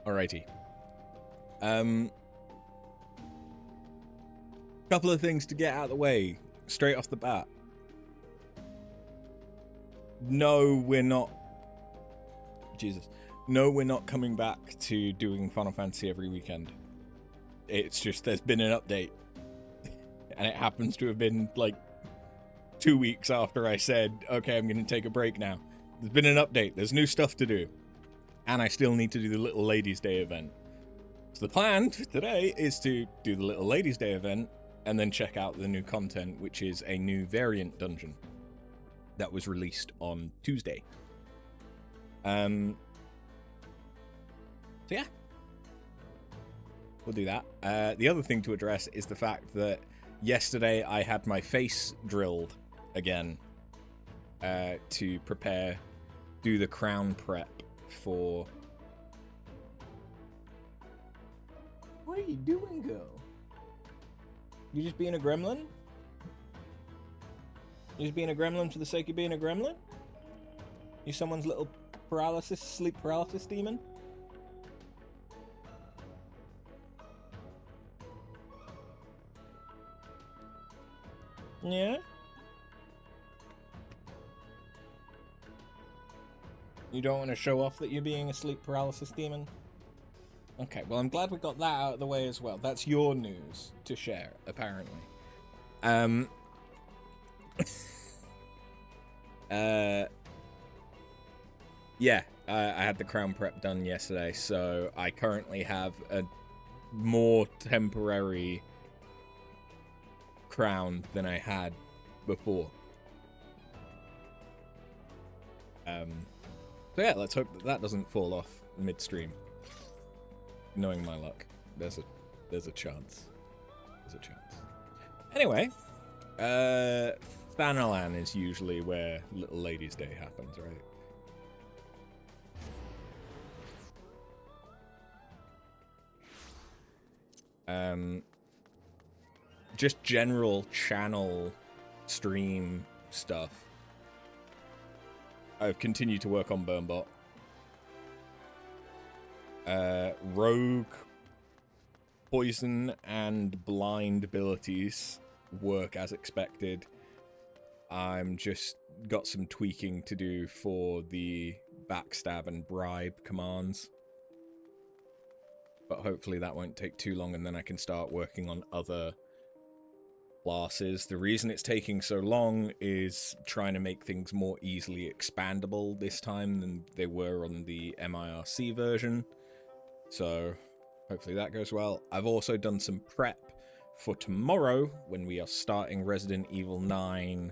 Alrighty. Couple of things to get out of the way straight off the bat. No, we're not. Jesus. No, we're not coming back to doing Final Fantasy every weekend. It's just there's been an update. And it happens to have been like 2 weeks after I said, okay, I'm going to take a break now. There's been an update. There's new stuff to do. And I still need to do the Little Ladies' Day event. So the plan today is to do the Little Ladies' Day event and then check out the new content, which is a new variant dungeon that was released on Tuesday. So yeah, we'll do that. The other thing to address is the fact that yesterday I had my face drilled again to do the crown prep for... What are you doing, girl? You just being a gremlin? You just being a gremlin for the sake of being a gremlin? You someone's little sleep paralysis demon? Yeah? You don't want to show off that you're being a sleep paralysis demon? Okay, well, I'm glad we got that out of the way as well. That's your news to share, apparently. Yeah, I had the crown prep done yesterday, so I currently have a more temporary crown than I had before. So yeah, let's hope that doesn't fall off midstream. Knowing my luck, there's a chance. There's a chance. Anyway, standalone is usually where Little Ladies' Day happens, right? Just general channel stream stuff. I've continued to work on Burnbot. Rogue, poison, and blind abilities work as expected. I'm just got some tweaking to do for the backstab and bribe commands. But hopefully that won't take too long, and then I can start working on other classes. The reason it's taking so long is trying to make things more easily expandable this time than they were on the MIRC version. So hopefully that goes well. I've also done some prep for tomorrow when we are starting Resident Evil 9.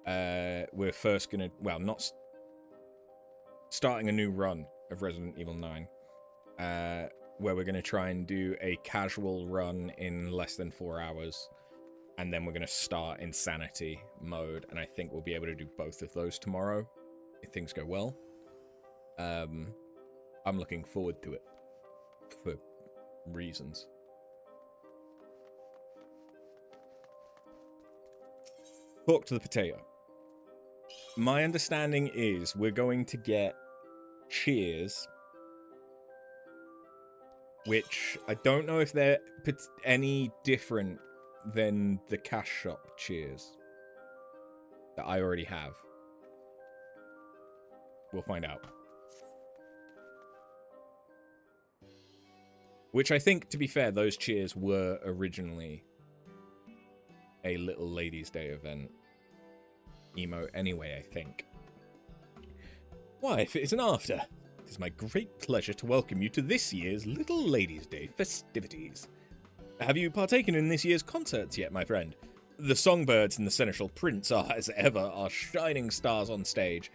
We're first gonna, well, not starting a new run of Resident Evil 9, where we're gonna try and do a casual run in less than 4 hours, and then we're gonna start Insanity mode, and I think we'll be able to do both of those tomorrow if things go well. I'm looking forward to it for reasons. Talk to the potato. My understanding is we're going to get cheers, which I don't know if they're any different than the cash shop cheers that I already have. We'll find out. Which I think, to be fair, those cheers were originally a Little Ladies' Day event emote anyway, I think. Why, if it isn't after, it is my great pleasure to welcome you to this year's Little Ladies' Day festivities. Have you partaken in this year's concerts yet, my friend? The songbirds and the seneschal prince are, as ever, our shining stars on stage,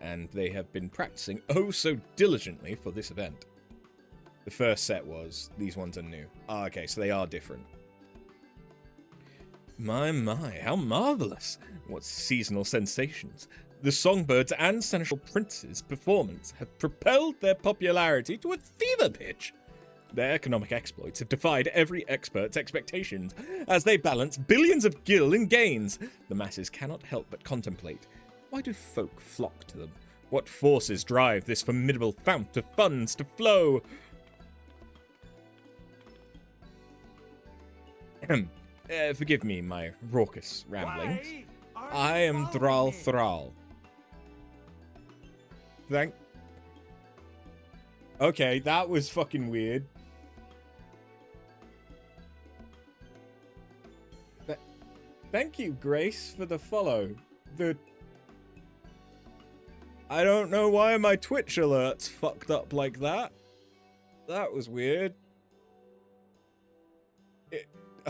and they have been practicing oh so diligently for this event. The first set was, these ones are new. Ah, okay, so they are different. My, how marvellous. What seasonal sensations. The songbirds and seneschal prince's performance have propelled their popularity to a fever pitch. Their economic exploits have defied every expert's expectations as they balance billions of gil in gains. The masses cannot help but contemplate. Why do folk flock to them? What forces drive this formidable fount of funds to flow? Forgive me my raucous ramblings. I am Thrall Thrall. Okay, that was fucking weird. Thank you, Grace, for the follow. I don't know why my Twitch alerts fucked up like that. That was weird.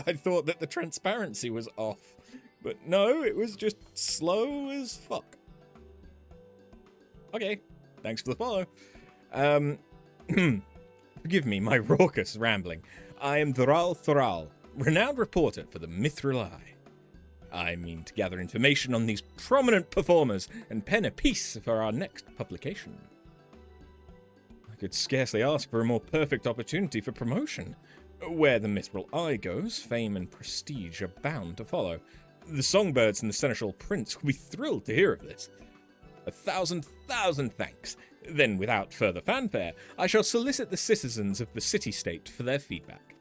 I thought that the transparency was off, but no, it was just slow as fuck. Okay, thanks for the follow. Forgive me my raucous rambling. I am Thrall Thrall, renowned reporter for the Mithril Eye. I mean to gather information on these prominent performers and pen a piece for our next publication. I could scarcely ask for a more perfect opportunity for promotion. Where the Mithril Eye goes, fame and prestige are bound to follow. The songbirds and the seneschal prince will be thrilled to hear of this. 1,000 thanks. Then, without further fanfare, I shall solicit the citizens of the city-state for their feedback.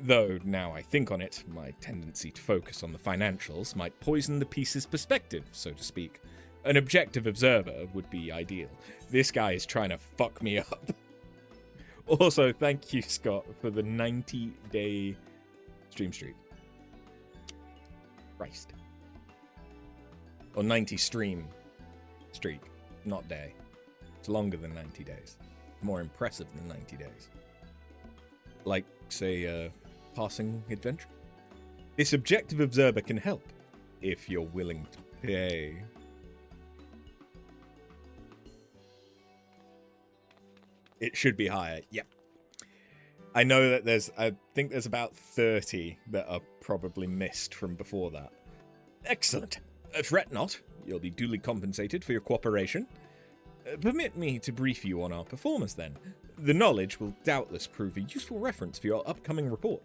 Though, now I think on it, my tendency to focus on the financials might poison the piece's perspective, so to speak. An objective observer would be ideal. This guy is trying to fuck me up. Also, thank you, Scott, for the 90-day stream streak. Christ. Or 90 stream streak, not day. It's longer than 90 days. More impressive than 90 days. Like, say, passing adventure. This objective observer can help, if you're willing to pay. It should be higher, yep. I know that I think there's about 30 that are probably missed from before that. Excellent. Fret not, you'll be duly compensated for your cooperation. Permit me to brief you on our performers then. The knowledge will doubtless prove a useful reference for your upcoming report.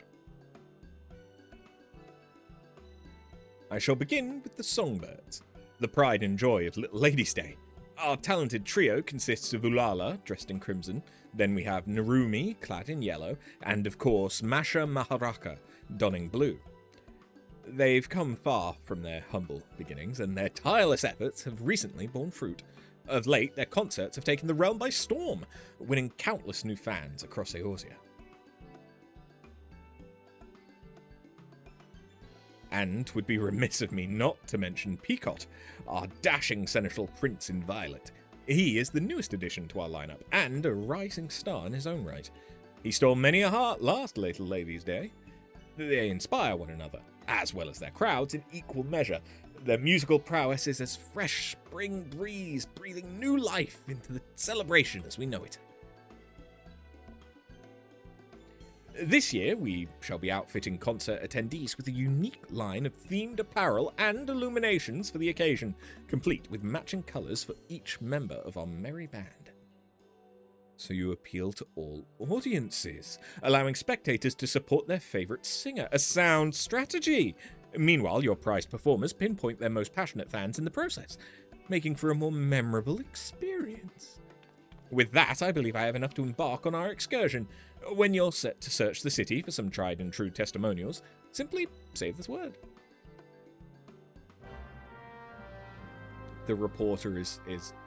I shall begin with the Songbirds, the pride and joy of Little Lady's Day. Our talented trio consists of Ulala, dressed in crimson, then we have Narumi, clad in yellow, and of course Masha Maharaka, donning blue. They've come far from their humble beginnings, and their tireless efforts have recently borne fruit. Of late, their concerts have taken the realm by storm, winning countless new fans across Eorzea. And would be remiss of me not to mention Peacock, our dashing seneschal prince in violet. He is the newest addition to our lineup, and a rising star in his own right. He stole many a heart last Little Lady's Day. They inspire one another, as well as their crowds, in equal measure. Their musical prowess is as fresh spring breeze, breathing new life into the celebration as we know it. This year, we shall be outfitting concert attendees with a unique line of themed apparel and illuminations for the occasion, complete with matching colours for each member of our merry band. So you appeal to all audiences, allowing spectators to support their favourite singer, a sound strategy. Meanwhile, your prized performers pinpoint their most passionate fans in the process, making for a more memorable experience. With that, I believe I have enough to embark on our excursion. When you're set to search the city for some tried and true testimonials, simply say this word. The reporter is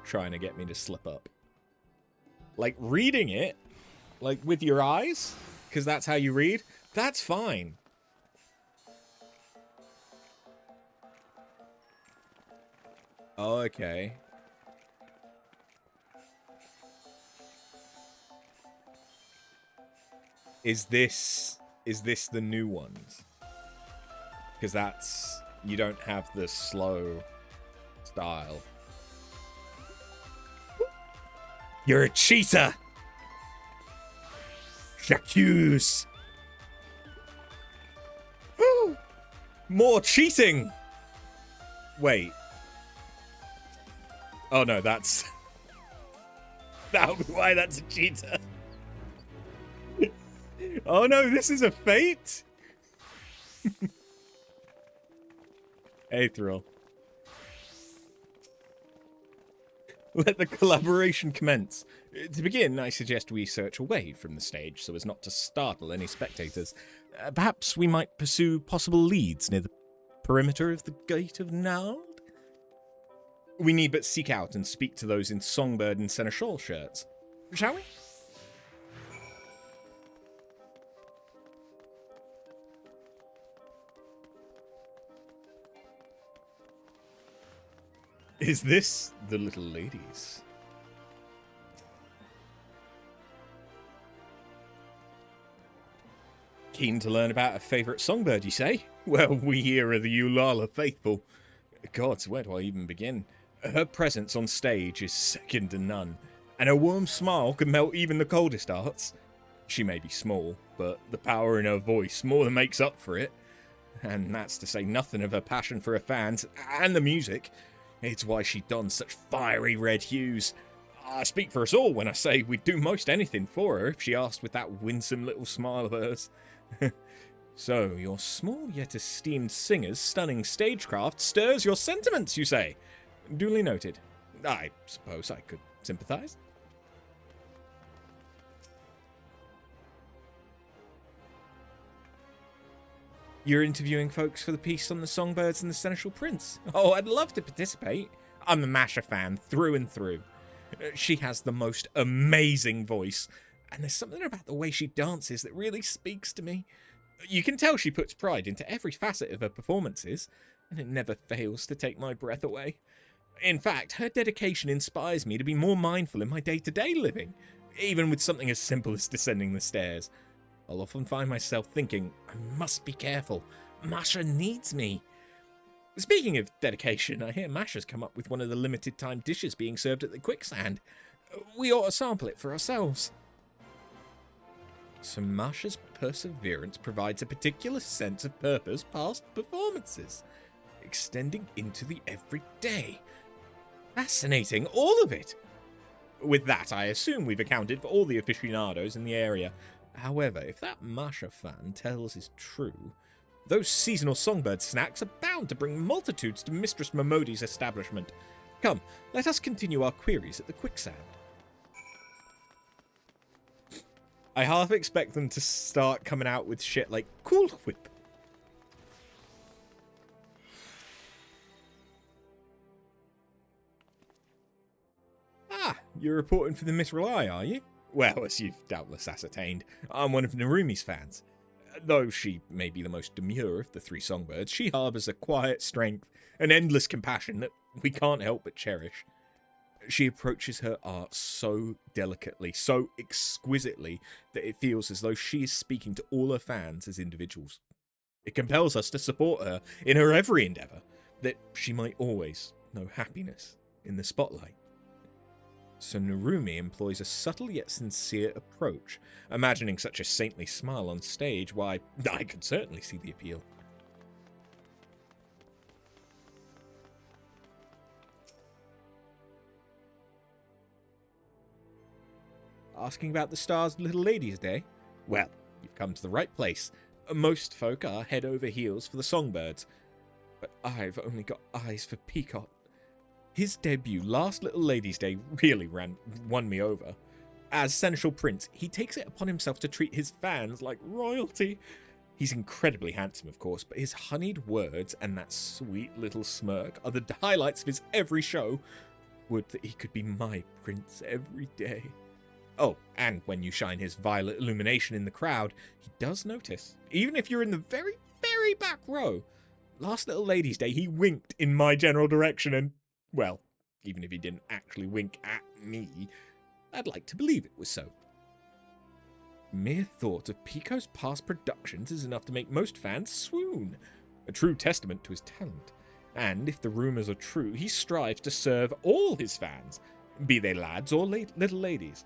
trying to get me to slip up. Like, reading it, like, with your eyes, because that's how you read, that's fine. Oh, okay. Is this the new ones? Because that's, you don't have the slow style. You're a cheater! J'accuse! More cheating! Wait. Oh no, that's... That'll be why that's a cheater. Oh no, this is a fate? Hey, Thrill. Let the collaboration commence. To begin, I suggest we search away from the stage so as not to startle any spectators. Perhaps we might pursue possible leads near the perimeter of the Gate of Nald? We need but seek out and speak to those in Songbird and Seneschal shirts. Shall we? Is this the little ladies? Keen to learn about a favourite songbird, you say? Well, we here are the Ulala faithful. Gods, where do I even begin? Her presence on stage is second to none, and her warm smile can melt even the coldest hearts. She may be small, but the power in her voice more than makes up for it. And that's to say nothing of her passion for her fans and the music. It's why she dons such fiery red hues. I speak for us all when I say we'd do most anything for her if she asked with that winsome little smile of hers. So, your small yet esteemed singer's stunning stagecraft stirs your sentiments, you say? Duly noted. I suppose I could sympathise. You're interviewing folks for the piece on the songbirds and the Seneschal Prince? Oh, I'd love to participate. I'm a Masha fan through and through. She has the most amazing voice, and there's something about the way she dances that really speaks to me. You can tell she puts pride into every facet of her performances, and it never fails to take my breath away. In fact, her dedication inspires me to be more mindful in my day-to-day living, even with something as simple as descending the stairs. I'll often find myself thinking, I must be careful. Masha needs me. Speaking of dedication, I hear Masha's come up with one of the limited-time dishes being served at the Quicksand. We ought to sample it for ourselves. So Masha's perseverance provides a particular sense of purpose past performances, extending into the everyday. Fascinating, all of it. With that, I assume we've accounted for all the aficionados in the area. However, if that Masha fan tells is true, those seasonal songbird snacks are bound to bring multitudes to Mistress Momodi's establishment. Come, let us continue our queries at the Quicksand. I half expect them to start coming out with shit like Cool Whip. Ah, you're reporting for the Miss Rely, are you? Well, as you've doubtless ascertained, I'm one of Narumi's fans. Though she may be the most demure of the three songbirds, she harbours a quiet strength and endless compassion that we can't help but cherish. She approaches her art so delicately, so exquisitely, that it feels as though she is speaking to all her fans as individuals. It compels us to support her in her every endeavour, that she might always know happiness in the spotlight. So Narumi employs a subtle yet sincere approach. Imagining such a saintly smile on stage, why, I could certainly see the appeal. Asking about the Stars Little Ladies Day? Well, you've come to the right place. Most folk are head over heels for the songbirds, but I've only got eyes for Peacock. His debut last Little Ladies Day really won me over. As Seneschal Prince, he takes it upon himself to treat his fans like royalty. He's incredibly handsome, of course, but his honeyed words and that sweet little smirk are the highlights of his every show. Would that he could be my prince every day. Oh, and when you shine his violet illumination in the crowd, he does notice, even if you're in the very, very back row. Last Little Ladies Day, he winked in my general direction and, well, even if he didn't actually wink at me, I'd like to believe it was so. Mere thought of Pico's past productions is enough to make most fans swoon, a true testament to his talent. And if the rumours are true, he strives to serve all his fans, be they lads or little ladies,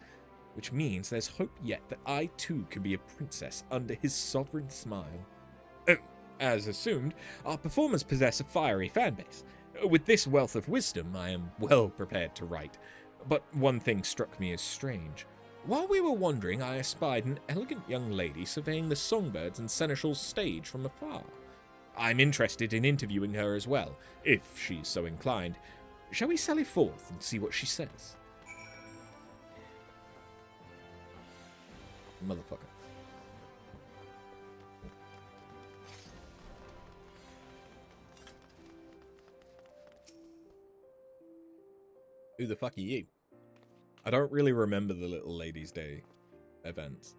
which means there's hope yet that I too can be a princess under his sovereign smile. As assumed, our performers possess a fiery fanbase. With this wealth of wisdom, I am well prepared to write. But one thing struck me as strange. While we were wandering, I espied an elegant young lady surveying the songbirds and Seneschal's stage from afar. I'm interested in interviewing her as well, if she's so inclined. Shall we sally forth and see what she says? Motherfucker. Who the fuck are you? I don't really remember the Little Ladies' Day events.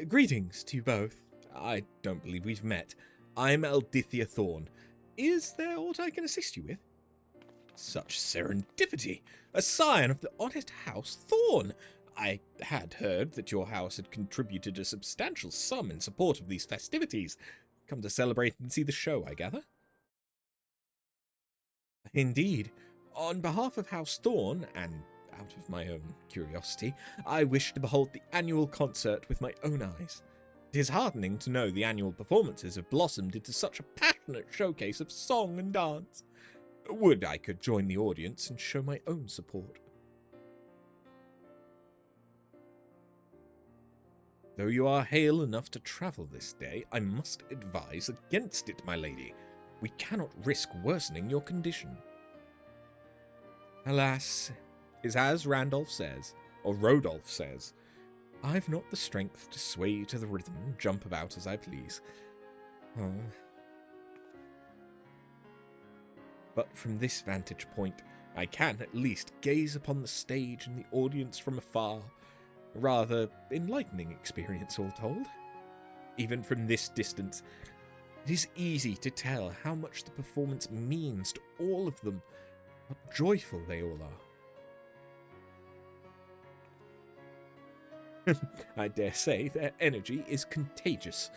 Greetings to you both. I don't believe we've met. I'm Eldithia Thorn. Is there aught I can assist you with? Such serendipity! A scion of the honest house Thorn! I had heard that your house had contributed a substantial sum in support of these festivities. Come to celebrate and see the show, I gather? Indeed. On behalf of House Thorn, and out of my own curiosity, I wish to behold the annual concert with my own eyes. It is heartening to know the annual performances have blossomed into such a passionate showcase of song and dance. Would I could join the audience and show my own support. Though you are hale enough to travel this day, I must advise against it, my lady. We cannot risk worsening your condition. Alas, is as Randolph says, or Rodolph says, I've not the strength to sway to the rhythm and jump about as I please. Oh. But from this vantage point, I can at least gaze upon the stage and the audience from afar. Rather enlightening experience, all told. Even from this distance, it is easy to tell how much the performance means to all of them, how joyful they all are. I dare say their energy is contagious.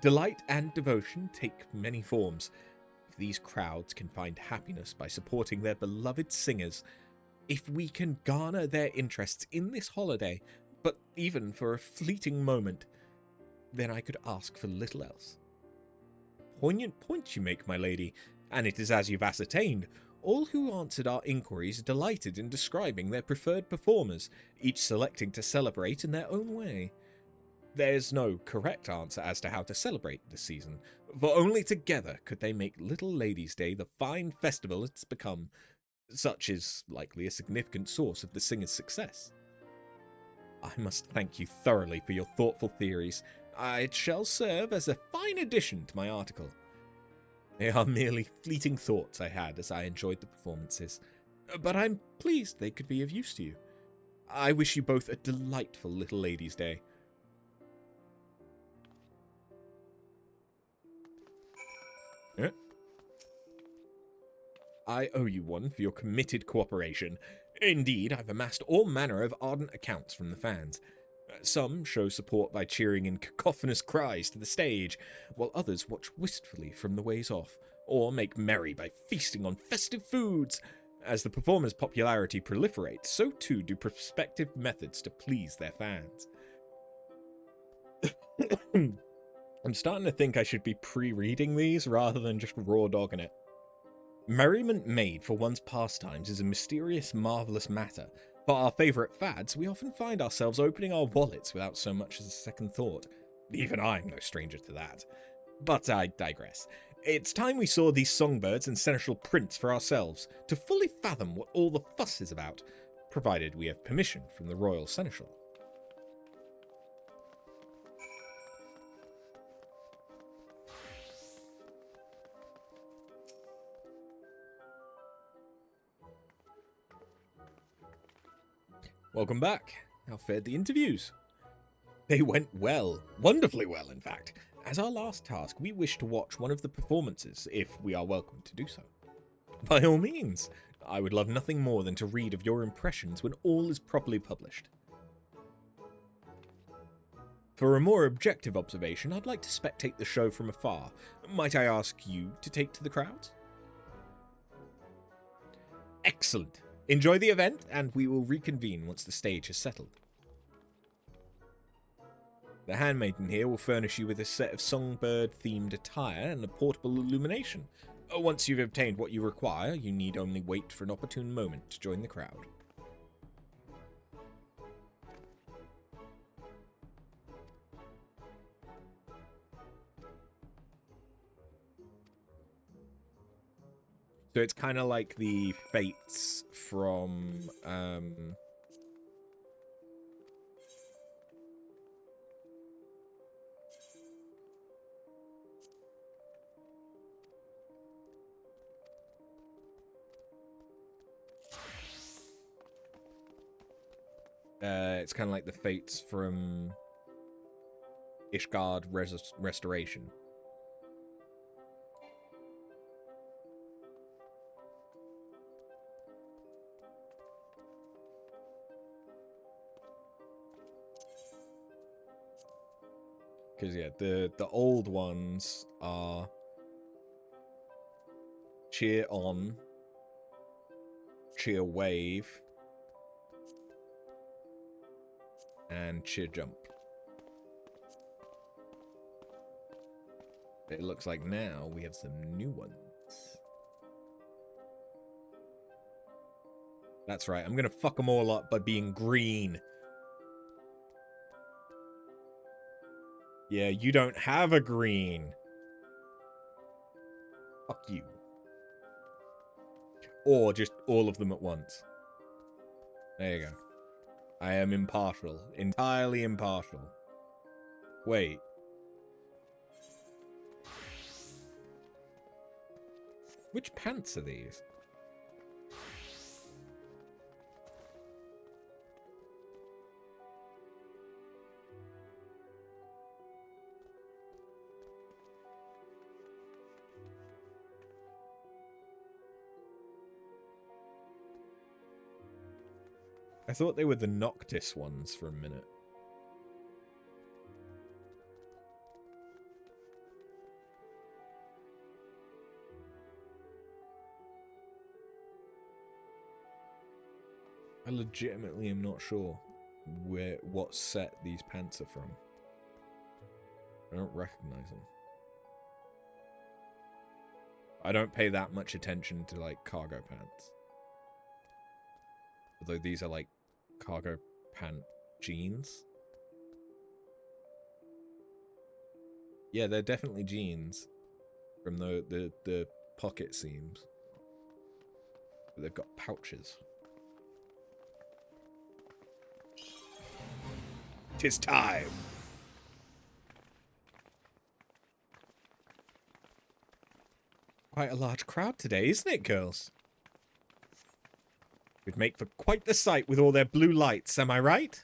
Delight and devotion take many forms. If these crowds can find happiness by supporting their beloved singers, if we can garner their interests in this holiday, but even for a fleeting moment, then I could ask for little else. Poignant point you make, my lady, and it is as you've ascertained. All who answered our inquiries delighted in describing their preferred performers, each selecting to celebrate in their own way. There's no correct answer as to how to celebrate this season, for only together could they make Little Ladies' Day the fine festival it's become. Such is likely a significant source of the singer's success. I must thank you thoroughly for your thoughtful theories. It shall serve as a fine addition to my article. They are merely fleeting thoughts I had as I enjoyed the performances, but I'm pleased they could be of use to you. I wish you both a delightful Little Ladies' Day. I owe you one for your committed cooperation. Indeed, I've amassed all manner of ardent accounts from the fans. Some show support by cheering in cacophonous cries to the stage, while others watch wistfully from the ways off, or make merry by feasting on festive foods. As the performers' popularity proliferates, so too do prospective methods to please their fans. I'm starting to think I should be pre-reading these rather than just raw dogging it. Merriment made for one's pastimes is a mysterious, marvellous matter. For our favourite fads, we often find ourselves opening our wallets without so much as a second thought. Even I'm no stranger to that. But I digress. It's time we saw these songbirds and seneschal prince for ourselves, to fully fathom what all the fuss is about, provided we have permission from the royal seneschal. Welcome back. How fared the interviews? They went well, wonderfully well, in fact. As our last task, we wish to watch one of the performances, if we are welcome to do so. By all means. I would love nothing more than to read of your impressions when all is properly published. For a more objective observation, I'd like to spectate the show from afar. Might I ask you to take to the crowds? Excellent. Enjoy the event, and we will reconvene once the stage has settled. The handmaiden here will furnish you with a set of songbird-themed attire and a portable illumination. Once you've obtained what you require, you need only wait for an opportune moment to join the crowd. So it's kind of like the fates from It's kind of like the fates from Ishgard Restoration. Because, yeah, the old ones are Cheer On, Cheer Wave, and Cheer Jump. It looks like now we have some new ones. That's right, I'm gonna fuck them all up by being green. Yeah, you don't have a green. Fuck you. Or just all of them at once. There you go. I am impartial. Entirely impartial. Wait. Which pants are these? I thought they were the Noctis ones for a minute. I legitimately am not sure what set these pants are from. I don't recognize them. I don't pay that much attention to, like, cargo pants. Although these are, like, cargo pant jeans. Yeah, they're definitely jeans from the pocket seams. But they've got pouches. 'Tis time! Quite a large crowd today, isn't it, girls? Would make for quite the sight with all their blue lights, am I right?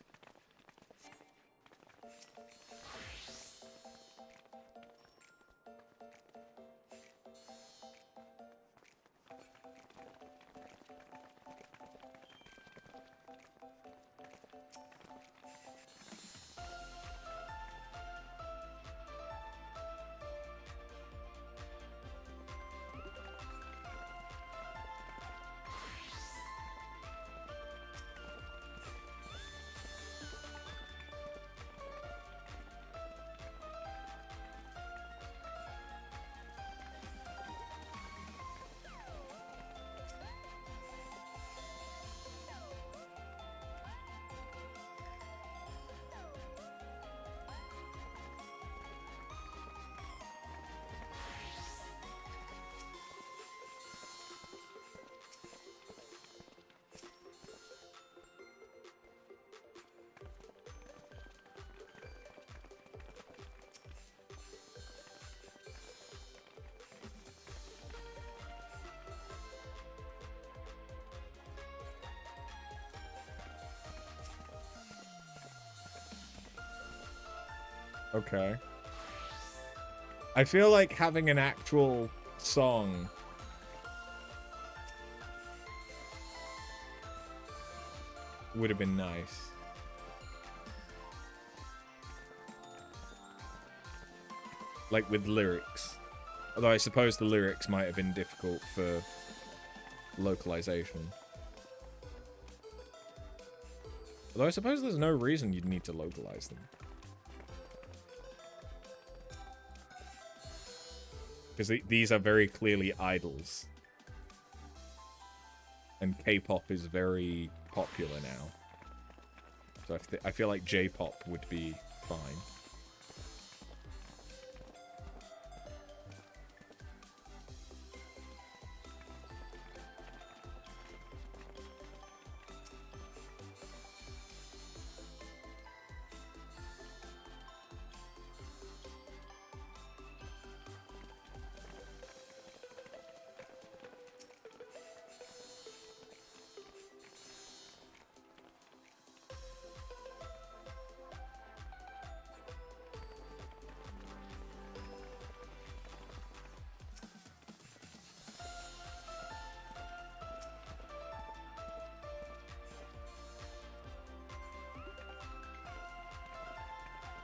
Okay. I feel like having an actual song would have been nice. Like with lyrics. Although I suppose the lyrics might have been difficult for localization. Although I suppose there's no reason you'd need to localize them. Because these are very clearly idols. And K-pop is very popular now. So I feel like J-pop would be fine.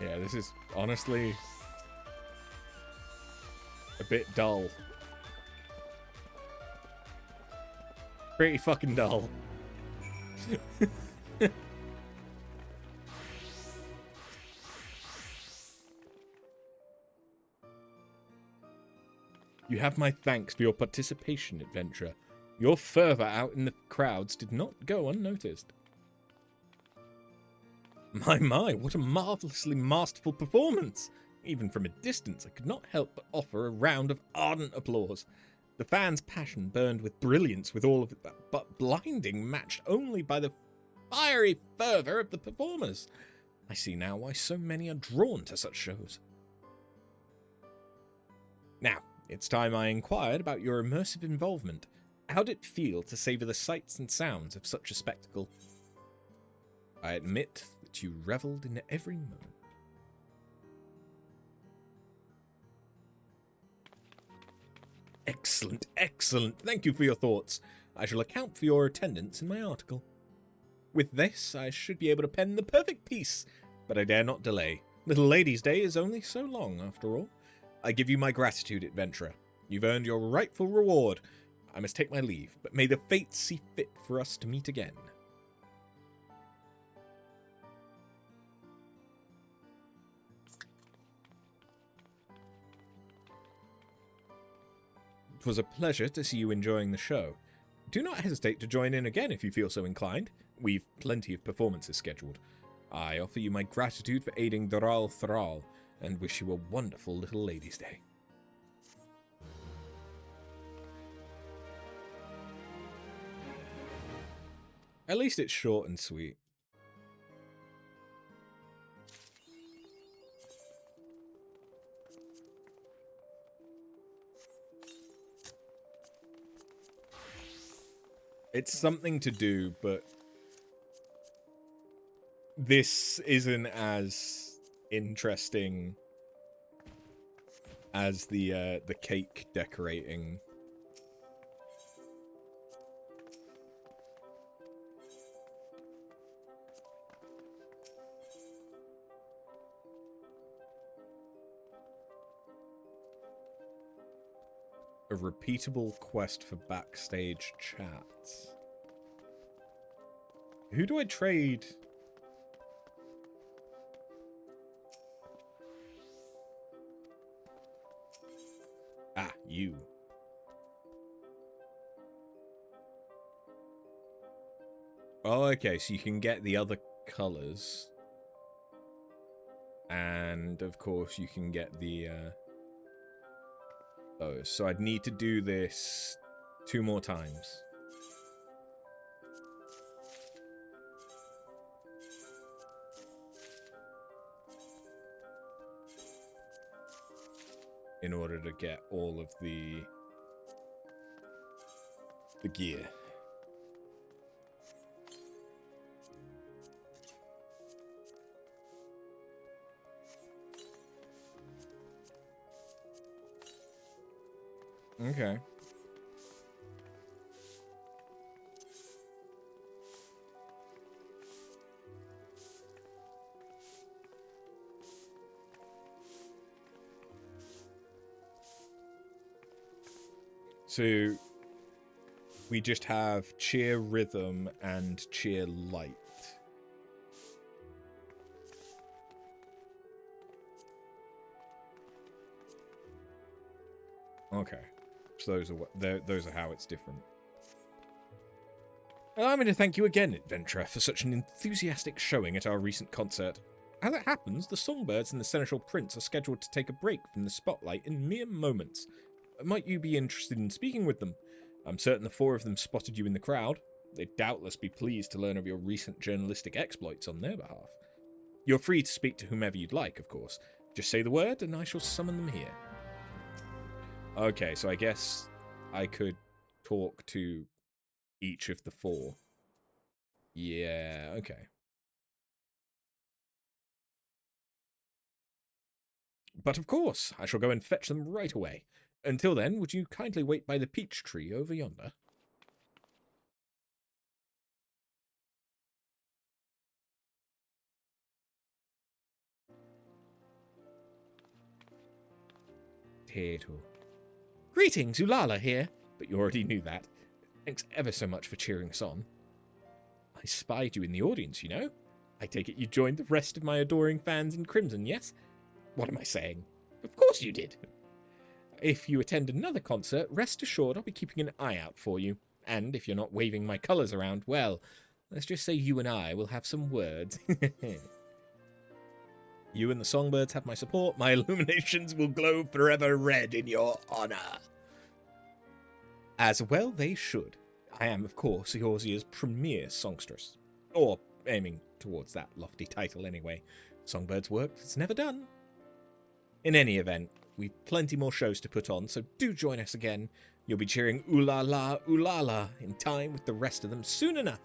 Yeah, this is honestly a bit dull. Pretty fucking dull. You have my thanks for your participation, adventurer. Your fervor out in the crowds did not go unnoticed. My, what a marvelously masterful performance! Even from a distance, I could not help but offer a round of ardent applause. The fans' passion burned with brilliance with all of it, but blinding, matched only by the fiery fervor of the performers. I see now why so many are drawn to such shows. Now, it's time I inquired about your immersive involvement. How'd it feel to savor the sights and sounds of such a spectacle? I admit that you reveled in every moment. Excellent, excellent. Thank you for your thoughts. I shall account for your attendance in my article. With this, I should be able to pen the perfect piece, but I dare not delay. Little Lady's Day is only so long, after all. I give you my gratitude, adventurer. You've earned your rightful reward. I must take my leave, but may the fates see fit for us to meet again. It was a pleasure to see you enjoying the show. Do not hesitate to join in again if you feel so inclined. We've plenty of performances scheduled. I offer you my gratitude for aiding Dawntrail and wish you a wonderful Little Lady's Day. At least it's short and sweet. It's something to do, but this isn't as interesting as the cake decorating. A repeatable quest for backstage chats. Who do I trade? Ah, you. Oh, okay, so you can get the other colors. And, of course, you can get the, those. So I'd need to do this 2 more times. In order to get all of the gear. Okay. So we just have cheer rhythm and cheer light. Okay. So those are how it's different. Allow me to thank you again, adventurer, for such an enthusiastic showing at our recent concert. As it happens, the songbirds and the seneschal prince are scheduled to take a break from the spotlight in mere moments. Might you be interested in speaking with them? I'm certain the 4 of them spotted you in the crowd. They'd doubtless be pleased to learn of your recent journalistic exploits on their behalf. You're free to speak to whomever you'd like, of course. Just say the word and I shall summon them here. Okay, so I guess I could talk to each of the 4. Yeah, okay. But of course, I shall go and fetch them right away. Until then, would you kindly wait by the peach tree over yonder? Potato. Greetings, Ulala here. But you already knew that. Thanks ever so much for cheering us on. I spied you in the audience, you know. I take it you joined the rest of my adoring fans in Crimson, yes? What am I saying? Of course you did. If you attend another concert, rest assured I'll be keeping an eye out for you. And if you're not waving my colours around, well, let's just say you and I will have some words. You and the songbirds have my support. My illuminations will glow forever red in your honour. As well they should. I am, of course, Eorzea's premier songstress. Or aiming towards that lofty title anyway. Songbirds work, it's never done. In any event, we've plenty more shows to put on, so do join us again. You'll be cheering ooh la la in time with the rest of them soon enough.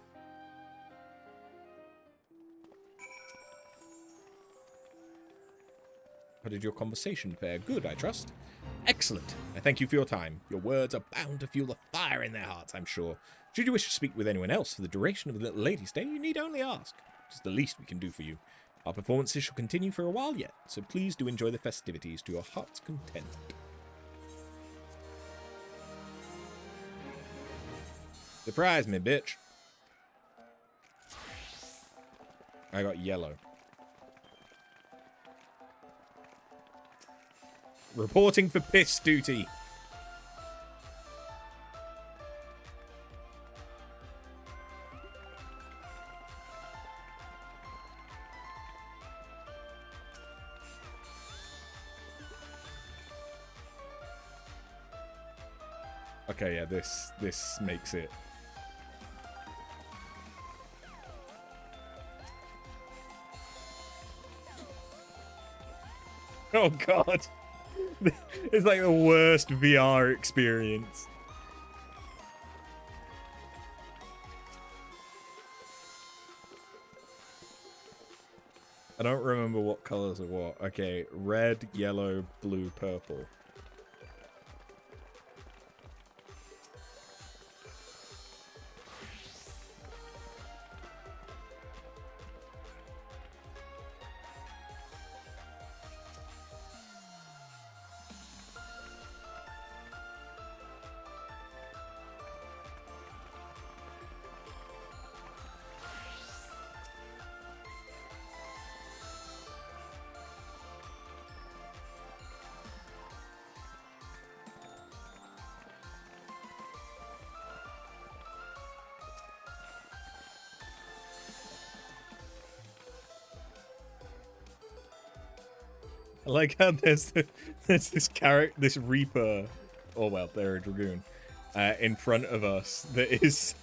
How did your conversation fare? Good, I trust. Excellent. I thank you for your time. Your words are bound to fuel the fire in their hearts, I'm sure. Should you wish to speak with anyone else for the duration of the little lady's day, you need only ask. It's the least we can do for you. Our performances shall continue for a while yet, so please do enjoy the festivities to your heart's content. Surprise me, bitch. I got yellow. Reporting for piss duty. Okay, yeah, this makes it. Oh god. It's like the worst VR experience. I don't remember what colors are what. Okay, red, yellow, blue, purple. I like how there's this character, this Reaper, oh well, they're a Dragoon, in front of us that is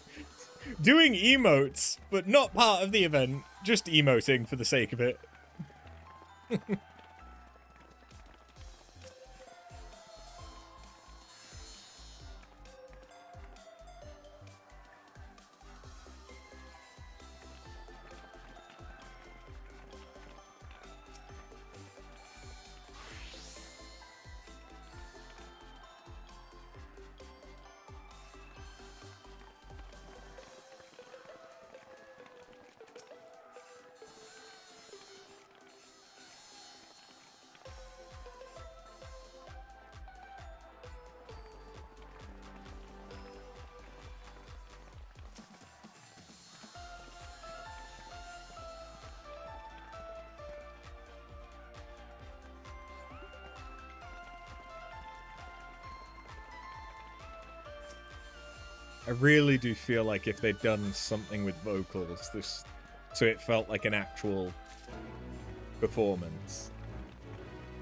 doing emotes, but not part of the event, just emoting for the sake of it. I really do feel like if they'd done something with vocals, so it felt like an actual performance,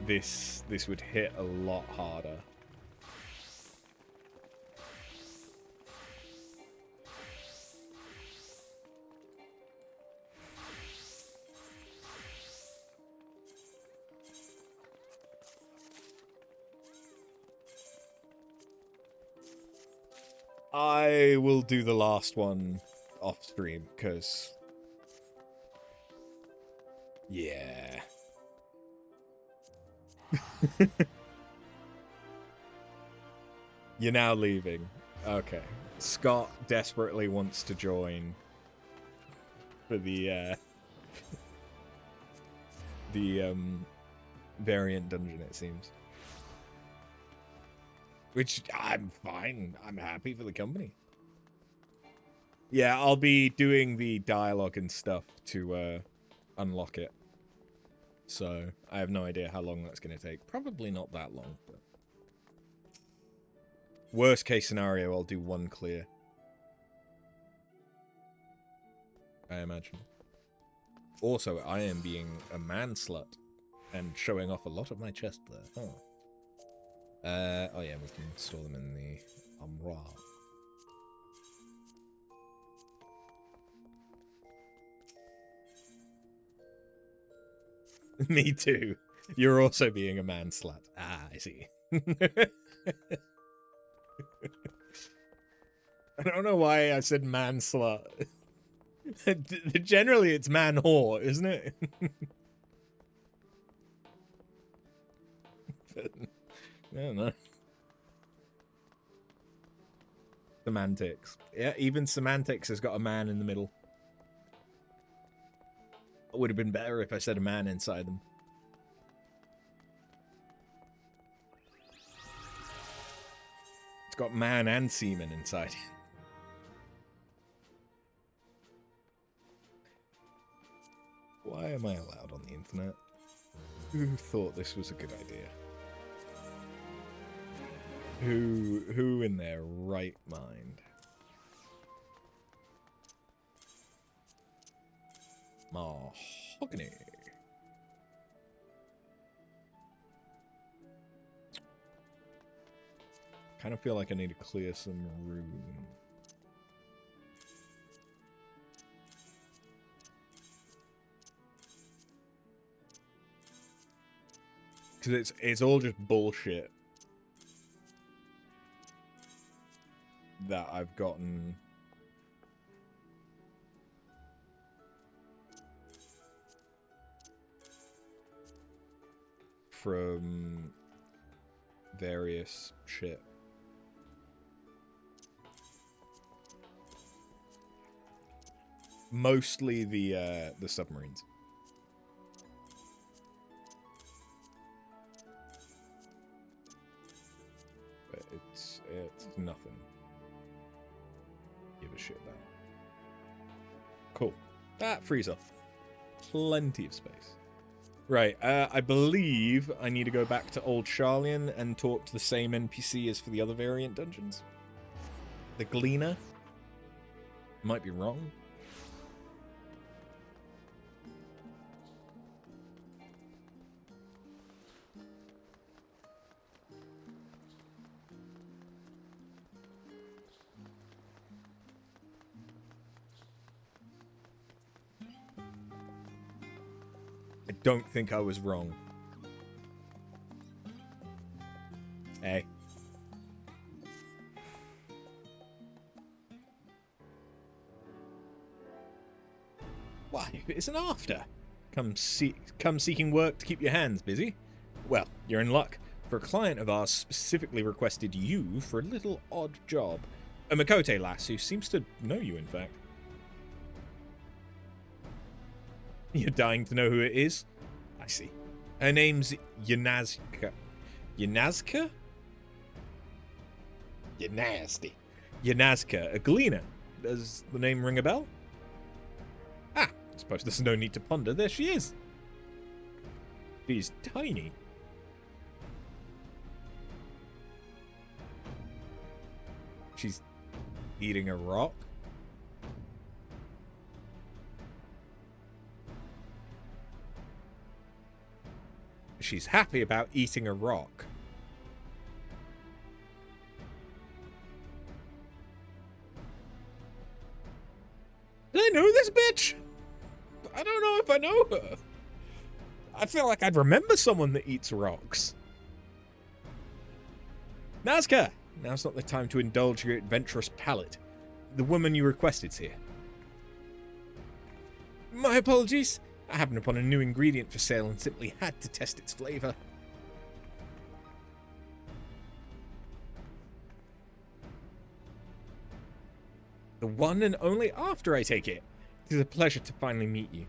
this would hit a lot harder. I will do the last one off stream, because... yeah. You're now leaving. Okay. Scott desperately wants to join for the variant dungeon, it seems. Which, I'm fine. I'm happy for the company. Yeah, I'll be doing the dialogue and stuff to unlock it. So, I have no idea how long that's going to take. Probably not that long, but... Worst case scenario, I'll do one clear. I imagine. Also, I am being a man slut and showing off a lot of my chest there. Huh. Oh yeah, we can store them in the armoire. Me too. You're also being a man slut. Ah, I see. I don't know why I said man slut. Generally, it's man whore, isn't it? But, I don't know. Semantics. Yeah, even semantics has got a man in the middle. It would have been better if I said a man inside them. It's got man and semen inside. Why am I allowed on the internet? Who thought this was a good idea? Who in their right mind? Mahogany. Kind of feel like I need to clear some room. Because it's all just bullshit that I've gotten from various shit. Mostly the submarines. But it's nothing. Give a shit about. Cool. That frees up plenty of space. Right, I believe I need to go back to Old Charlian and talk to the same NPC as for the other variant dungeons. The Gleaner. Might be wrong. I don't think I was wrong. Hey. Why, it's an after. Come seeking work to keep your hands busy? Well, you're in luck, for a client of ours specifically requested you for a little odd job. A Makote lass who seems to know you, in fact. You're dying to know who it is? I see. Her name's Yanazka. Yanazka? You're nasty. Yanazka, a Gleaner. Does the name ring a bell? Ah, I suppose there's no need to ponder. There she is. She's tiny. She's eating a rock. She's happy about eating a rock. Did I know this bitch? I don't know if I know her. I feel like I'd remember someone that eats rocks. Nazca! Now's not the time to indulge your adventurous palate. The woman you requested's here. My apologies. I happened upon a new ingredient for sale and simply had to test its flavor. The one and only after, I take it. It is a pleasure to finally meet you.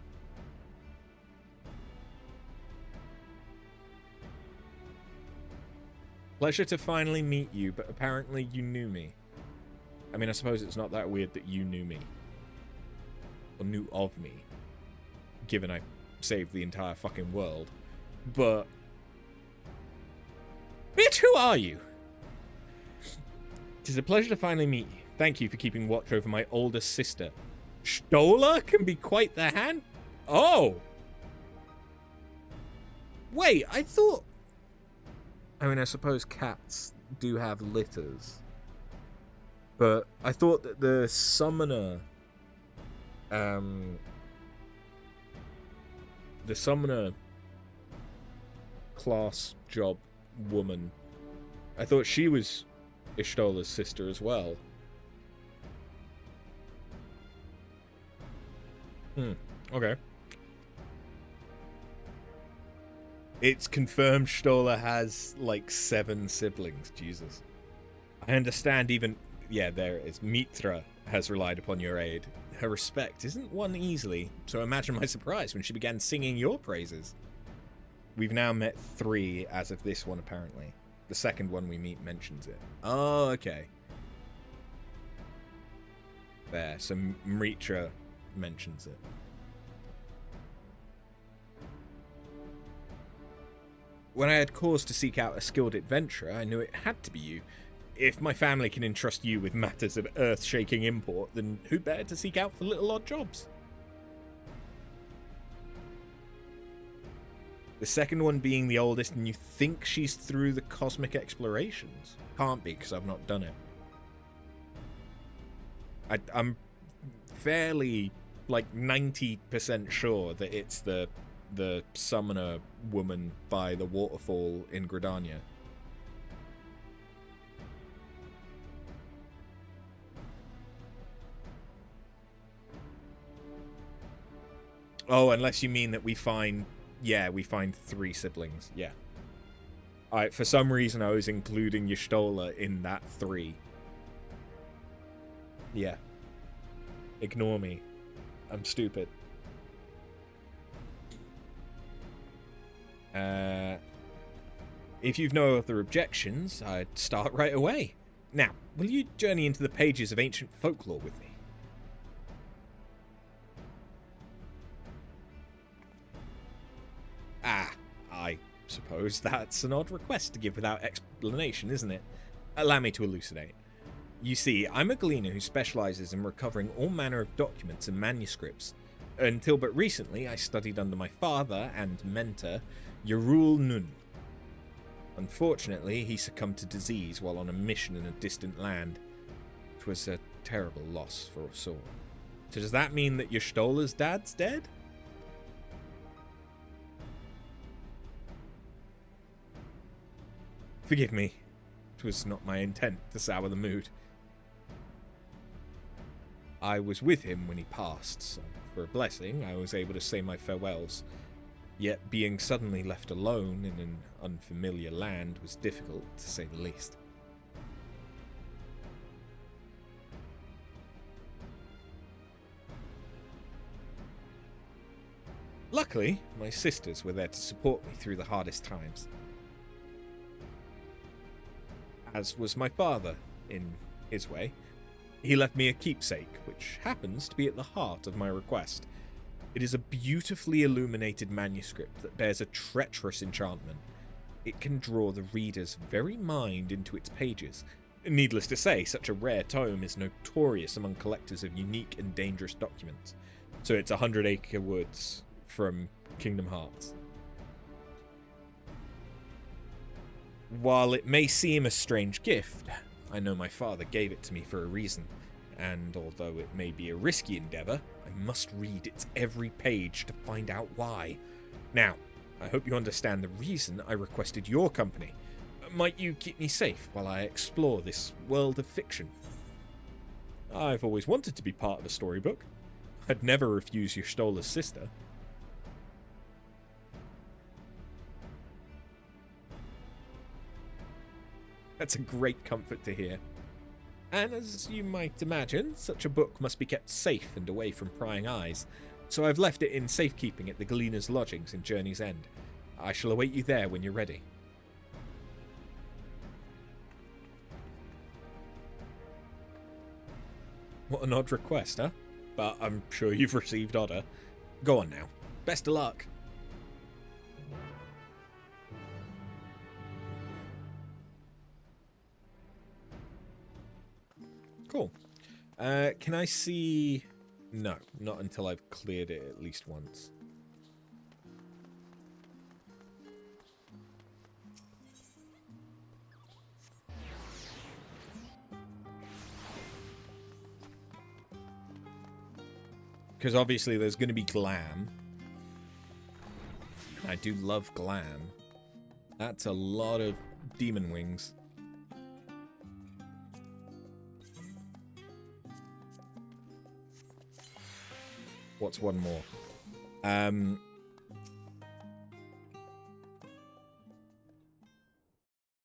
Pleasure to finally meet you, but apparently you knew me. I mean, I suppose it's not that weird that you knew me. Or knew of me. Given I saved the entire fucking world. But... bitch, who are you? It is a pleasure to finally meet you. Thank you for keeping watch over my older sister. Stola can be quite the hand... Oh! Wait, I thought... I mean, I suppose cats do have litters. But I thought that the summoner... the summoner class job woman, I thought she was Ishtola's sister as well. Okay. It's confirmed Stola has, like, 7 siblings. Jesus. I understand even... yeah, there it is. Mitra has relied upon your aid. Her respect isn't won easily, so imagine my surprise when she began singing your praises. We've now met 3 as of this one, apparently. The second one we meet mentions it. Oh, okay. There, so Mitra mentions it. When I had cause to seek out a skilled adventurer, I knew it had to be you. If my family can entrust you with matters of earth-shaking import, then who better to seek out for little odd jobs? The second one being the oldest, and you think she's through the cosmic explorations? Can't be, because I've not done it. I'm fairly, like, 90% sure that it's the summoner woman by the waterfall in Gridania. Oh, unless you mean that we find 3 siblings. Yeah. For some reason I was including Y'shtola in that 3. Yeah. Ignore me. I'm stupid. If you've no other objections, I'd start right away. Now, will you journey into the pages of ancient folklore with me? I suppose that's an odd request to give without explanation, isn't it? Allow me to elucidate. You see, I'm a gleaner who specializes in recovering all manner of documents and manuscripts. Until but recently, I studied under my father and mentor, Yerul Nun. Unfortunately, he succumbed to disease while on a mission in a distant land. It was a terrible loss for us all. So does that mean that Y'shtola's dad's dead? Forgive me. It was not my intent to sour the mood. I was with him when he passed, so for a blessing, I was able to say my farewells. Yet being suddenly left alone in an unfamiliar land was difficult, to say the least. Luckily, my sisters were there to support me through the hardest times. As was my father, in his way. He left me a keepsake, which happens to be at the heart of my request. It is a beautifully illuminated manuscript that bears a treacherous enchantment. It can draw the reader's very mind into its pages. Needless to say, such a rare tome is notorious among collectors of unique and dangerous documents. So it's 100 Acre Woods from Kingdom Hearts. While it may seem a strange gift, I know my father gave it to me for a reason, and although it may be a risky endeavour, I must read its every page to find out why. Now, I hope you understand the reason I requested your company. Might you keep me safe while I explore this world of fiction? I've always wanted to be part of a storybook. I'd never refuse Y'shtola's sister. That's a great comfort to hear. And as you might imagine, such a book must be kept safe and away from prying eyes, so I've left it in safekeeping at the Gleaner's lodgings in Journey's End. I shall await you there when you're ready. What an odd request, huh? But I'm sure you've received odder. Go on now. Best of luck. Cool. Can I see... No, not until I've cleared it at least once. Because obviously there's going to be glam. I do love glam. That's a lot of demon wings. What's one more?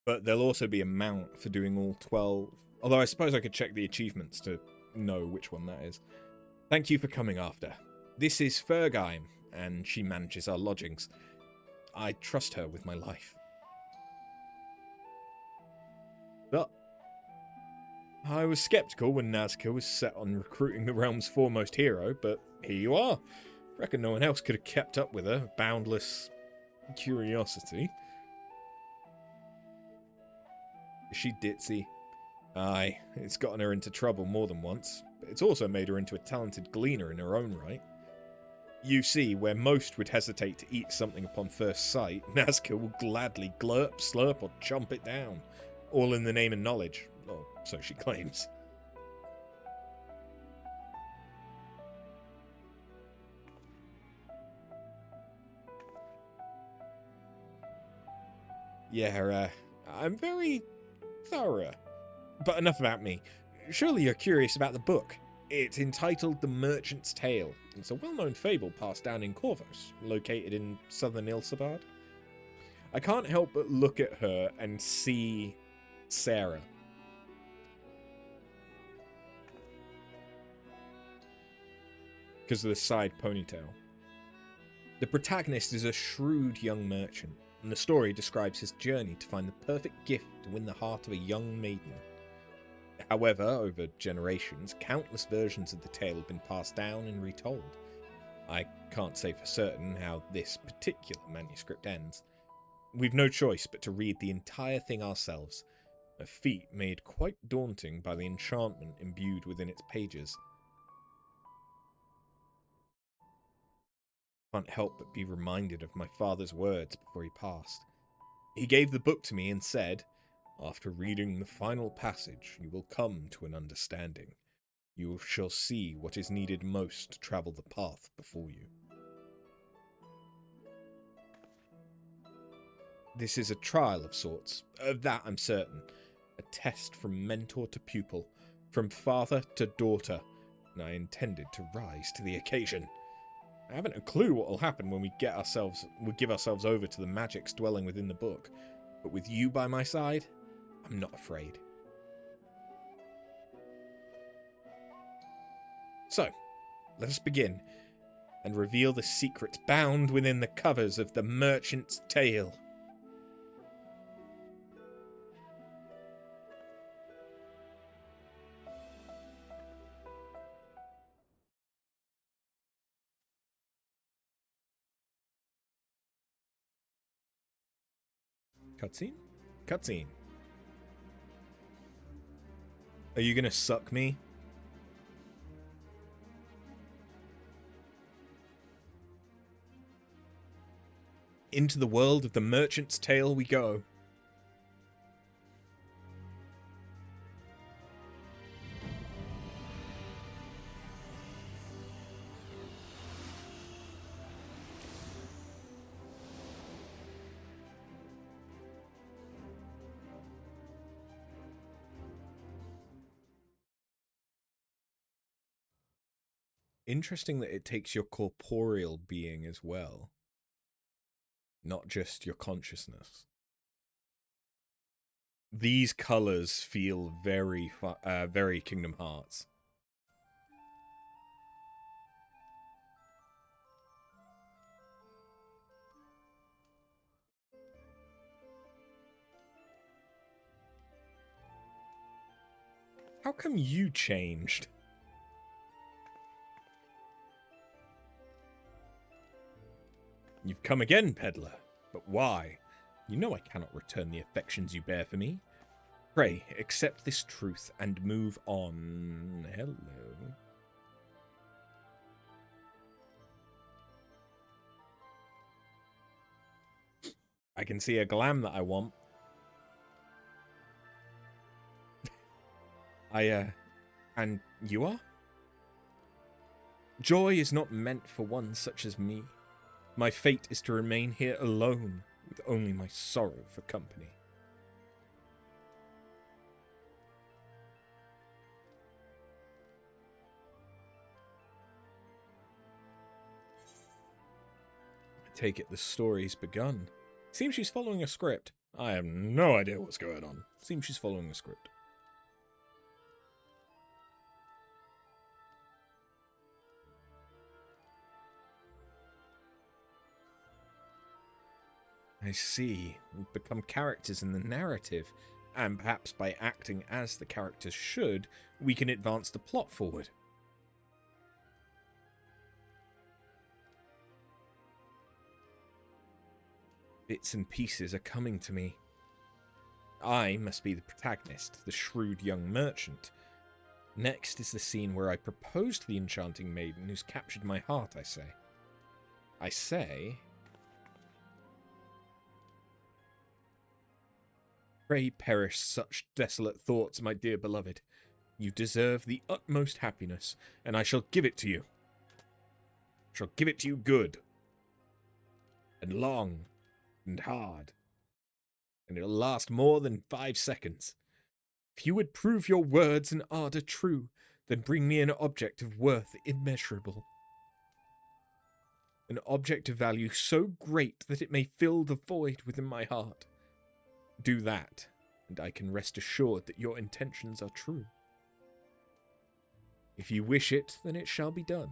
But there'll also be a mount for doing all 12. Although I suppose I could check the achievements to know which one that is. Thank you for coming after. This is Fergheim, and she manages our lodgings. I trust her with my life. But I was skeptical when Nazca was set on recruiting the realm's foremost hero, but here you are. Reckon no one else could have kept up with her boundless curiosity. Is she ditzy? Aye, it's gotten her into trouble more than once, but it's also made her into a talented gleaner in her own right. You see, where most would hesitate to eat something upon first sight, Nazca will gladly glurp, slurp, or chomp it down, all in the name of knowledge, or so she claims. Yeah, I'm very thorough. But enough about me. Surely you're curious about the book. It's entitled The Merchant's Tale. It's a well-known fable passed down in Corvos, located in southern Ilsabard. I can't help but look at her and see Sarah. Because of the side ponytail. The protagonist is a shrewd young merchant, and the story describes his journey to find the perfect gift to win the heart of a young maiden. However, over generations, countless versions of the tale have been passed down and retold. I can't say for certain how this particular manuscript ends. We've no choice but to read the entire thing ourselves, a feat made quite daunting by the enchantment imbued within its pages. Can't help but be reminded of my father's words before he passed. He gave the book to me and said, "After reading the final passage, you will come to an understanding. You shall see what is needed most to travel the path before you." This is a trial of sorts, of that I'm certain. A test from mentor to pupil, from father to daughter, and I intended to rise to the occasion. I haven't a clue what will happen when we give ourselves over to the magics dwelling within the book, but with you by my side, I'm not afraid. So, let us begin, and reveal the secrets bound within the covers of The Merchant's Tale. Cutscene? Cutscene. Are you gonna suck me? Into the world of The Merchant's Tale we go. Interesting that it takes your corporeal being as well, not just your consciousness. These colors feel very, very Kingdom Hearts. How come you changed? You've come again, peddler. But why? You know I cannot return the affections you bear for me. Pray, accept this truth and move on. Hello. I can see a glam that I want. And you are? Joy is not meant for one such as me. My fate is to remain here alone, with only my sorrow for company. I take it the story's begun. Seems she's following a script. I have no idea what's going on. Seems she's following a script. I see. We've become characters in the narrative, and perhaps by acting as the characters should, we can advance the plot forward. Bits and pieces are coming to me. I must be the protagonist, the shrewd young merchant. Next is the scene where I propose to the enchanting maiden who's captured my heart, I say. I say... Pray perish such desolate thoughts, my dear beloved. You deserve the utmost happiness, and I shall give it to you. I shall give it to you good. And long. And hard. And it'll last more than 5 seconds. If you would prove your words and ardour true, then bring me an object of worth immeasurable. An object of value so great that it may fill the void within my heart. Do that, and I can rest assured that your intentions are true. If you wish it, then it shall be done,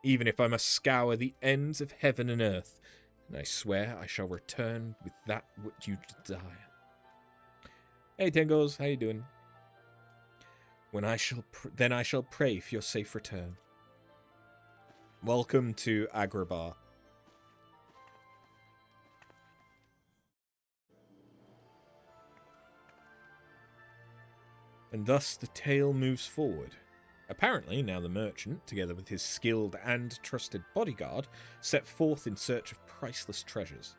even if I must scour the ends of heaven and earth, and I swear I shall return with that what you desire. Hey Tengos, how you doing? Then I shall pray for your safe return. Welcome to Agrabah. And thus the tale moves forward. Apparently, now the merchant, together with his skilled and trusted bodyguard, set forth in search of priceless treasures.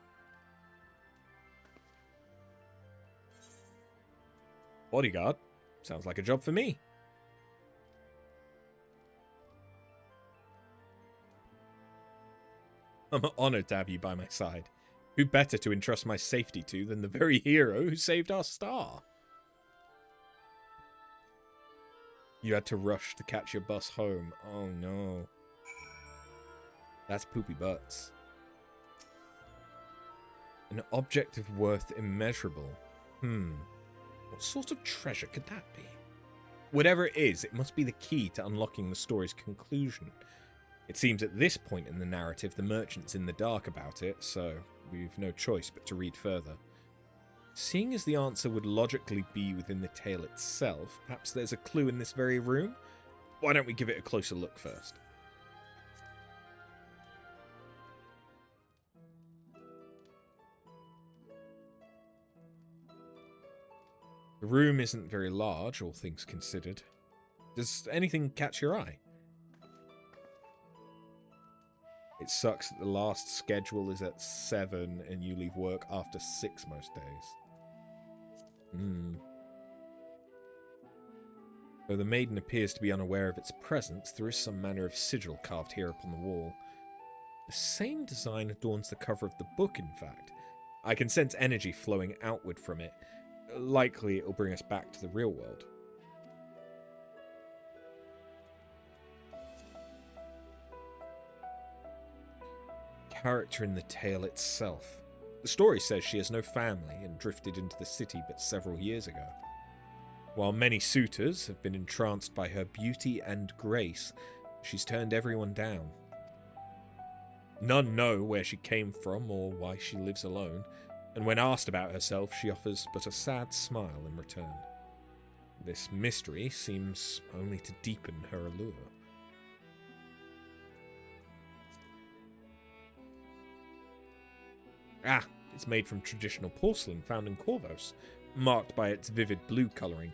Bodyguard? Sounds like a job for me. I'm honoured to have you by my side. Who better to entrust my safety to than the very hero who saved our star? You had to rush to catch your bus home. Oh no. That's poopy butts. An object of worth immeasurable. What sort of treasure could that be? Whatever it is, it must be the key to unlocking the story's conclusion. It seems at this point in the narrative the merchant's in the dark about it, so we've no choice but to read further. Seeing as the answer would logically be within the tale itself, perhaps there's a clue in this very room? Why don't we give it a closer look first? The room isn't very large, all things considered. Does anything catch your eye? It sucks that the last schedule is at 7 and you leave work after 6 most days. Though the maiden appears to be unaware of its presence, there is some manner of sigil carved here upon the wall. The same design adorns the cover of the book, in fact. I can sense energy flowing outward from it. Likely it will bring us back to the real world. Character in the tale itself. The story says she has no family and drifted into the city but several years ago. While many suitors have been entranced by her beauty and grace, she's turned everyone down. None know where she came from or why she lives alone, and when asked about herself, she offers but a sad smile in return. This mystery seems only to deepen her allure. Ah, it's made from traditional porcelain found in Corvos, marked by its vivid blue colouring.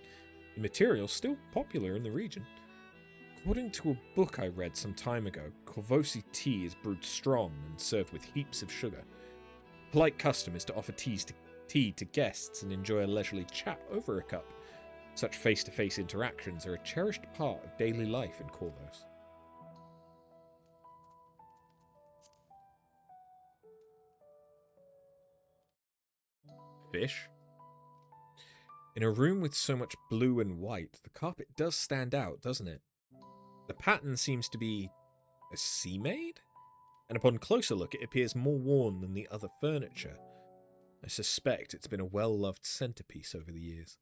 The material's still popular in the region. According to a book I read some time ago, Corvosi tea is brewed strong and served with heaps of sugar. Polite custom is to offer tea to guests and enjoy a leisurely chat over a cup. Such face-to-face interactions are a cherished part of daily life in Corvos. Fish? In a room with so much blue and white, the carpet does stand out, doesn't it? The pattern seems to be a sea-made? And upon closer look, it appears more worn than the other furniture. I suspect it's been a well-loved centerpiece over the years.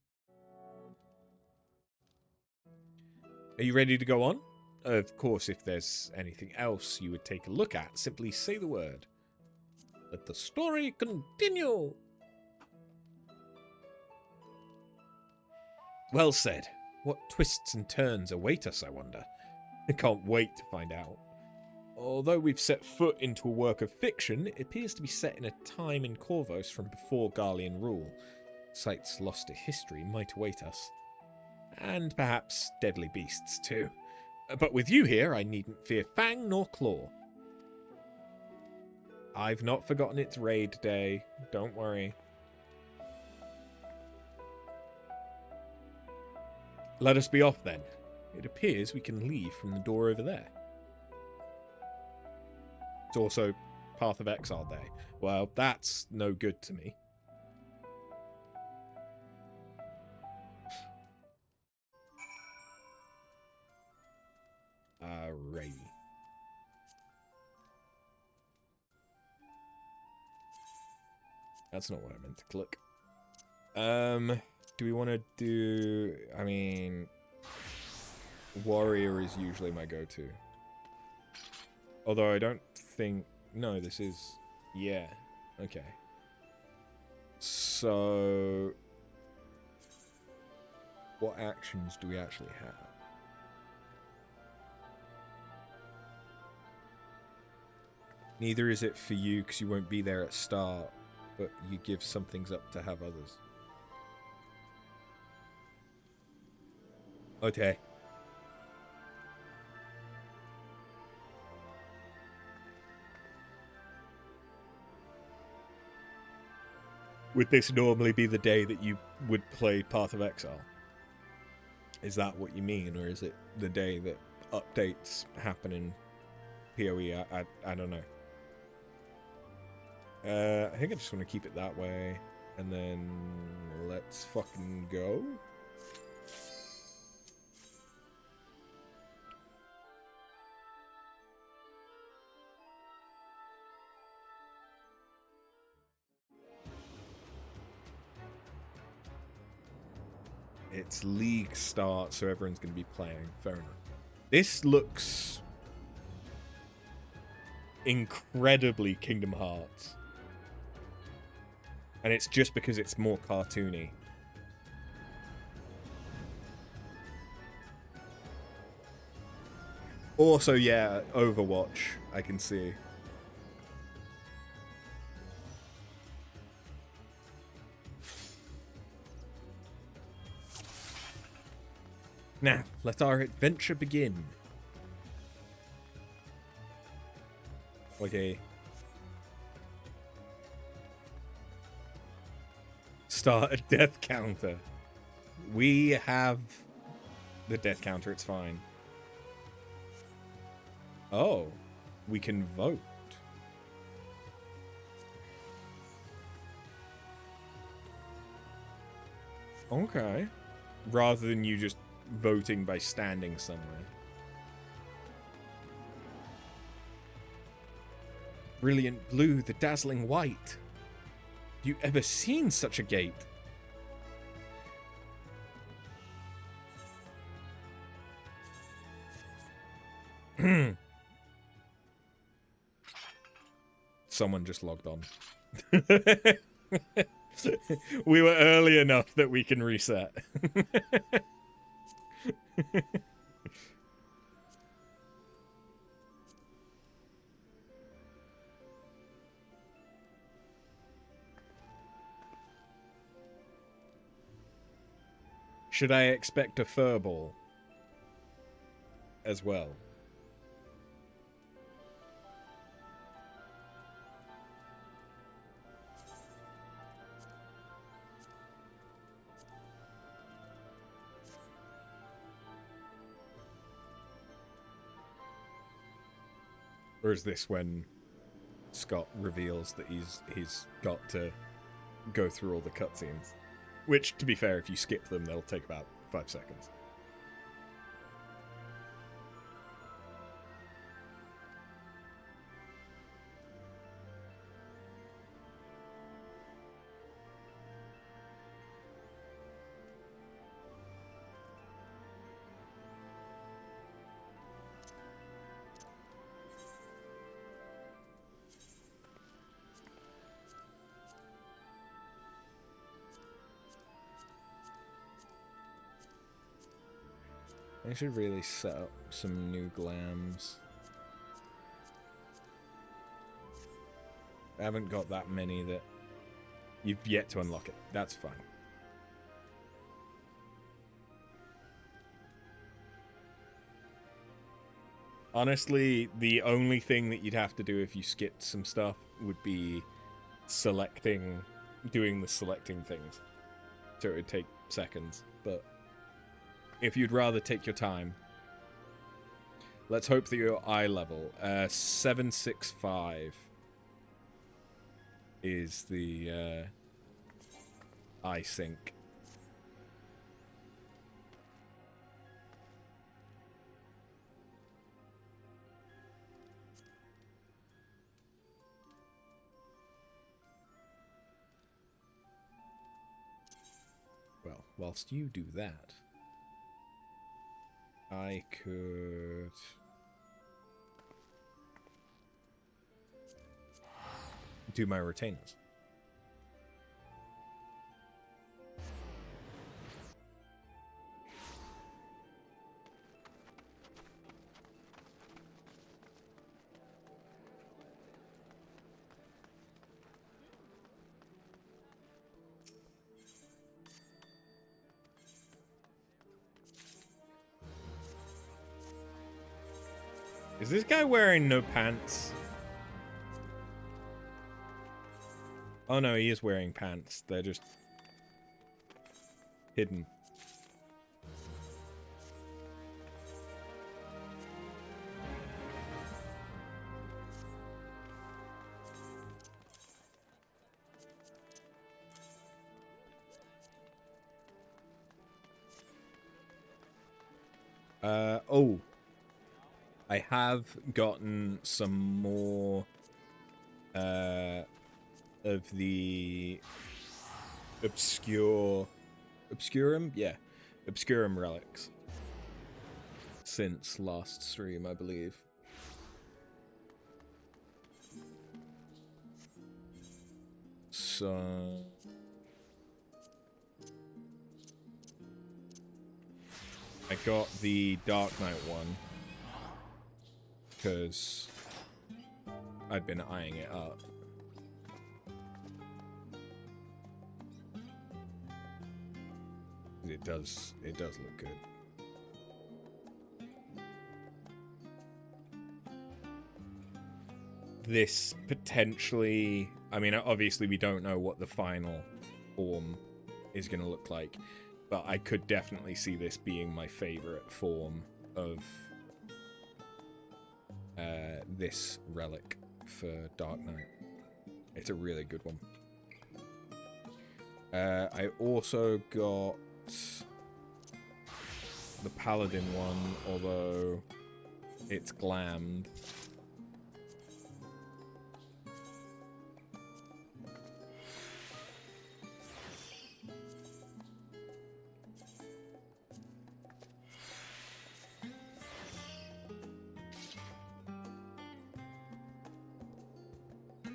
Are you ready to go on? Of course, if there's anything else you would take a look at, simply say the word. Let the story continue! Well said. What twists and turns await us, I wonder? I can't wait to find out. Although we've set foot into a work of fiction, it appears to be set in a time in Corvos from before Garlean rule. Sites lost to history might await us. And perhaps deadly beasts too. But with you here, I needn't fear fang nor claw. I've not forgotten it's raid day. Don't worry. Let us be off then. It appears we can leave from the door over there. It's also Path of Exile Day. Well, that's no good to me. Alrighty. That's not what I meant to click. Do we want to do... I mean... Warrior is usually my go-to. Although I don't think... No, this is... Yeah. Okay. So... What actions do we actually have? Neither is it for you, because you won't be there at start, but you give some things up to have others. Okay. Would this normally be the day that you would play Path of Exile? Is that what you mean, or is it the day that updates happen in PoE? I don't know. I think I just want to keep it that way, and then let's fucking go. It's league start, so everyone's going to be playing. Fair enough. This looks incredibly Kingdom Hearts. And it's just because it's more cartoony. Also, yeah, Overwatch, I can see. Now, let our adventure begin. Okay. Start a death counter. We have the death counter, it's fine. Oh, we can vote. Okay. Rather than you just voting by standing somewhere. Brilliant blue, the dazzling white. You ever seen such a gate? Someone just logged on. We were early enough that we can reset. Should I expect a furball as well? Or is this when Scott reveals that he's got to go through all the cutscenes? Which, to be fair, if you skip them, they'll take about 5 seconds. I should really set up some new glams. I haven't got that many that you've yet to unlock it. That's fine. Honestly, the only thing that you'd have to do if you skipped some stuff would be doing the selecting things. So it would take seconds, but if you'd rather take your time, let's hope that your eye level, 765 is the eye sync. Well, whilst you do that, I could do my retainers. Is this guy wearing no pants? Oh no, he is wearing pants. They're just hidden. Oh. I have gotten some more of the obscurum relics since last stream, I believe. So I got the Dark Knight one because I'd been eyeing it up. It does look good. This potentially, I mean, obviously we don't know what the final form is going to look like, but I could definitely see this being my favorite form of this relic for Dark Knight. It's a really good one. I also got the Paladin one, although it's glammed.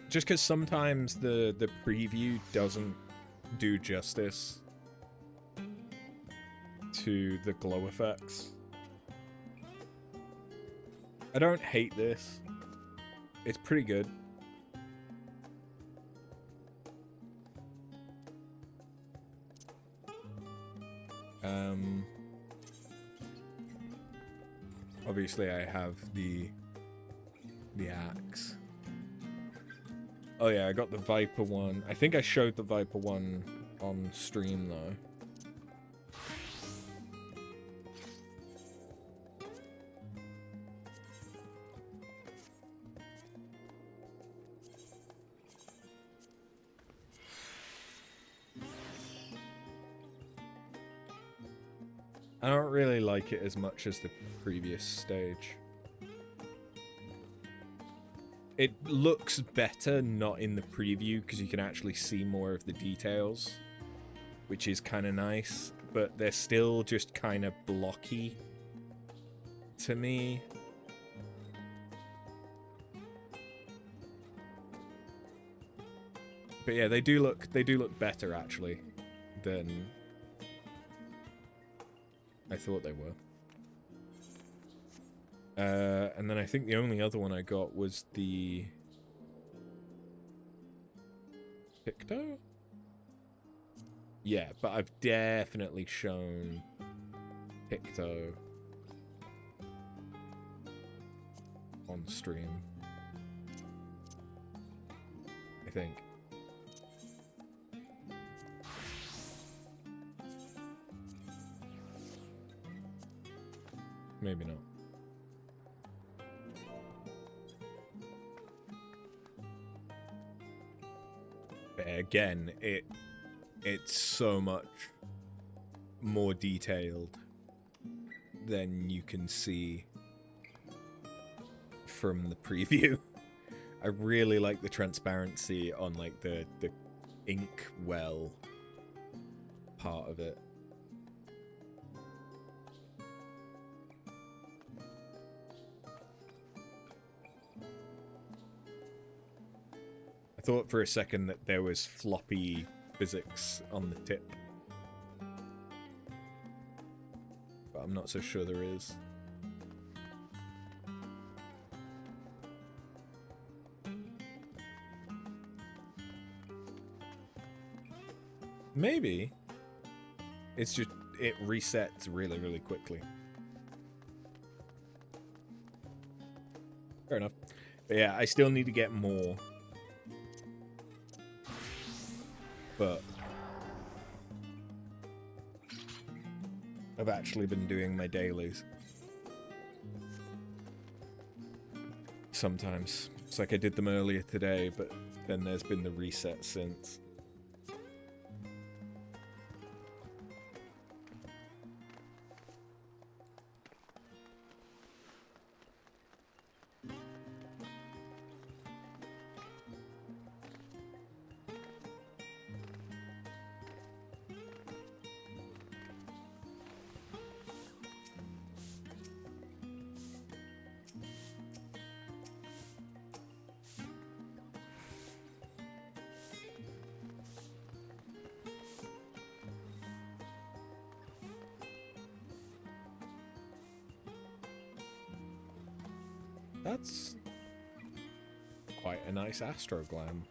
Just because sometimes the preview doesn't do justice to the glow effects. I don't hate this. It's pretty good. Obviously I have the axe. Oh yeah, I got the Viper one. I think I showed the Viper one on stream though. I don't really like it as much as the previous stage. It looks better not in the preview because you can actually see more of the details, which is kind of nice, but they're still just kind of blocky to me. But yeah, they do look better actually than I thought they were. And then I think the only other one I got was the Picto? Yeah, but I've definitely shown Picto on stream, I think. Maybe not. But again, it's so much more detailed than you can see from the preview. I really like the transparency on like the ink well part of it. I thought for a second that there was floppy physics on the tip, but I'm not so sure there is. Maybe it's just it resets really, really quickly. Fair enough. But yeah, I still need to get more. But I've actually been doing my dailies. Sometimes. It's like I did them earlier today, but then there's been the reset since. That's quite a nice astroglam.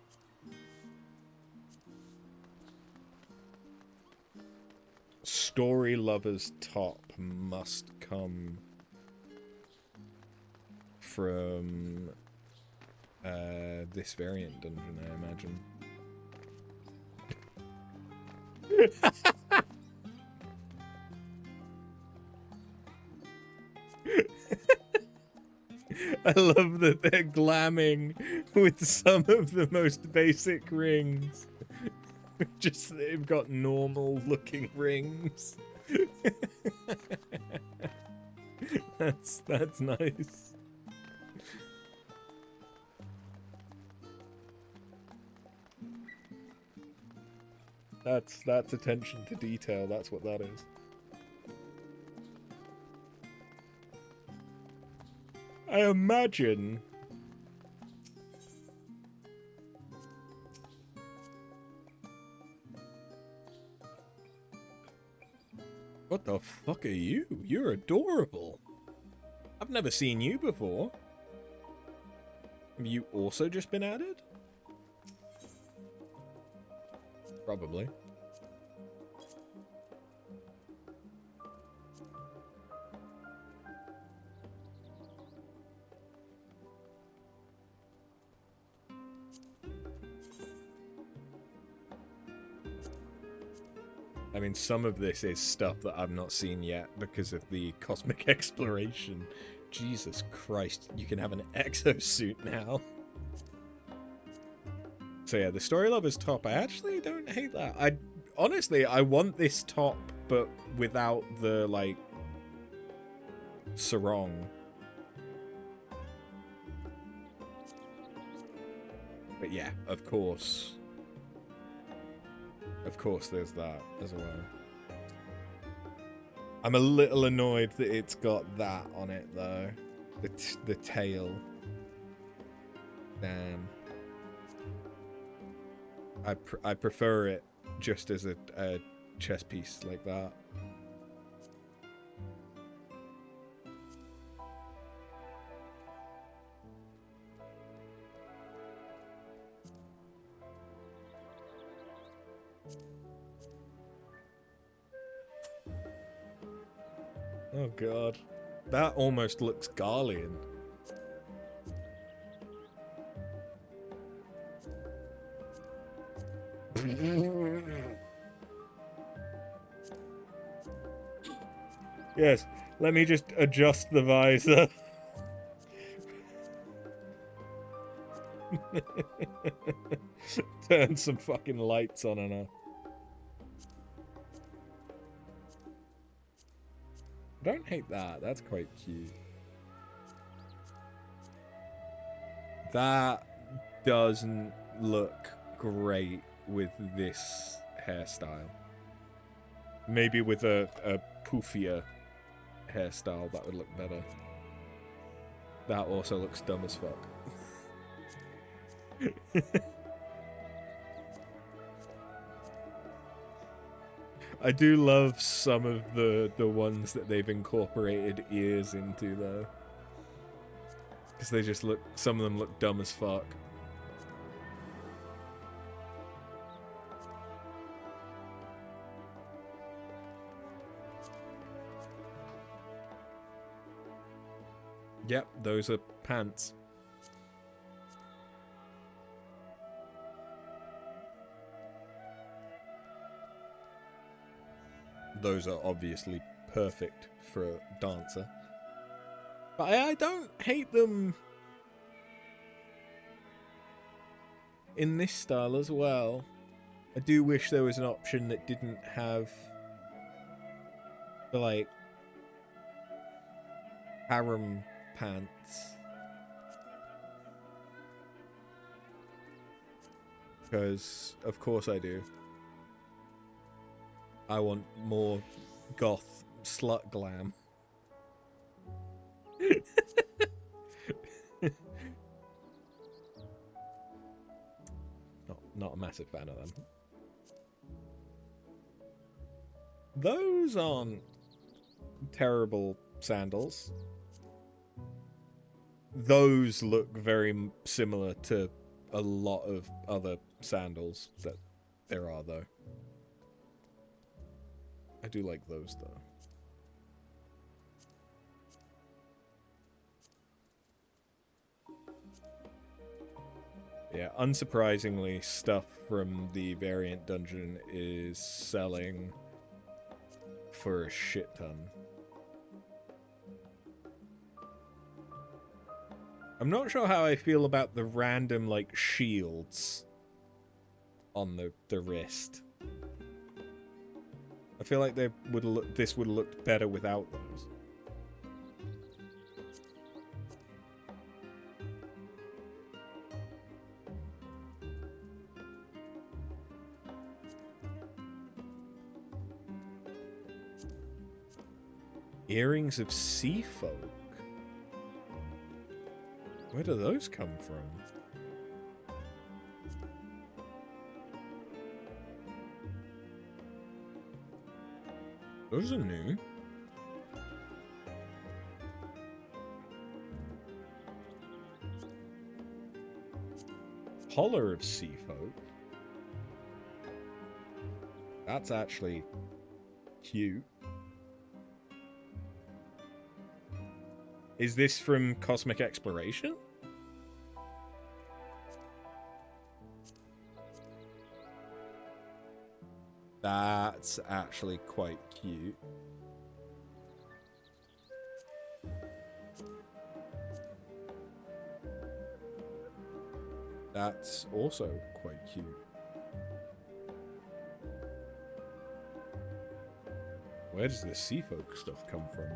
Story Lover's top must come from this variant dungeon, I imagine. I love that they're glamming with some of the most basic rings. Just they've got normal looking rings. That's nice. That's attention to detail. That's what that is. I imagine what the fuck are you? You're adorable. I've never seen you before. Have you also just been added? Probably. I mean, some of this is stuff that I've not seen yet because of the cosmic exploration. Jesus Christ, you can have an exosuit now. So yeah, the story lover's top, I actually don't hate that. Honestly, I want this top, but without the, like, sarong. But yeah, of course. Of course there's that as well. I'm a little annoyed that it's got that on it, though. The tail. Damn. I prefer it just as a chess piece like that. Oh god. That almost looks Garlean. Yes, let me just adjust the visor. Turn some fucking lights on and off. Don't hate that. That's quite cute. That doesn't look great with this hairstyle. Maybe with a poofier hairstyle that would look better. That also looks dumb as fuck. I do love some of the ones that they've incorporated ears into, though. Because they just look, some of them look dumb as fuck. Yep, those are pants. Those are obviously perfect for a dancer. But I don't hate them in this style as well. I do wish there was an option that didn't have the, like, harem pants. Because, of course I do. I want more goth slut glam. Not a massive fan of them. Those aren't terrible sandals. Those look very similar to a lot of other sandals that there are, though. I do like those, though. Yeah, unsurprisingly, stuff from the variant dungeon is selling for a shit ton. I'm not sure how I feel about the random, like, shields on the wrist. I feel like this would have looked better without those. Earrings of sea folk. Where do those come from? Those are new. Collar of sea folk. That's actually cute. Is this from Cosmic Exploration? That's actually quite cute. That's also quite cute. Where does this sea folk stuff come from?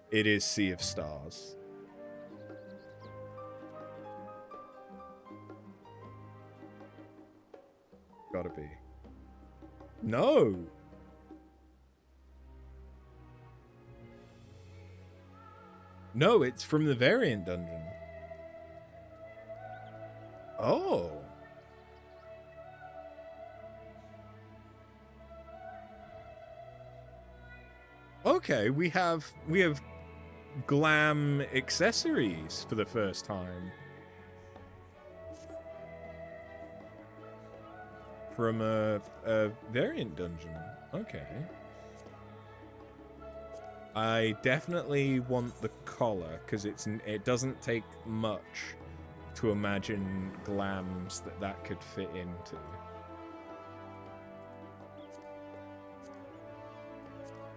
It is Sea of Stars. Gotta be. No! No, it's from the variant dungeon. Oh. Okay, we have glam accessories for the first time. From a variant dungeon. Okay. I definitely want the collar, because it doesn't take much to imagine glams that could fit into.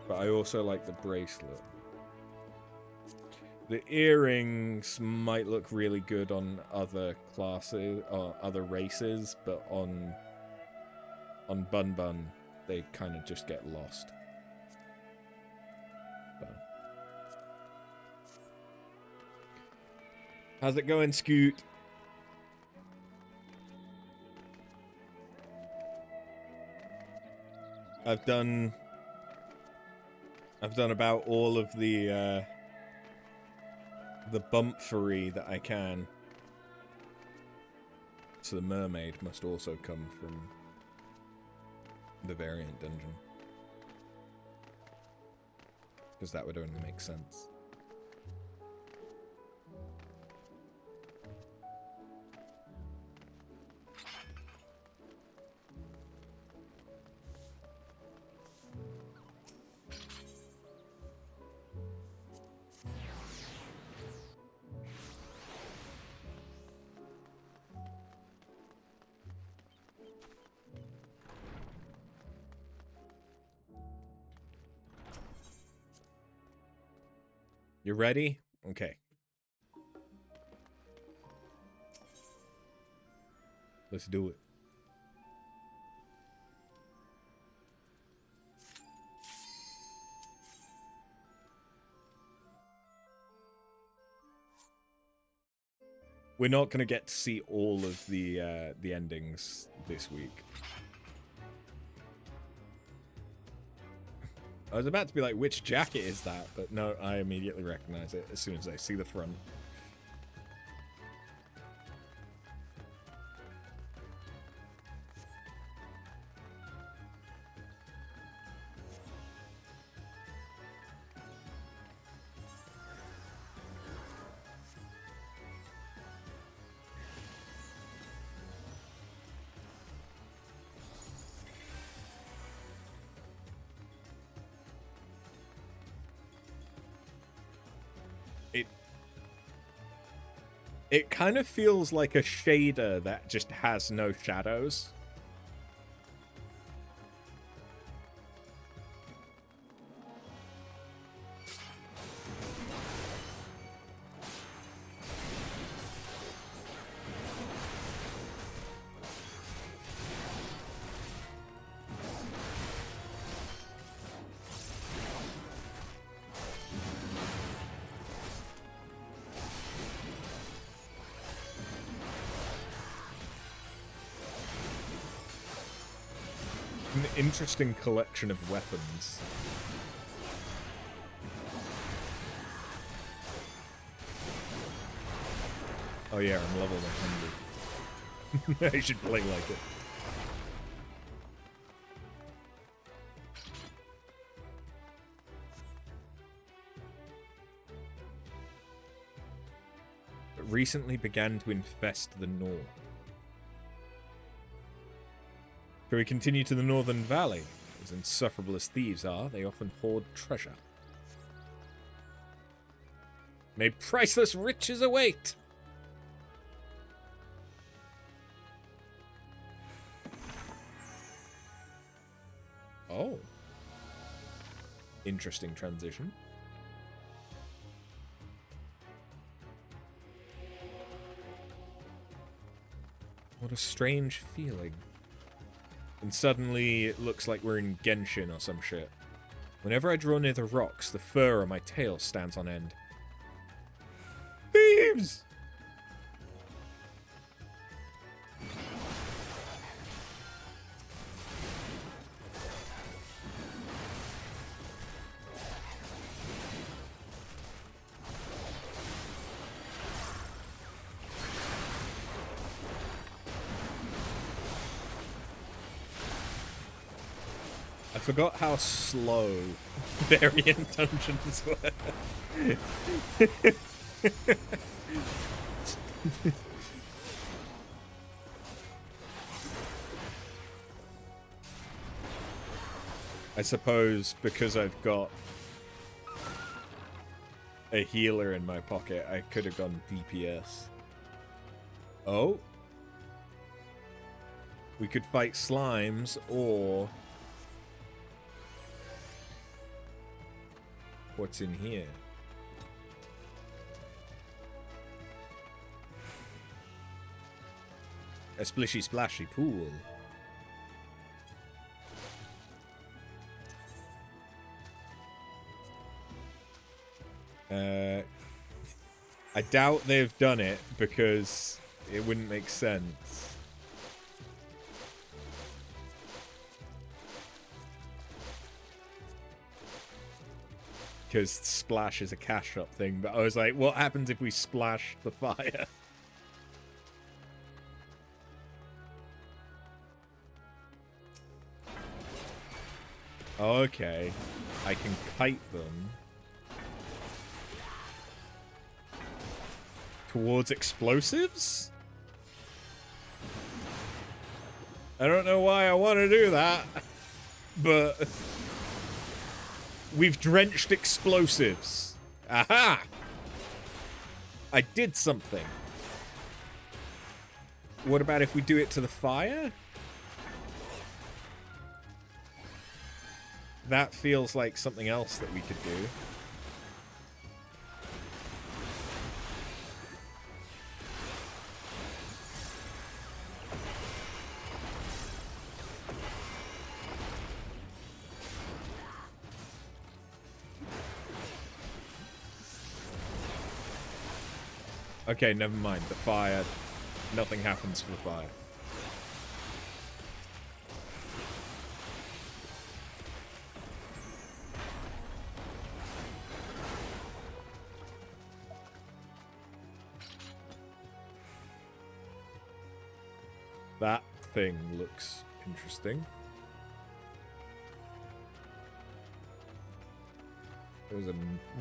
But I also like the bracelet. The earrings might look really good on other classes or other races, but on Bun Bun, they kind of just get lost. So. How's it going, Scoot? I've done about all of the bumpfery that I can. So the mermaid must also come from the variant dungeon. Because that would only make sense. You ready? Okay. Let's do it. We're not going to get to see all of the endings this week. I was about to be like, which jacket is that? But no, I immediately recognize it as soon as I see the front. It kind of feels like a shader that just has no shadows. An interesting collection of weapons. Oh yeah, I'm level 100. I should play like it. But recently began to infest the north. Shall we continue to the northern valley? As insufferable as thieves are, they often hoard treasure. May priceless riches await! Oh. Interesting transition. What a strange feeling. And suddenly it looks like we're in Genshin or some shit. Whenever I draw near the rocks, the fur on my tail stands on end. Thieves! I forgot how slow variant dungeons were. I suppose because I've got a healer in my pocket, I could have gone DPS. Oh. We could fight slimes, or... What's in here? A splishy splashy pool. I doubt they've done it because it wouldn't make sense. Because splash is a cash shop thing, but I was like, what happens if we splash the fire? Okay, I can kite them towards explosives? I don't know why I want to do that, but we've drenched explosives. Aha! I did something. What about if we do it to the fire? That feels like something else that we could do. Okay, never mind. The fire. Nothing happens to the fire. That thing looks interesting. It was a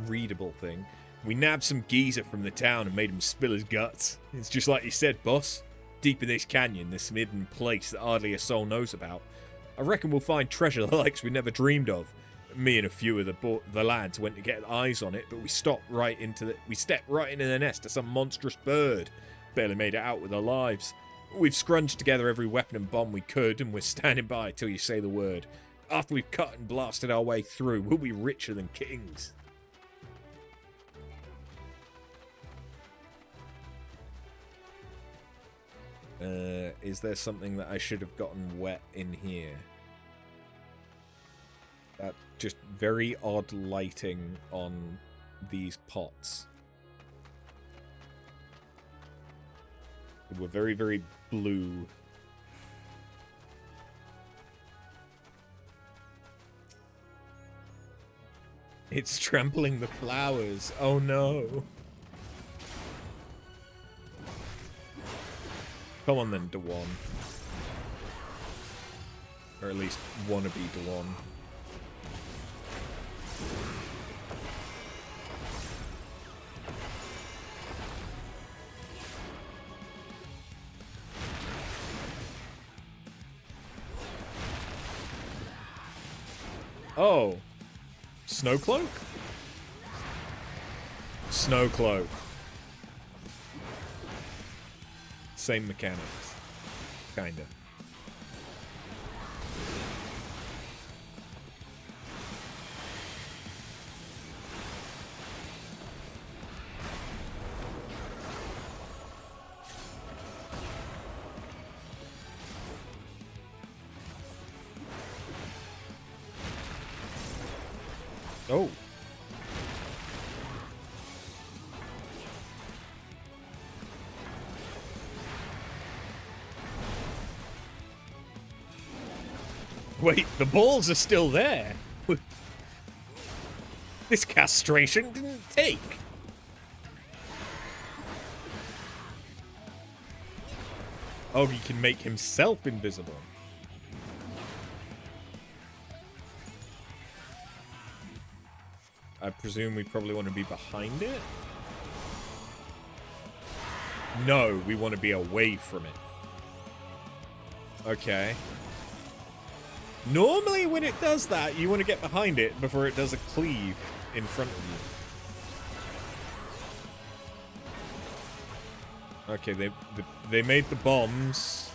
readable thing. We nabbed some geezer from the town and made him spill his guts. It's just like you said, boss. Deep in this canyon, this hidden place that hardly a soul knows about. I reckon we'll find treasure the likes we never dreamed of. Me and a few of the lads went to get eyes on it, but we stepped right into the nest of some monstrous bird. Barely made it out with our lives. We've scrunched together every weapon and bomb we could, and we're standing by till you say the word. After we've cut and blasted our way through, we'll be richer than kings. Is there something that I should have gotten wet in here? That just very odd lighting on these pots. They were very, very blue. It's trampling the flowers. Oh no. Come on then, Dawn. Or at least wannabe Dawn. Oh. Snowcloak? Snowcloak. Same mechanics. Kinda. Wait, the balls are still there. This castration didn't take. Oh, he can make himself invisible. I presume we probably want to be behind it? No, we want to be away from it. Okay. Normally when it does that, you want to get behind it before it does a cleave in front of you. Okay, they made the bombs,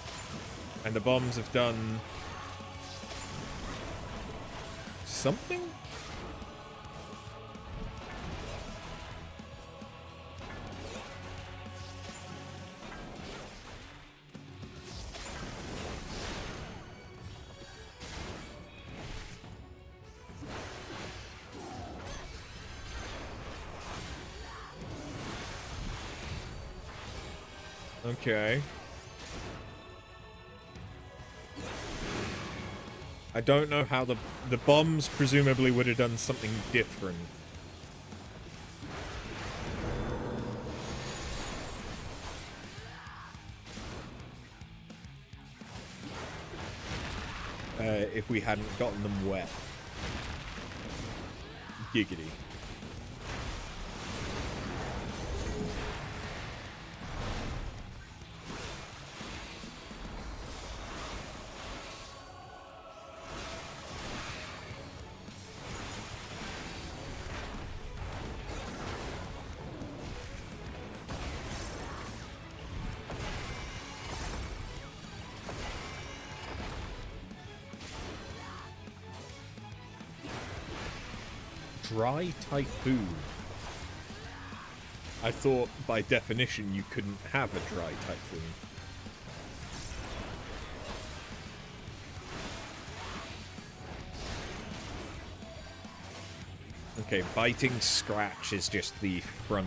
and the bombs have done something? Okay. I don't know how the bombs presumably would have done something different. If we hadn't gotten them wet. Giggity. Dry typhoon. I thought by definition you couldn't have a dry typhoon. Okay, biting scratch is just the front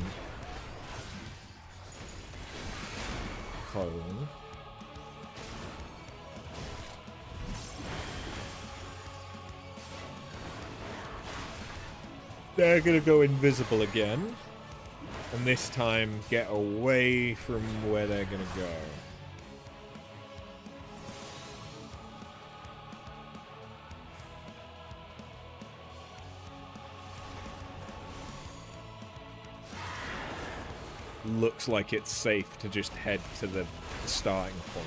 cone. They're gonna go invisible again. And this time get away from where they're gonna go. Looks like it's safe to just head to the starting point.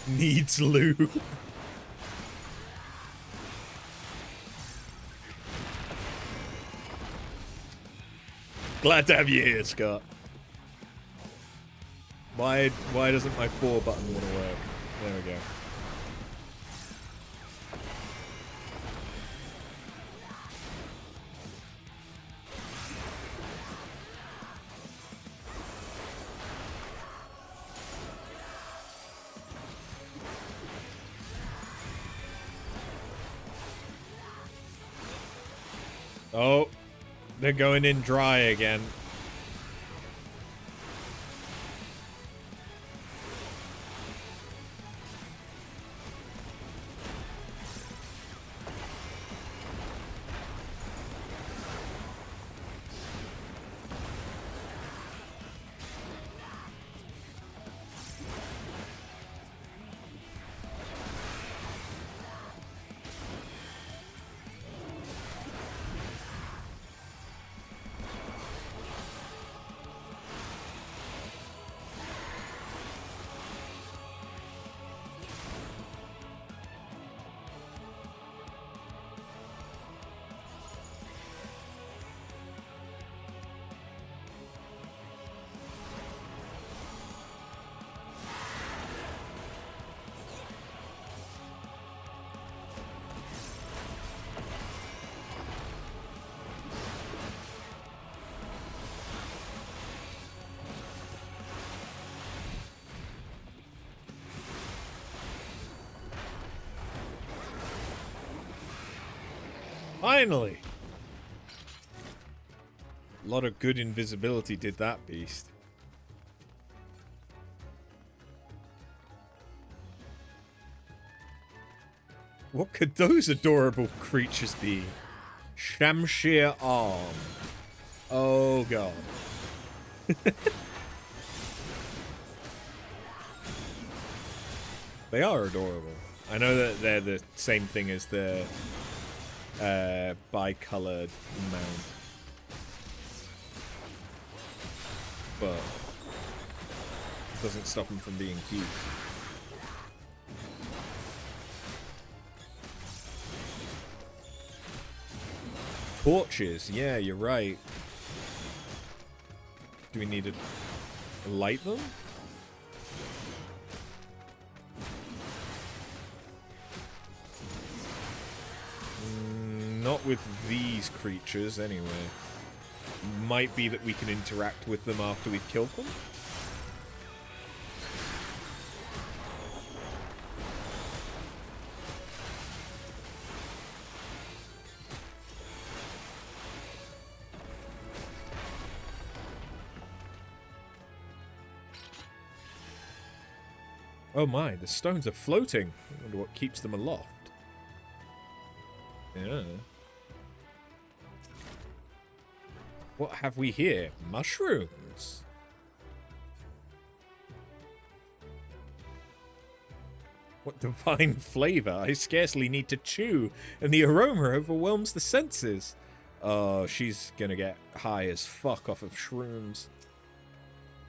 Needs lube. Glad to have you here, Scott. Why doesn't my 4 button want to work? There we go. Oh, they're going in dry again. Finally! A lot of good invisibility did that beast. What could those adorable creatures be? Shamshir Arm. Oh god. They are adorable. I know that they're the same thing as the bicolored mount. But it doesn't stop them from being cute. Torches, yeah, you're right. Do we need to light them? Not with these creatures, anyway. Might be that we can interact with them after we've killed them. Oh my, the stones are floating. I wonder what keeps them aloft. Yeah. What have we here? Mushrooms. What divine flavor. I scarcely need to chew, and the aroma overwhelms the senses. Oh, she's gonna get high as fuck off of shrooms.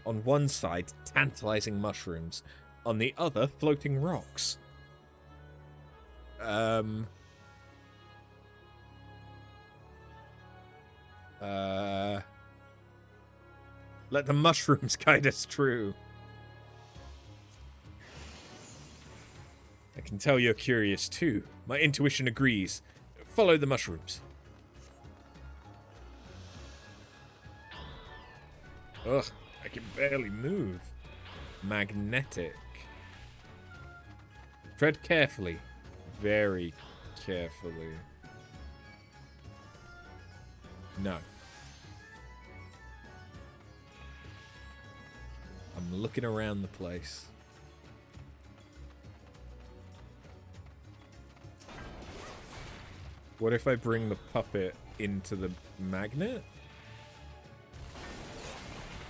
On one side, tantalizing mushrooms. On the other, floating rocks. Let the mushrooms guide us through. I can tell you're curious too. My intuition agrees. Follow the mushrooms. Ugh, I can barely move. Magnetic. Tread carefully. Very carefully. No. I'm looking around the place. What if I bring the puppet into the magnet?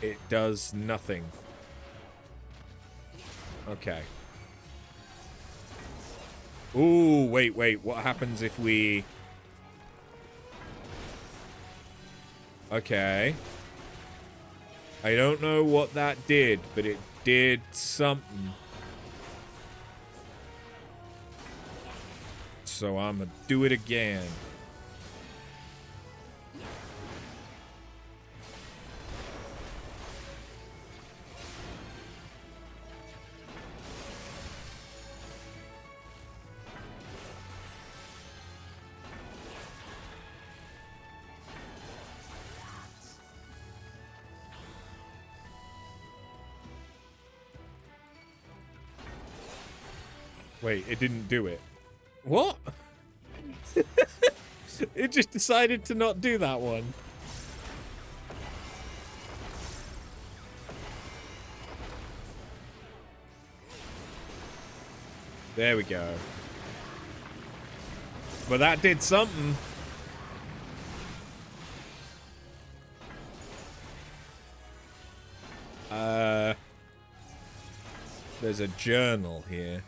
It does nothing. Okay. Ooh, wait. What happens if we... Okay. I don't know what that did, but it did something. So I'm gonna do it again. Wait, it didn't do it. What? It just decided to not do that one. There we go. But that did something. There's a journal here.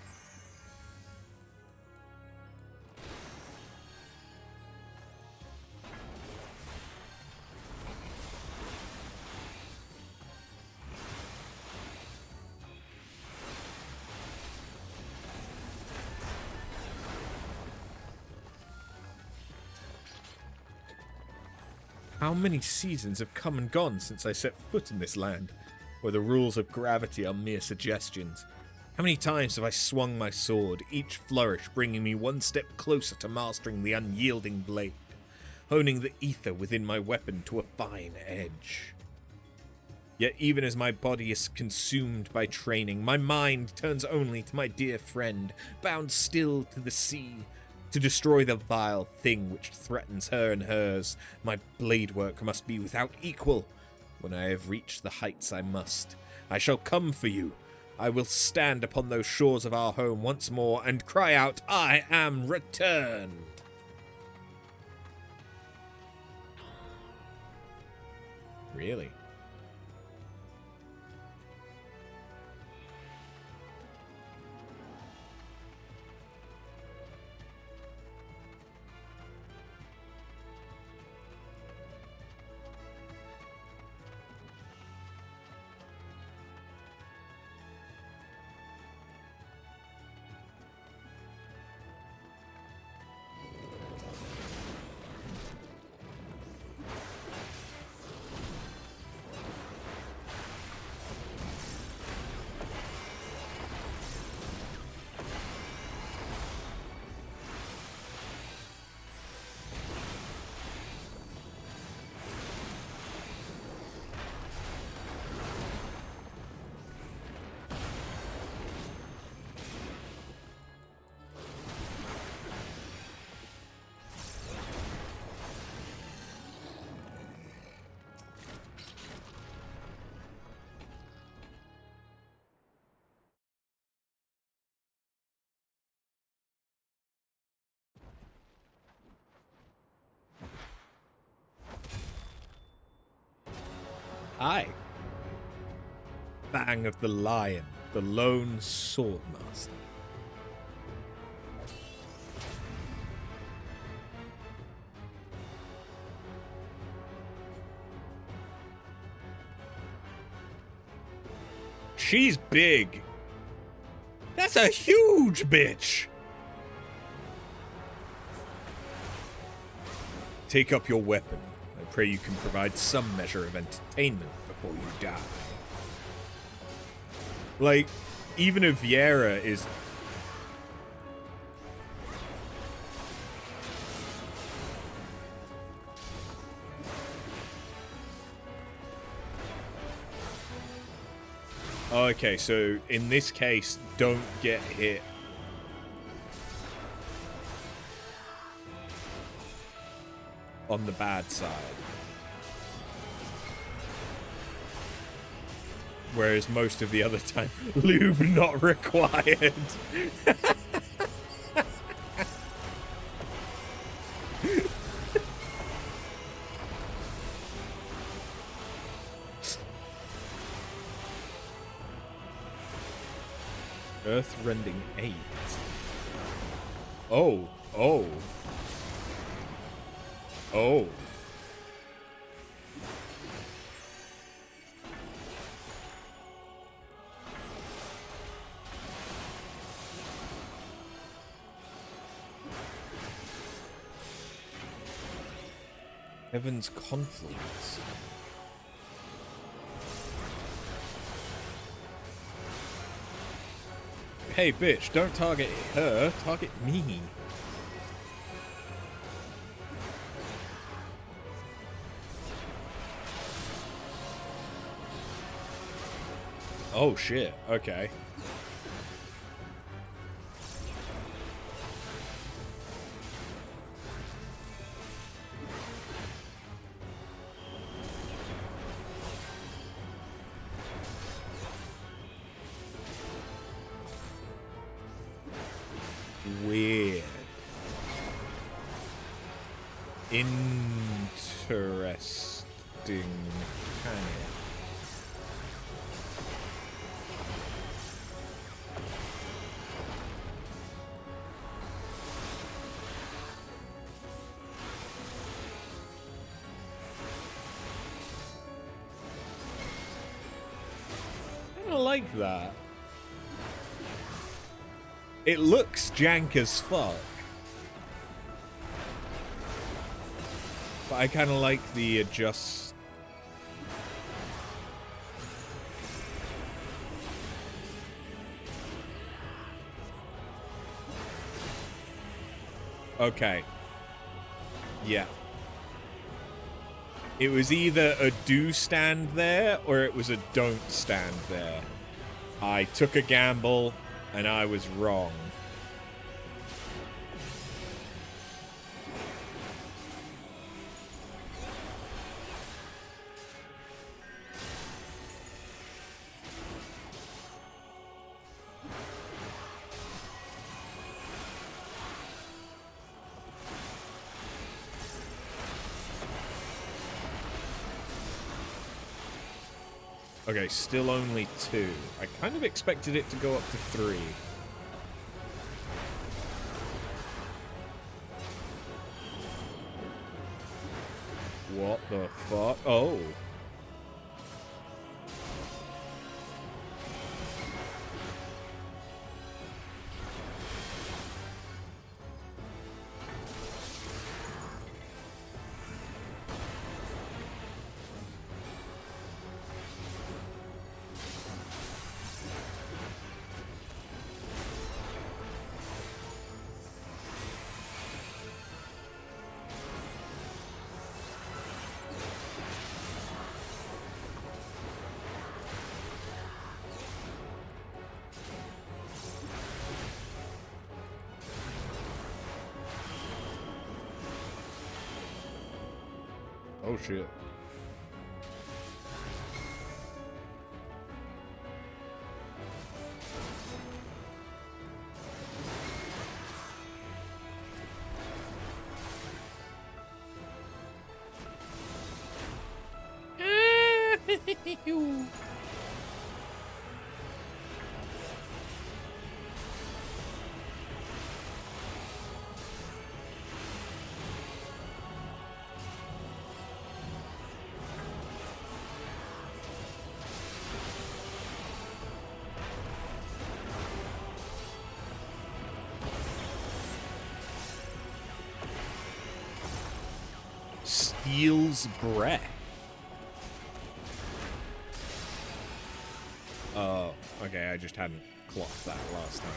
How many seasons have come and gone since I set foot in this land, where the rules of gravity are mere suggestions? How many times have I swung my sword, each flourish bringing me one step closer to mastering the unyielding blade, honing the ether within my weapon to a fine edge? Yet even as my body is consumed by training, my mind turns only to my dear friend, bound still to the sea, To destroy the vile thing which threatens her and hers, my blade work must be without equal. When I have reached the heights I must, I shall come for you. I will stand upon those shores of our home once more and cry out, I am returned. Really? Hi. Fang of the Lion, the lone swordmaster. She's big. That's a huge bitch. Take up your weapon. I pray you can provide some measure of entertainment before you die. Like, even if Viera is... Okay, so in this case, don't get hit. On the bad side. Whereas most of the other time, lube not required. Earthrending 8. Oh, oh. Oh. Heaven's Confluence. Hey, bitch, don't target her, target me. Oh, shit. Okay. Weird. Interesting mechanic. I don't like that. It looks jank as fuck. But I kind of like the adjust. Okay. Yeah. It was either a do stand there or it was a don't stand there. I took a gamble and I was wrong. Okay, still only 2. I kind of expected it to go up to 3. What the fuck? Oh. Oh shit. Steel's breath. Oh, okay, I just hadn't clocked that last time.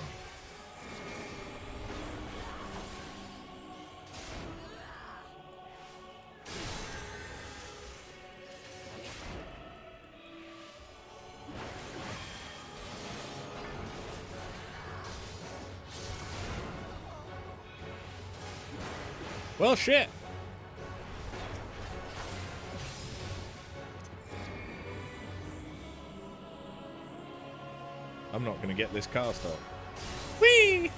Well, shit. I'm not gonna get this car stopped. Whee!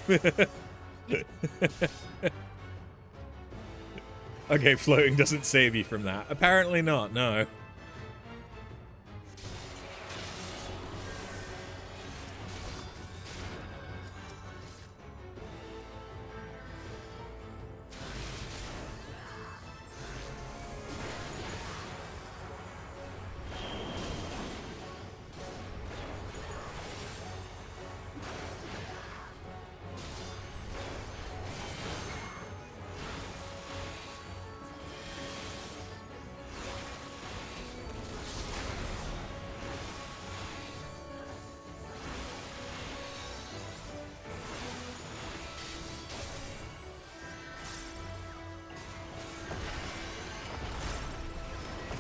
Okay, floating doesn't save you from that. Apparently not, no.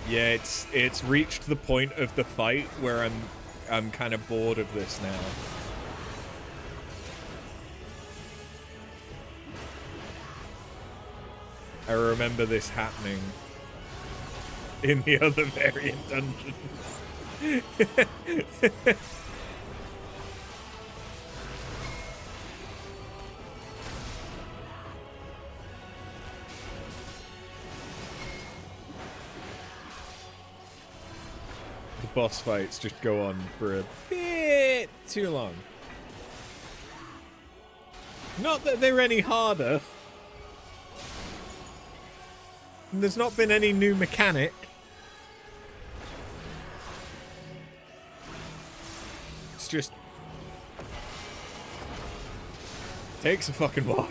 Yeah, it's reached the point of the fight where I'm kind of bored of this now. I remember this happening in the other variant dungeons. Boss fights just go on for a bit too long. Not that they're any harder. And there's not been any new mechanic. It's just... takes a fucking while.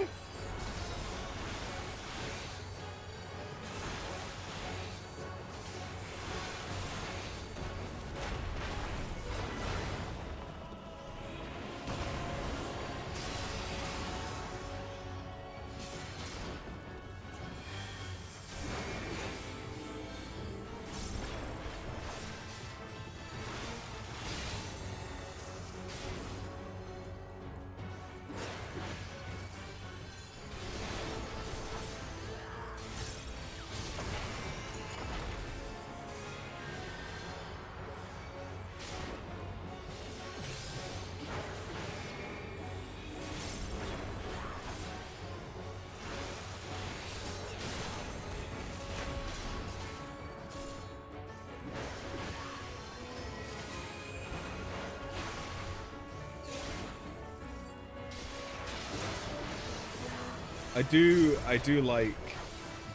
I do like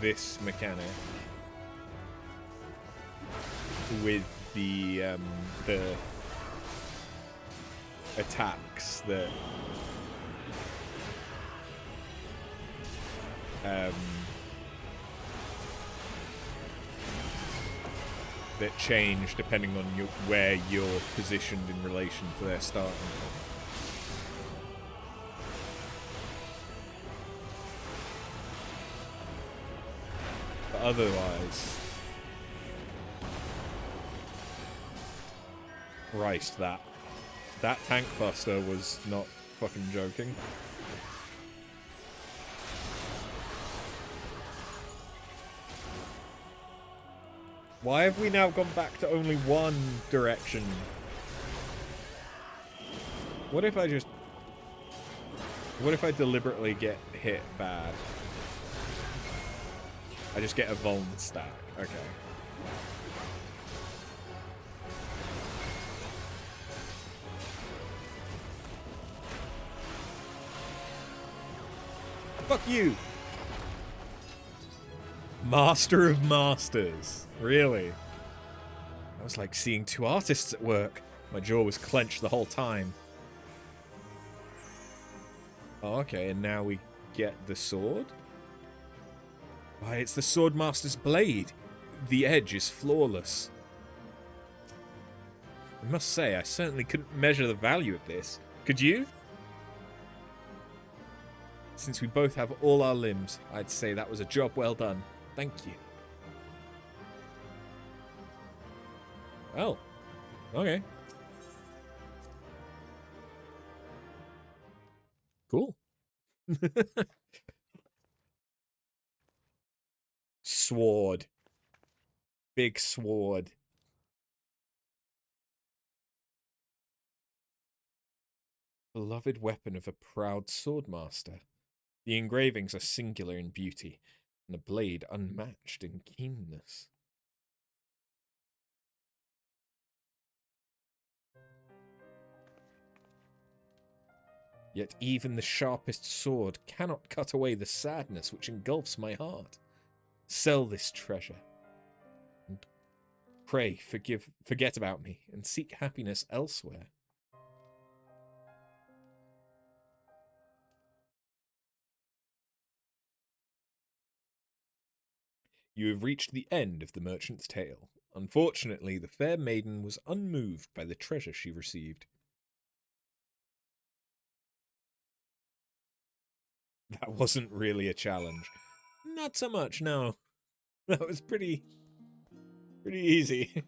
this mechanic with the attacks that that change depending on where you're positioned in relation to their starting point. But otherwise, Christ, that tank buster was not fucking joking. Why have we now gone back to only one direction? What if I deliberately get hit bad? I just get a vuln stack. Okay. Fuck you! Master of Masters. Really? That was like seeing two artists at work. My jaw was clenched the whole time. Oh, okay, and now we get the sword? Why, it's the Swordmaster's blade. The edge is flawless. I must say, I certainly couldn't measure the value of this. Could you? Since we both have all our limbs, I'd say that was a job well done. Thank you. Oh. Okay. Cool. Sword. Big sword. Beloved weapon of a proud swordmaster. The engravings are singular in beauty, and the blade unmatched in keenness. Yet even the sharpest sword cannot cut away the sadness which engulfs my heart. Sell this treasure, and pray forget about me, and seek happiness elsewhere. You have reached the end of the merchant's tale. Unfortunately, the fair maiden was unmoved by the treasure she received. That wasn't really a challenge. Not so much, no. That was pretty easy.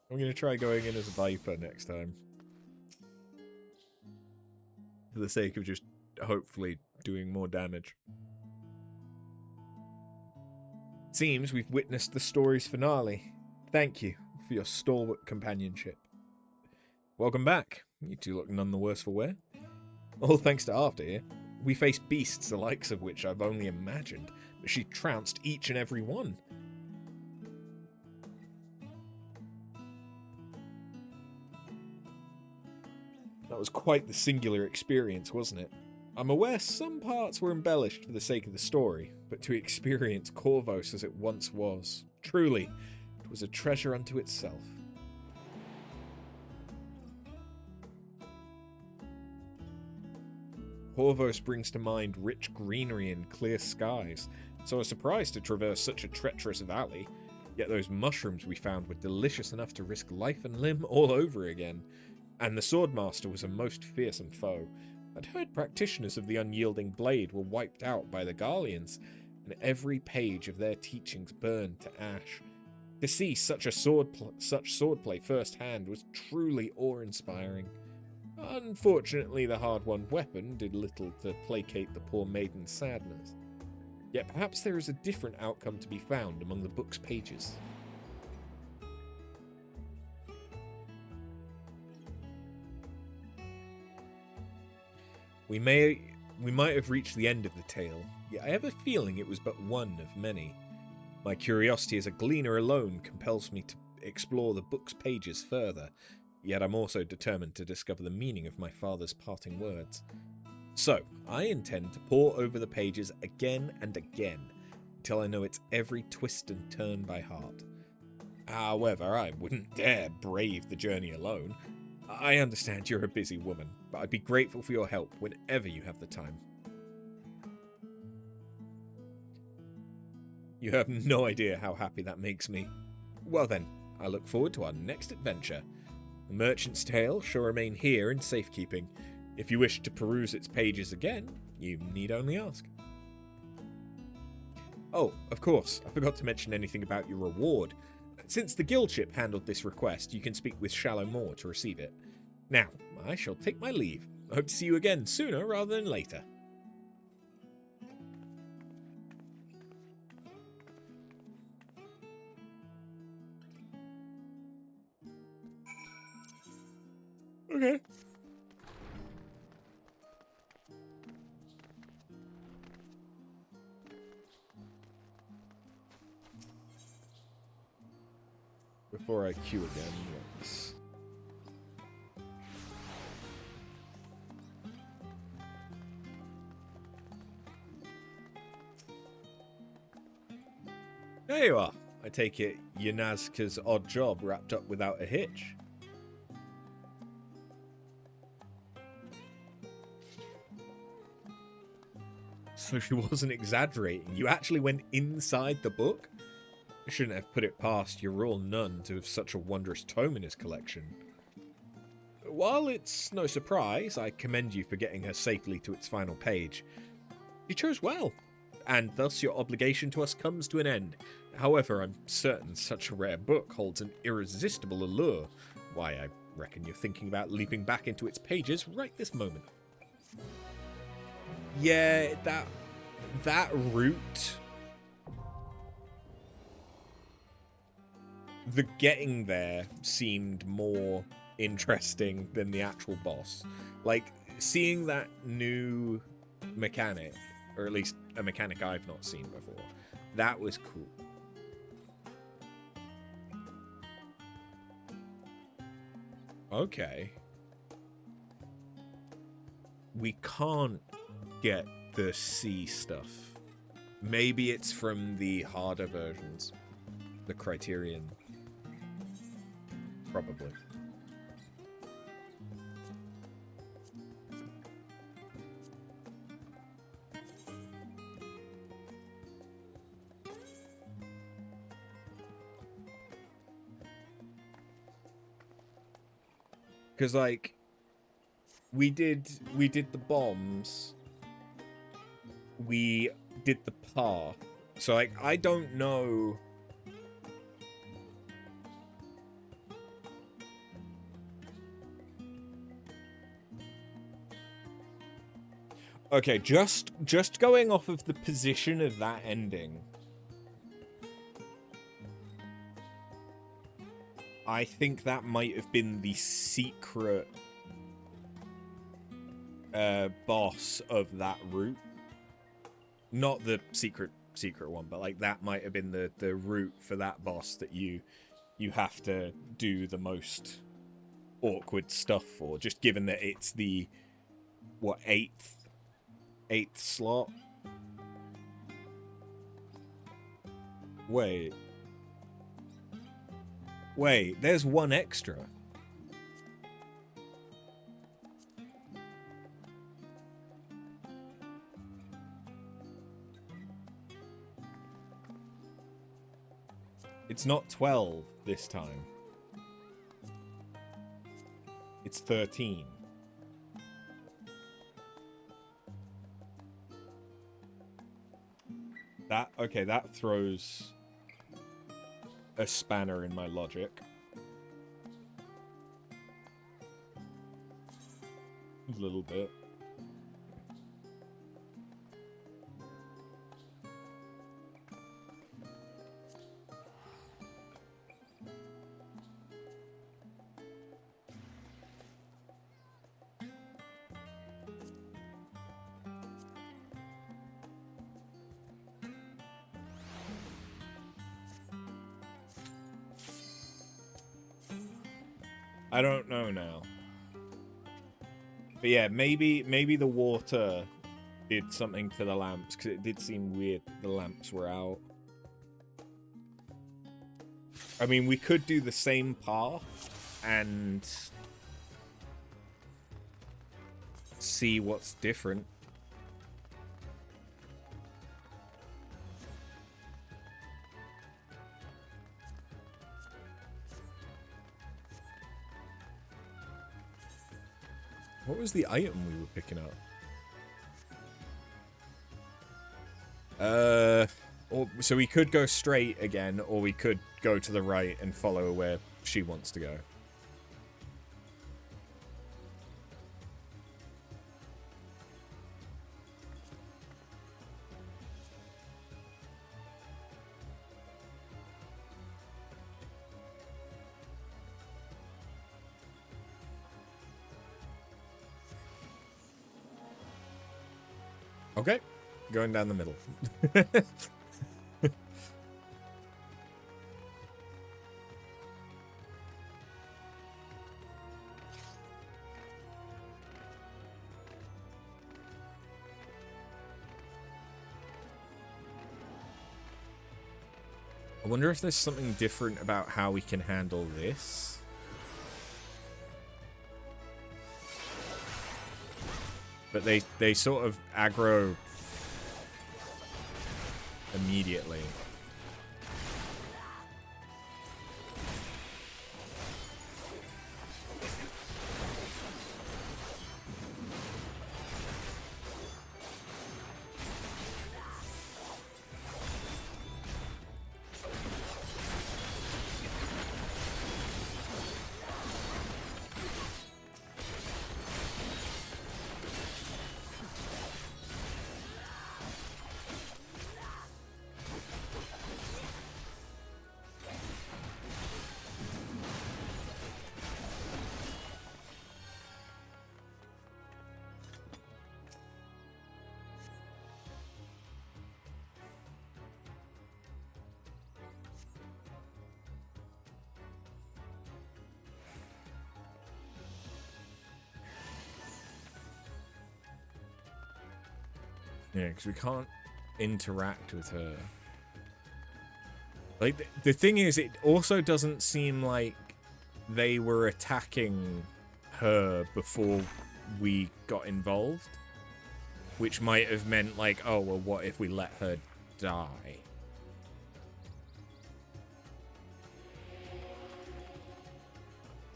I'm gonna try going in as a Viper next time. For the sake of just hopefully doing more damage. Seems we've witnessed the story's finale. Thank you for your stalwart companionship. Welcome back. You two look none the worse for wear. All thanks to After here. We faced beasts the likes of which I've only imagined, but she trounced each and every one. That was quite the singular experience, wasn't it? I'm aware some parts were embellished for the sake of the story, but to experience Corvos as it once was, truly, it was a treasure unto itself. Corvos brings to mind rich greenery and clear skies, so I was surprised to traverse such a treacherous valley, yet those mushrooms we found were delicious enough to risk life and limb all over again, and the Swordmaster was a most fearsome foe. I'd heard practitioners of the unyielding blade were wiped out by the Garleans, and every page of their teachings burned to ash. To see such swordplay firsthand was truly awe-inspiring. Unfortunately, the hard-won weapon did little to placate the poor maiden's sadness. Yet perhaps there is a different outcome to be found among the book's pages. We might have reached the end of the tale, yet I have a feeling it was but one of many. My curiosity as a gleaner alone compels me to explore the book's pages further, yet I'm also determined to discover the meaning of my father's parting words. So, I intend to pore over the pages again and again, until I know its every twist and turn by heart. However, I wouldn't dare brave the journey alone. I understand you're a busy woman, but I'd be grateful for your help whenever you have the time. You have no idea how happy that makes me. Well then, I look forward to our next adventure. The Merchant's Tale shall remain here in safekeeping. If you wish to peruse its pages again, you need only ask. Oh, of course, I forgot to mention anything about your reward. Since the guild ship handled this request, you can speak with Shallow Moor to receive it. Now, I shall take my leave. I hope to see you again sooner rather than later. Okay. Before I queue again, let's... There you are. I take it Yanazka's odd job wrapped up without a hitch. So she wasn't exaggerating. You actually went inside the book? I shouldn't have put it past your royal nun to have such a wondrous tome in his collection. While it's no surprise, I commend you for getting her safely to its final page. You chose well, and thus your obligation to us comes to an end. However, I'm certain such a rare book holds an irresistible allure. Why, I reckon you're thinking about leaping back into its pages right this moment. Yeah, that route... The getting there seemed more interesting than the actual boss. Like, seeing that new mechanic, or at least a mechanic I've not seen before, that was cool. Okay. We can't get the C stuff. Maybe it's from the harder versions. The Criterion. Probably. Because, like, we did the bombs. We did the path. So, like, I don't know... Okay, just going off of the position of that ending, I think that might have been the secret boss of that route. Not the secret one, but like that might have been the route for that boss that you have to do the most awkward stuff for, just given that it's the what, eighth slot. Wait, there's one extra. It's not 12 this time. It's 13. Okay, that throws a spanner in my logic. A little bit. I don't know now. But yeah, maybe the water did something to the lamps, because it did seem weird the lamps were out. I mean, we could do the same path and see what's different. What was the item we were picking up? So we could go straight again, or we could go to the right and follow where she wants to go. Okay, going down the middle. I wonder if there's something different about how we can handle this. But they sort of aggro immediately. Yeah, because we can't interact with her. Like, the thing is, it also doesn't seem like they were attacking her before we got involved. Which might have meant, like, oh, well, what if we let her die?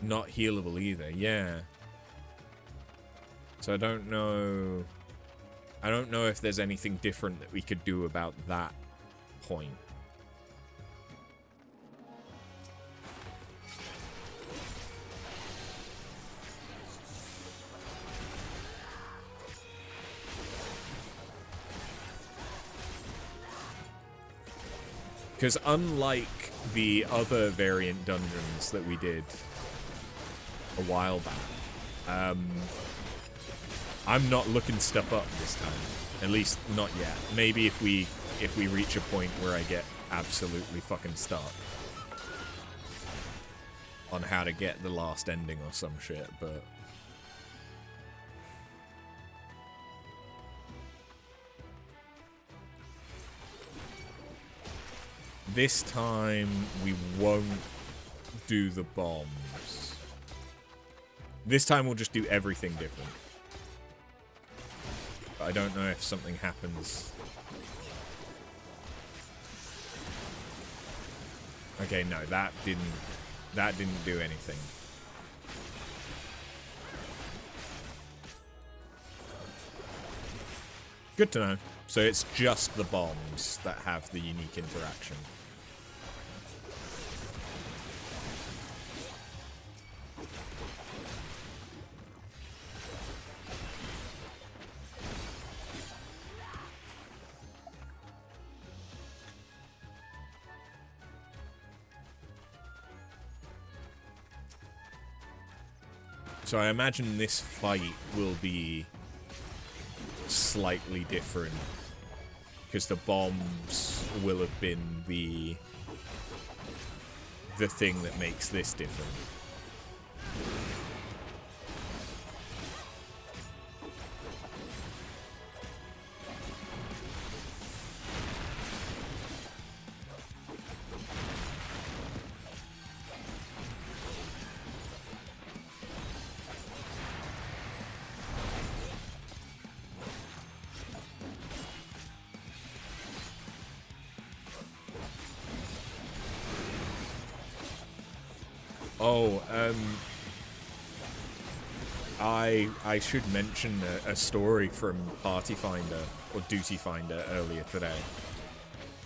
Not healable either, yeah. So I don't know... I don't know if there's anything different that we could do about that point. Because unlike the other variant dungeons that we did a while back, I'm not looking stuff up this time. At least not yet. Maybe if we reach a point where I get absolutely fucking stuck on how to get the last ending or some shit, but this time we won't do the bombs. This time we'll just do everything different. I don't know if something happens. Okay, no, that didn't do anything. Good to know. So it's just the bombs that have the unique interaction. So I imagine this fight will be slightly different, because the bombs will have been the thing that makes this different. Oh, I should mention a story from Party Finder or Duty Finder earlier today.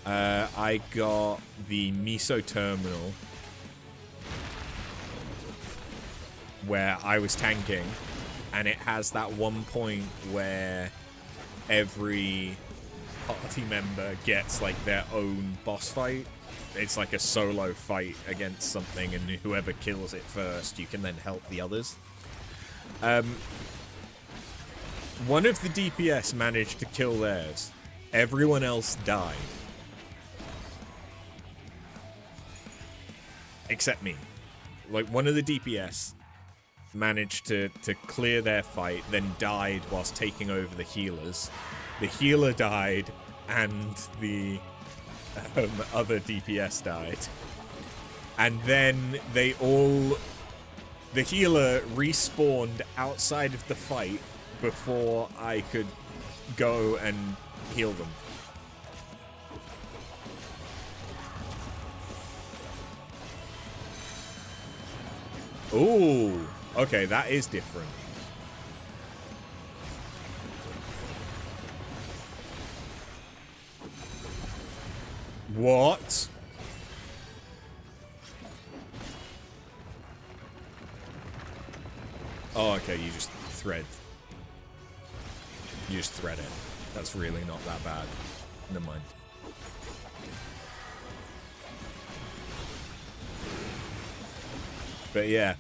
I got the Miso terminal where I was tanking, and it has that one point where every party member gets like their own boss fight. It's like a solo fight against something, and whoever kills it first, you can then help the others. One of the DPS managed to kill theirs. Everyone else died. Except me. Like, one of the DPS managed to clear their fight, then died whilst taking over the healers. The healer died, and the other DPS died. And then they all... The healer respawned outside of the fight before I could go and heal them. Ooh, okay, that is different. What? Oh, okay, you just thread. You just thread it. That's really not that bad. Never mind. But yeah.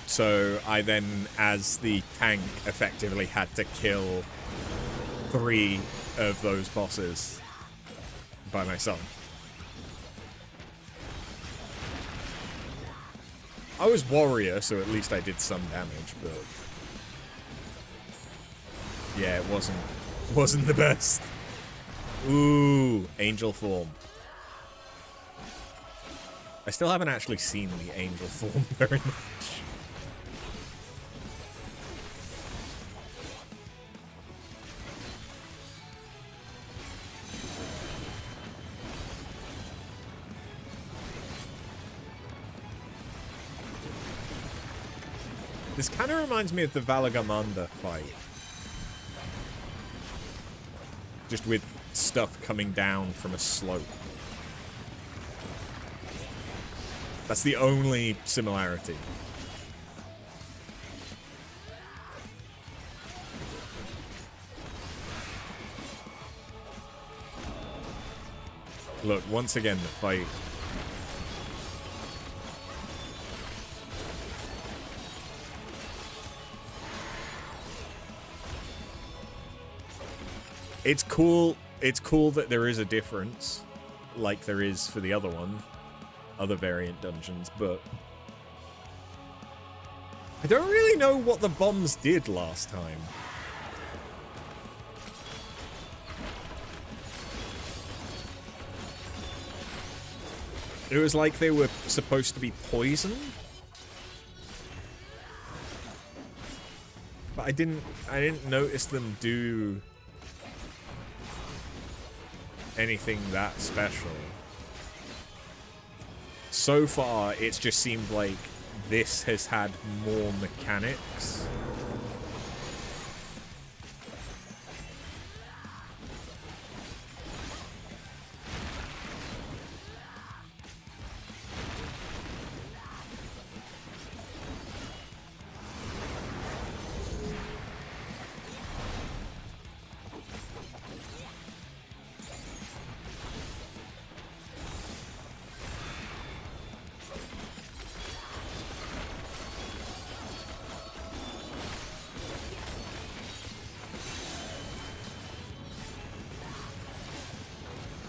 So I then, as the tank, effectively had to kill 3 of those bosses by myself. I was warrior, so at least I did some damage, but yeah, it wasn't the best. Ooh, angel form. I still haven't actually seen the angel form very much. This kind of reminds me of the Valagamanda fight. Just with stuff coming down from a slope. That's the only similarity. Look, once again, the fight... It's cool that there is a difference, like there is for the other one, other variant dungeons, but I don't really know what the bombs did last time. It was like they were supposed to be poison, but I didn't notice them do anything that special. So far, it's just seemed like this has had more mechanics.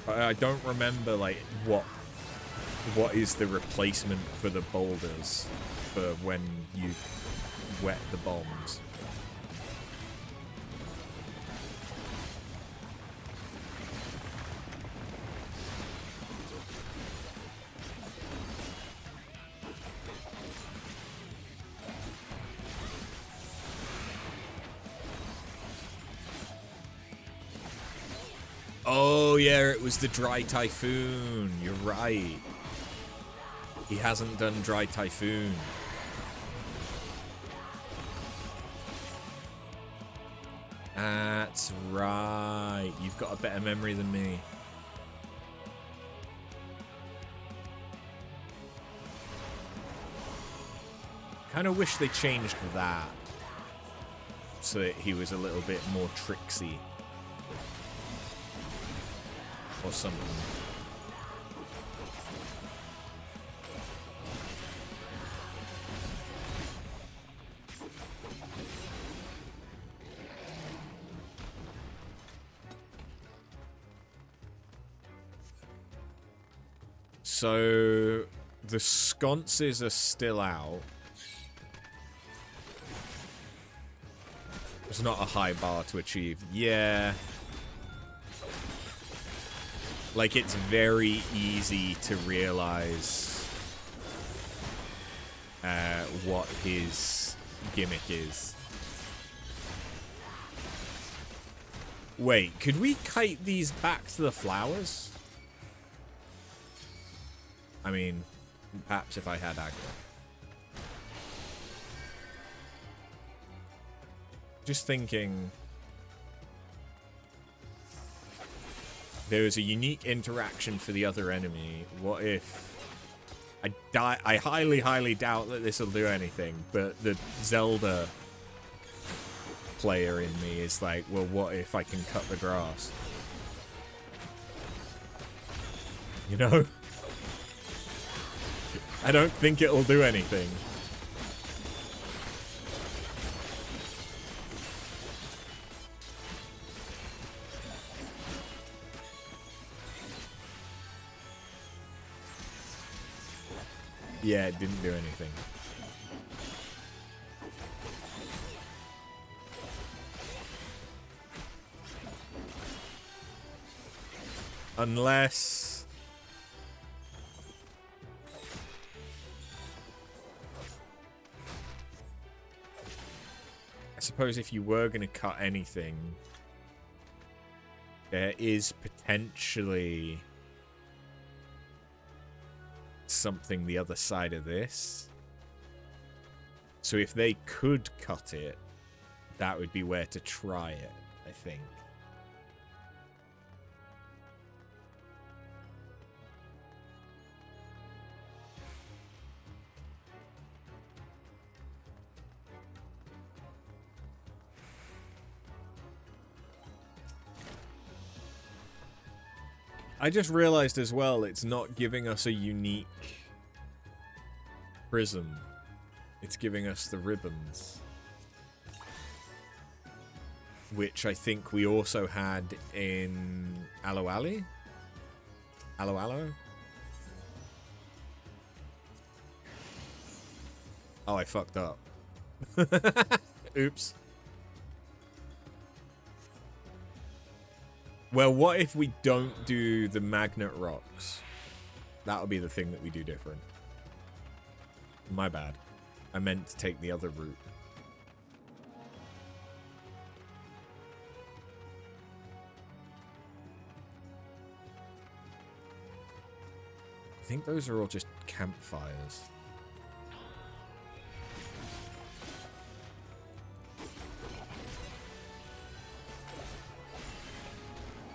I don't remember, like, what is the replacement for the boulders for when you wet the bombs. Oh, yeah, it was the dry typhoon. You're right. He hasn't done Dry Typhoon. That's right. You've got a better memory than me. Kind of wish they changed that so that he was a little bit more tricksy or something. So the sconces are still out. It's not a high bar to achieve. Yeah. Like, it's very easy to realize what his gimmick is. Wait, could we kite these back to the flowers? I mean, perhaps if I had aggro. Just thinking, there is a unique interaction for the other enemy. What if I highly, highly doubt that this will do anything, but the Zelda player in me is like, well, what if I can cut the grass? You know? I don't think it'll do anything. Yeah, it didn't do anything. Unless... I suppose if you were going to cut anything, there is potentially something the other side of this. So if they could cut it, that would be where to try it, I think. I just realized as well, it's not giving us a unique prism. It's giving us the ribbons. Which I think we also had in Aloe Alley? Aloe Aloe? Oh, I fucked up. Oops. Well, what if we don't do the magnet rocks? That'll be the thing that we do different. My bad. I meant to take the other route. I think those are all just campfires.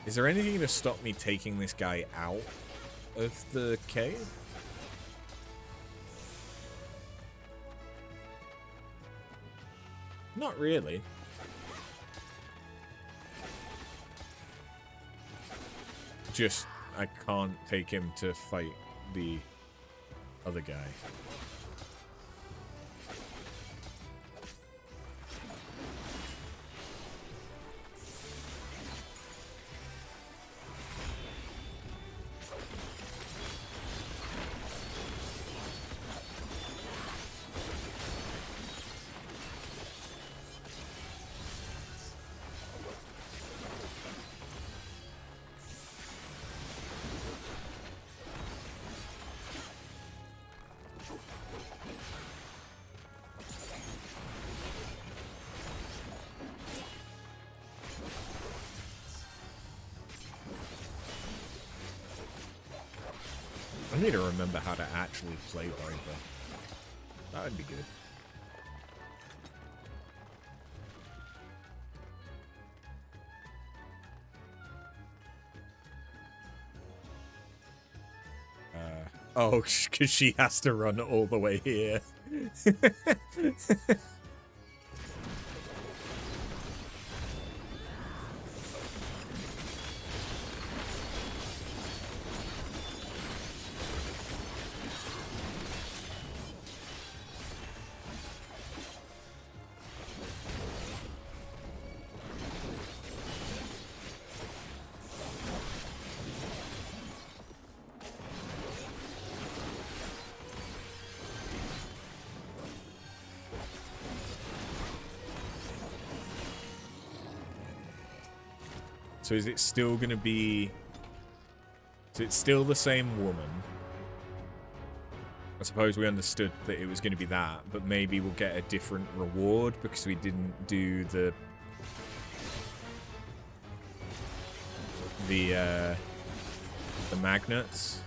Is there anything to stop me taking this guy out of the cave? Not really. Just, I can't take him to fight the other guy. I need to remember how to actually play Viper. That would be good. Oh, because she has to run all the way here. So is it still going to be... So it's still the same woman. I suppose we understood that it was going to be that, but maybe we'll get a different reward because we didn't do the magnets.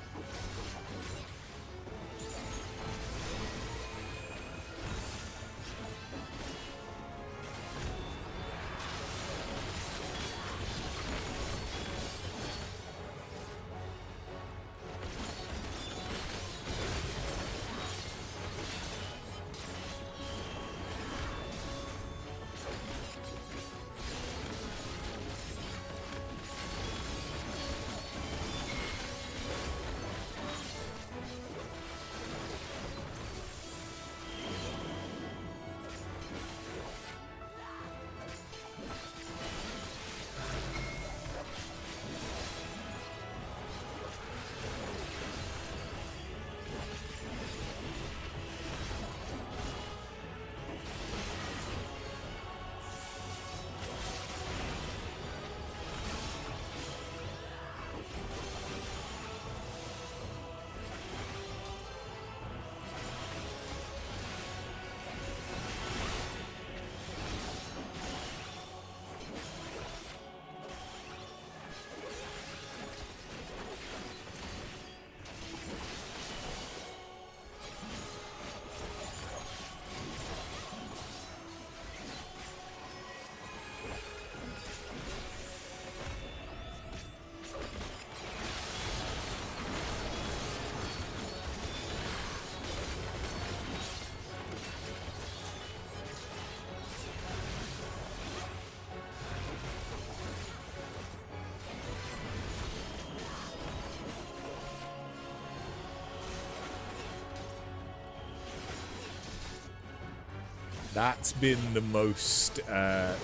That's been the most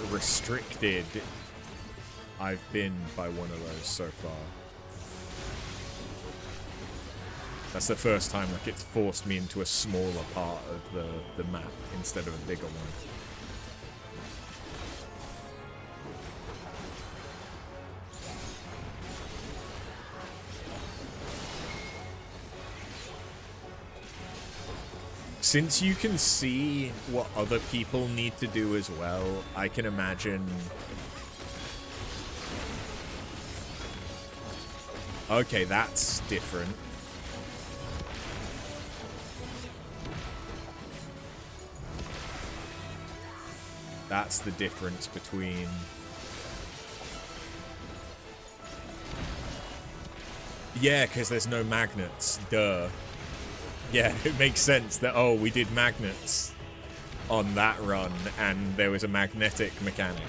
restricted I've been by one of those so far. That's the first time like it's forced me into a smaller part of the map instead of a bigger one. Since you can see what other people need to do as well, I can imagine... Okay, that's different. That's the difference between... Yeah, because there's no magnets. Duh. Yeah, it makes sense that, oh, we did magnets on that run, and there was a magnetic mechanic.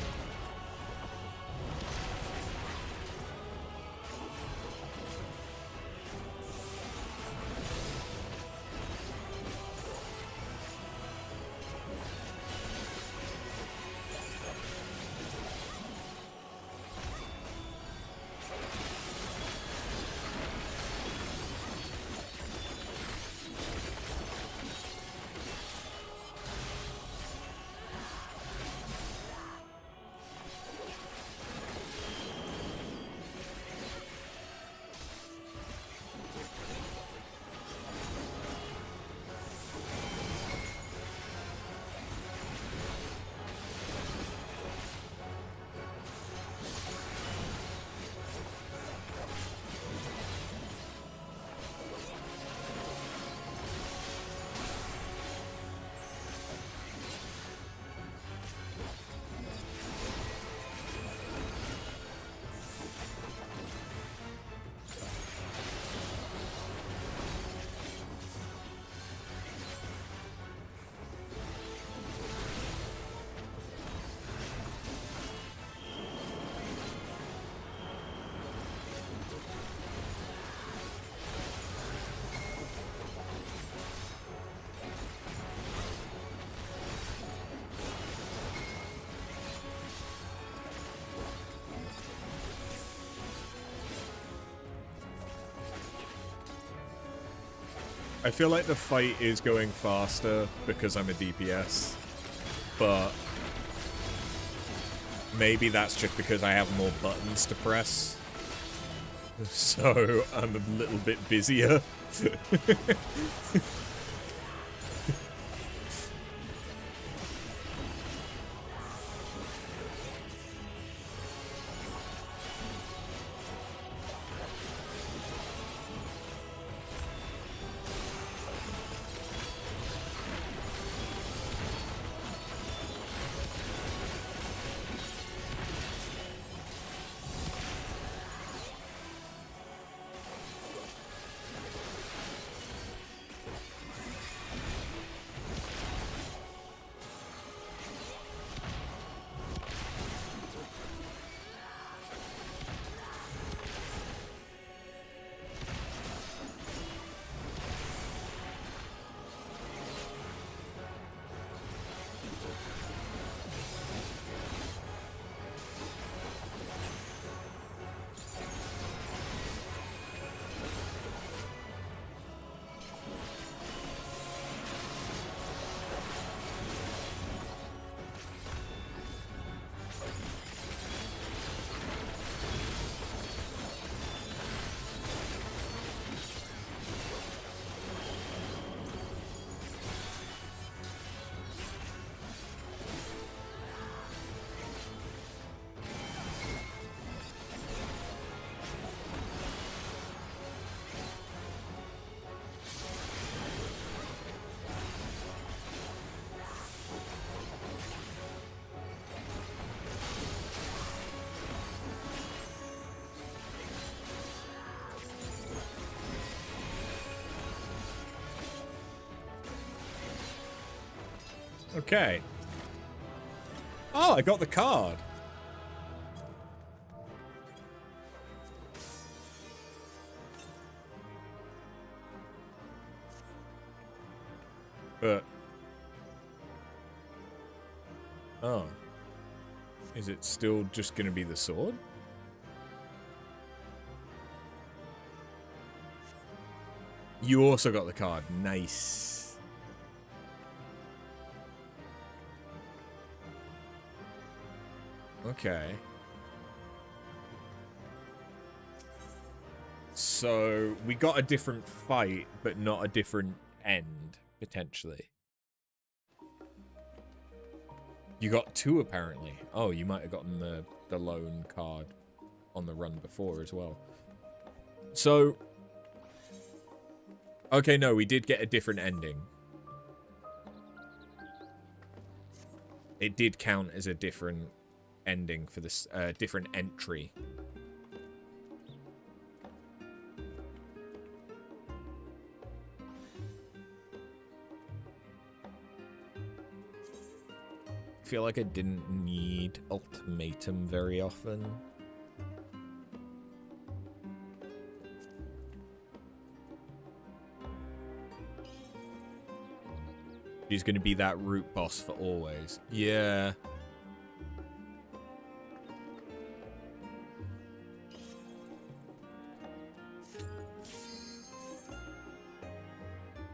I feel like the fight is going faster because I'm a DPS, but maybe that's just because I have more buttons to press. So I'm a little bit busier. Okay. Oh, I got the card. But... oh. Is it still just gonna be the sword? You also got the card. Nice. Okay. So, we got a different fight, but not a different end, potentially. You got two, apparently. Oh, you might have gotten the lone card on the run before as well. So... okay, no, we did get a different ending. It did count as a different ending for this different entry. I feel like I didn't need ultimatum very often. She's gonna be that root boss for always. Yeah.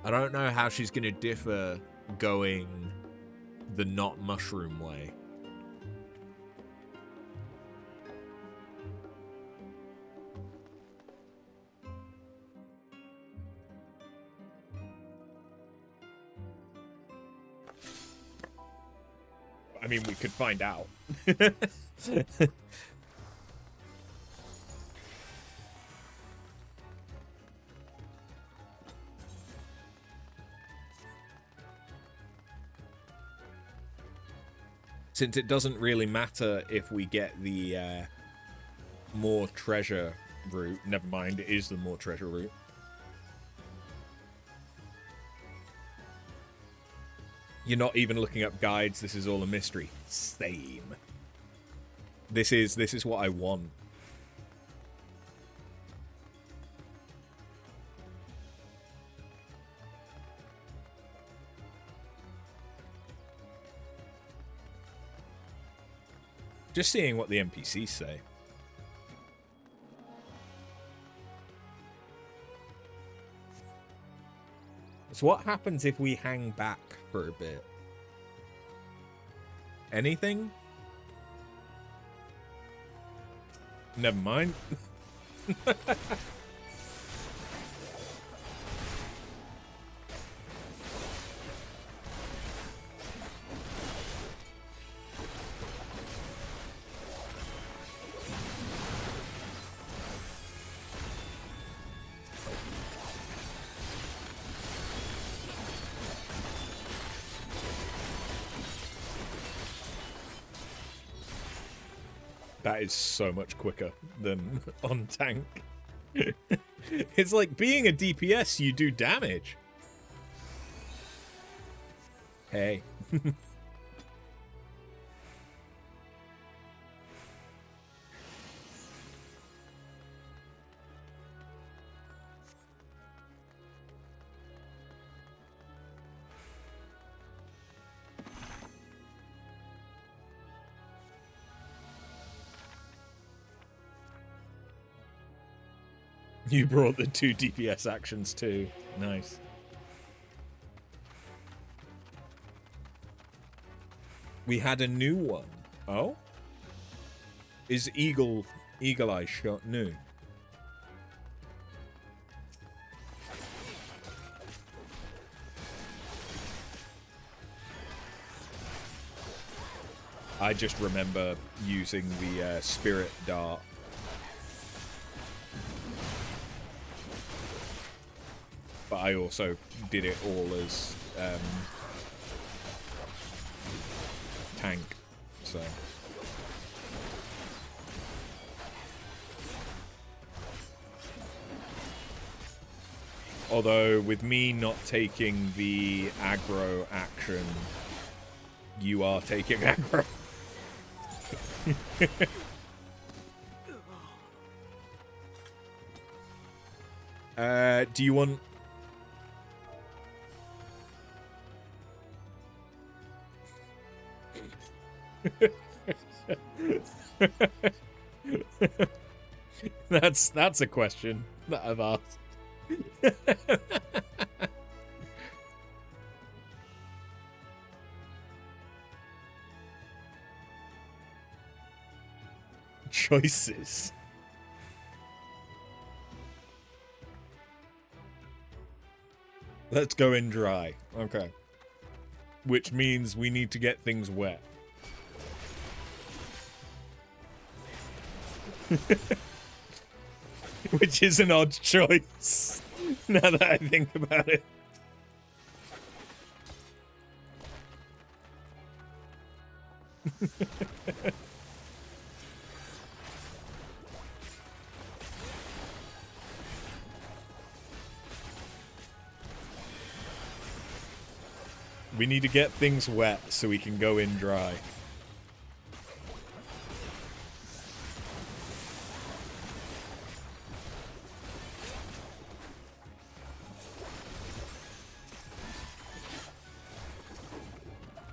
I don't know how she's going to differ going the not mushroom way. I mean, we could find out. Since it doesn't really matter if we get the more treasure route. Never mind, it is the more treasure route. You're not even looking up guides. This is all a mystery. Same. This is what I want. Just seeing what the NPCs say. So what happens if we hang back for a bit? Anything? Never mind. That is so much quicker than on tank. It's like being a DPS, you do damage. Hey. You brought the 2 DPS actions too. Nice. We had a new one. Oh? Is Eagle Eye shot new? I just remember using the Spirit Dart. But I also did it all as tank, so. Although, with me not taking the aggro action, you are taking aggro. Do you want... That's a question that I've asked. Choices. Let's go in dry. Okay. Which means we need to get things wet. Which is an odd choice, now that I think about it. We need to get things wet so we can go in dry.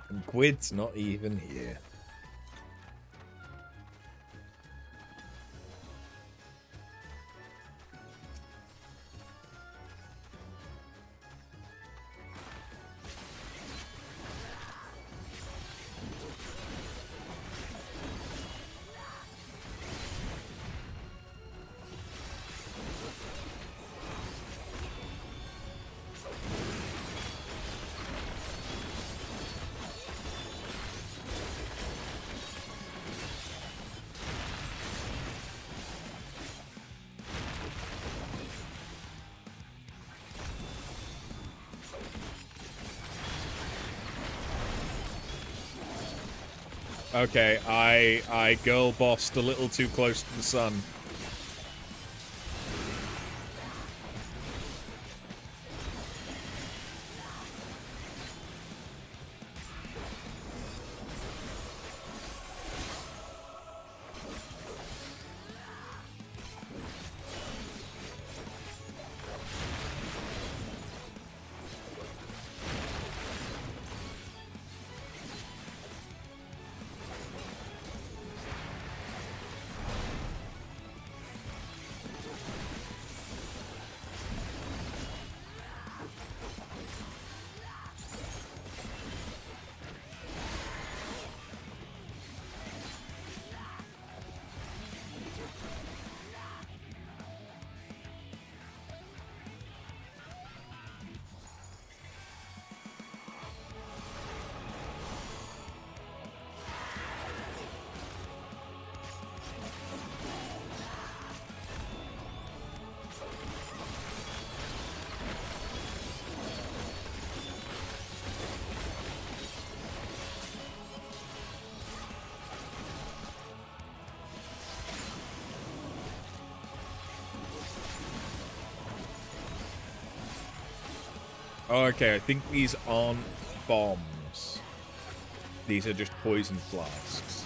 And Gwyd's not even here. Okay, I girl bossed a little too close to the sun. Oh, okay, I think these aren't bombs. These are just poison flasks.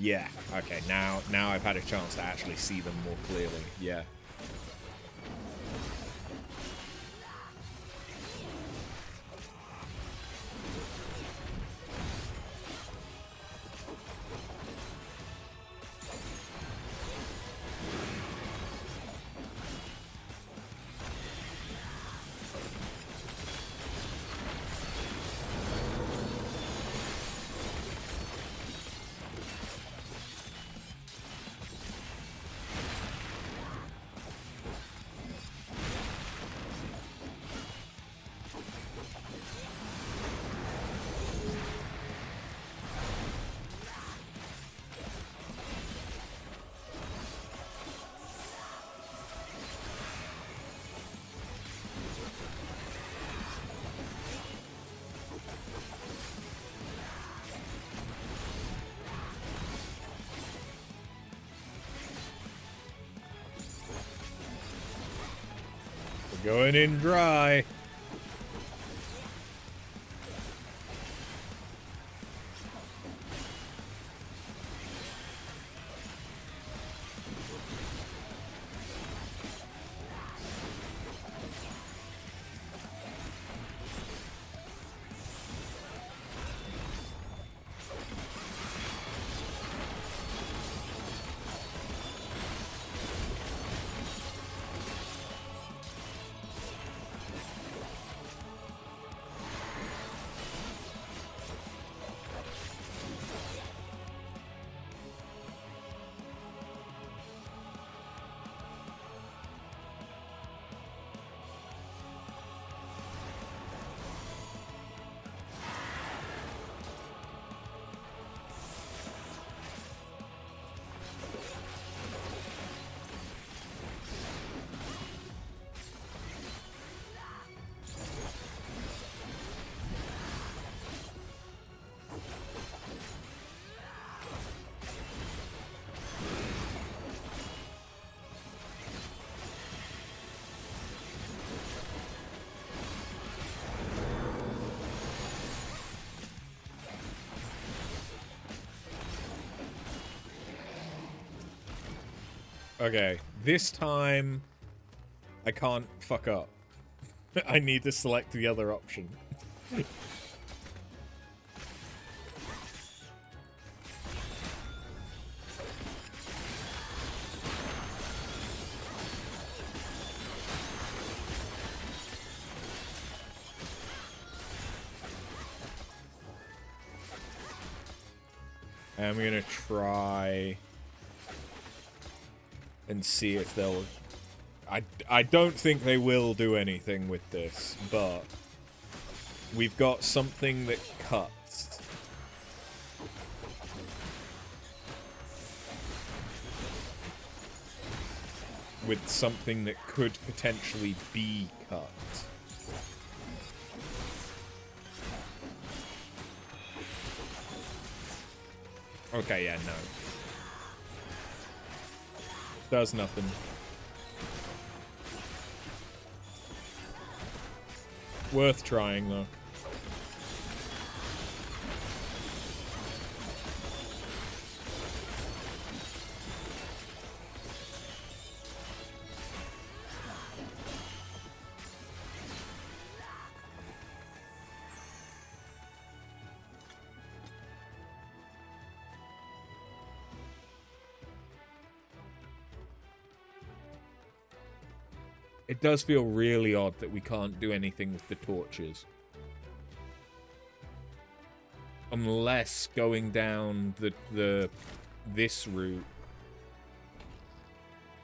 Yeah, okay, now I've had a chance to actually see them more clearly, yeah. Going in dry. Okay, this time I can't fuck up. I need to select the other option. I'm gonna try and see if they'll... I don't think they will do anything with this, but we've got something that cuts. With something that could potentially be cut. Okay, yeah, no. Does nothing. Worth trying, though. It does feel really odd that we can't do anything with the torches. Unless going down this route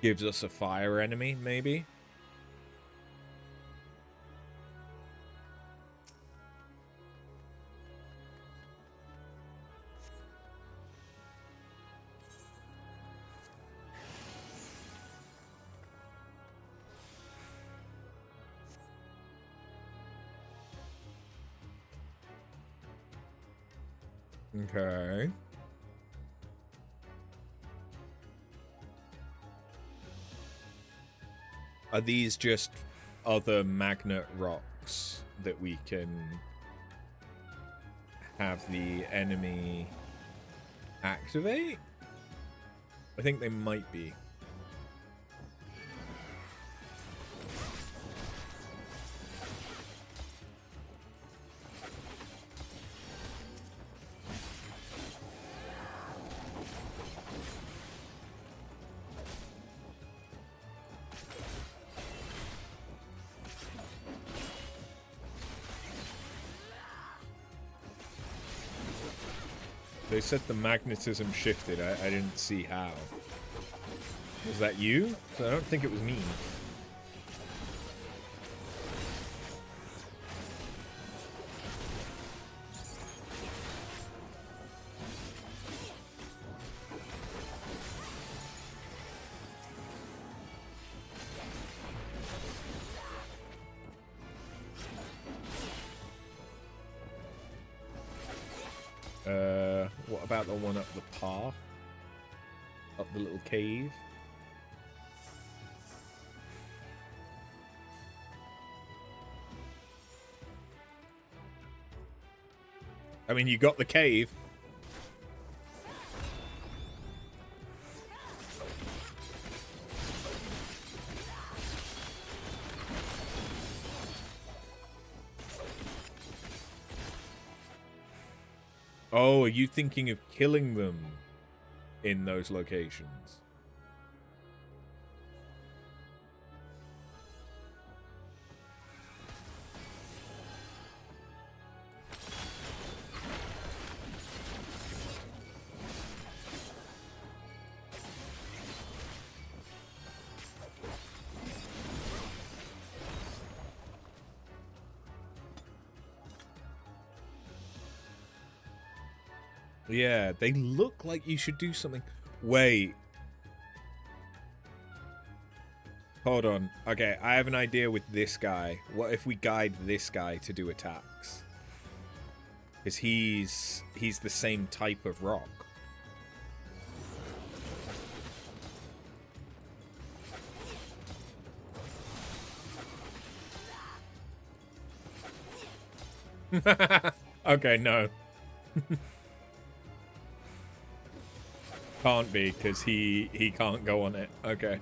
gives us a fire enemy, maybe? Okay. Are these just other magnet rocks that we can have the enemy activate? I think they might be. They said the magnetism shifted. I didn't see how. Was that you? So I don't think it was me. What about the one up the path? Up the little cave? I mean, you got the cave. Oh, are you thinking of killing them in those locations? Yeah, they look like you should do something. Wait. Hold on. Okay, I have an idea with this guy. What if we guide this guy to do attacks? Because he's the same type of rock. Okay, no. Can't be, because he can't go on it. Okay.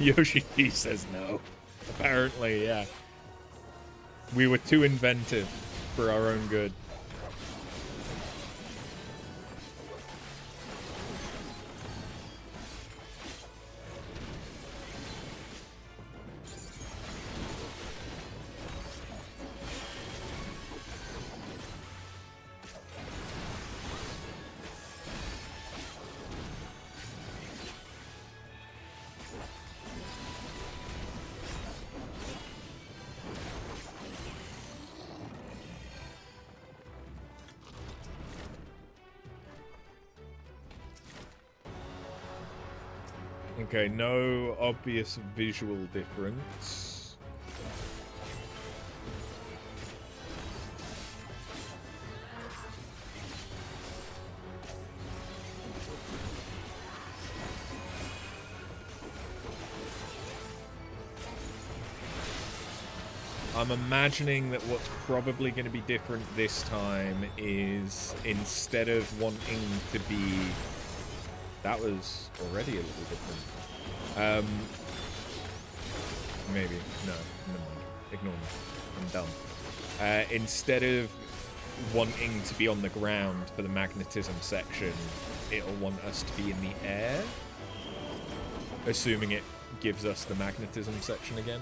Yoshi P says no. Apparently, yeah. We were too inventive for our own good. Okay, no obvious visual difference. I'm imagining that what's probably going to be different this time is instead of wanting to be... That was already a little different. Maybe. No, never mind. Ignore me. I'm dumb. Instead of wanting to be on the ground for the magnetism section, it'll want us to be in the air. Assuming it gives us the magnetism section again.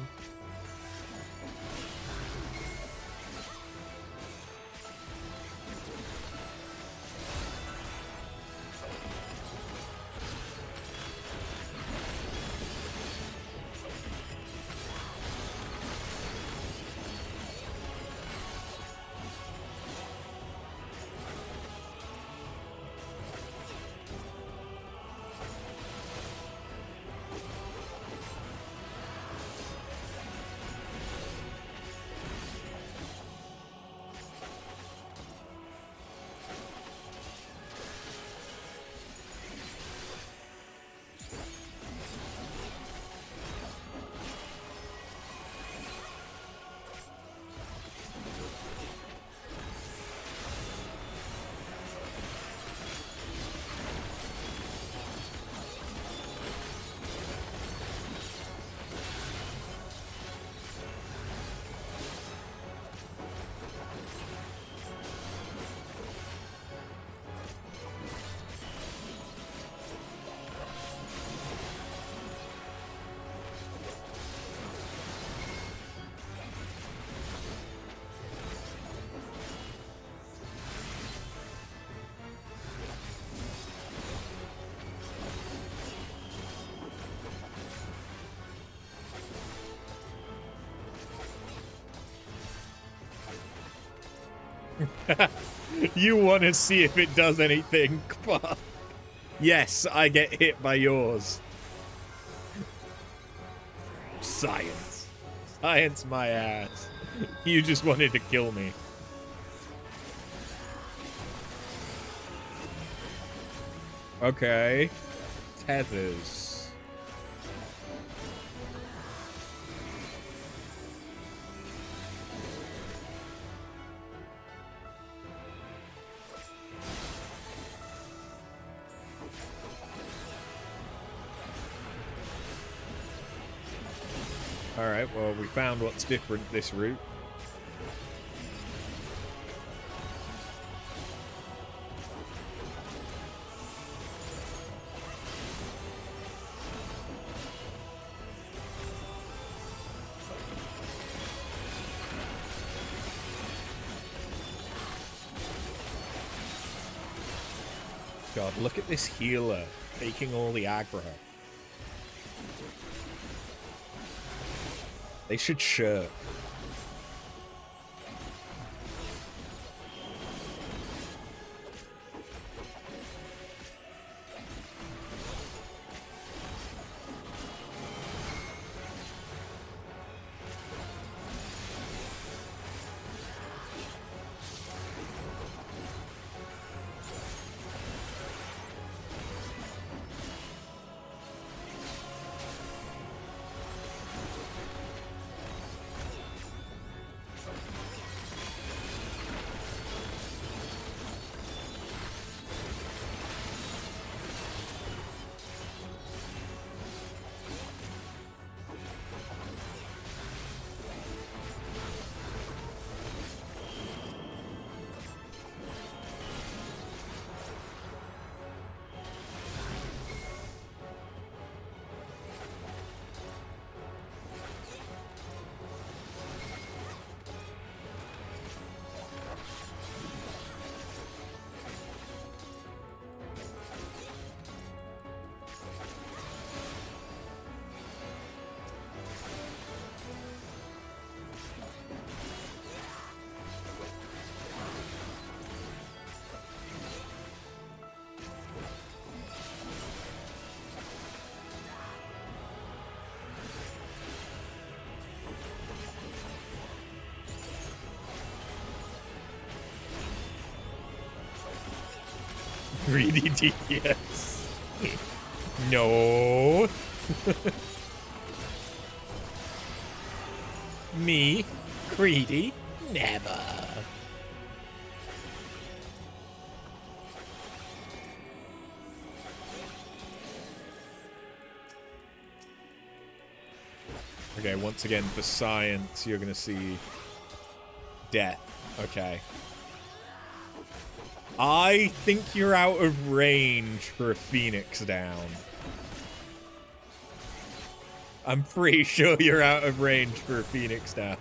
You want to see if it does anything. Fuck. Yes, I get hit by yours. Science. Science my ass. You just wanted to kill me. Okay. Tethers. Alright, well, we found what's different this route. God, look at this healer taking all the aggro. They should shirk. Greedy DPS. No. Me? Greedy? Never. Okay, once again, for science, you're gonna see death. Okay. I think you're out of range for a Phoenix down. I'm pretty sure you're out of range for a Phoenix down.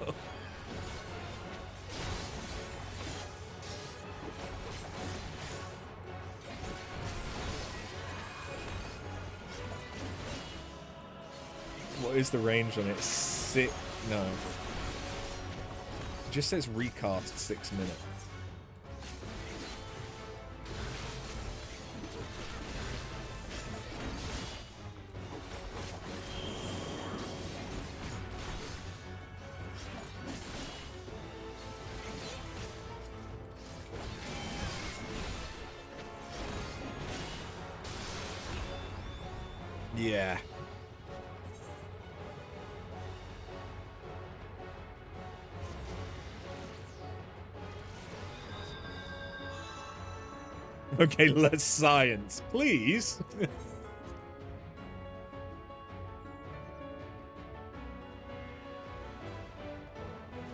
What is the range on it? No. It just says recast 6 minutes. Yeah. Okay, less science, please.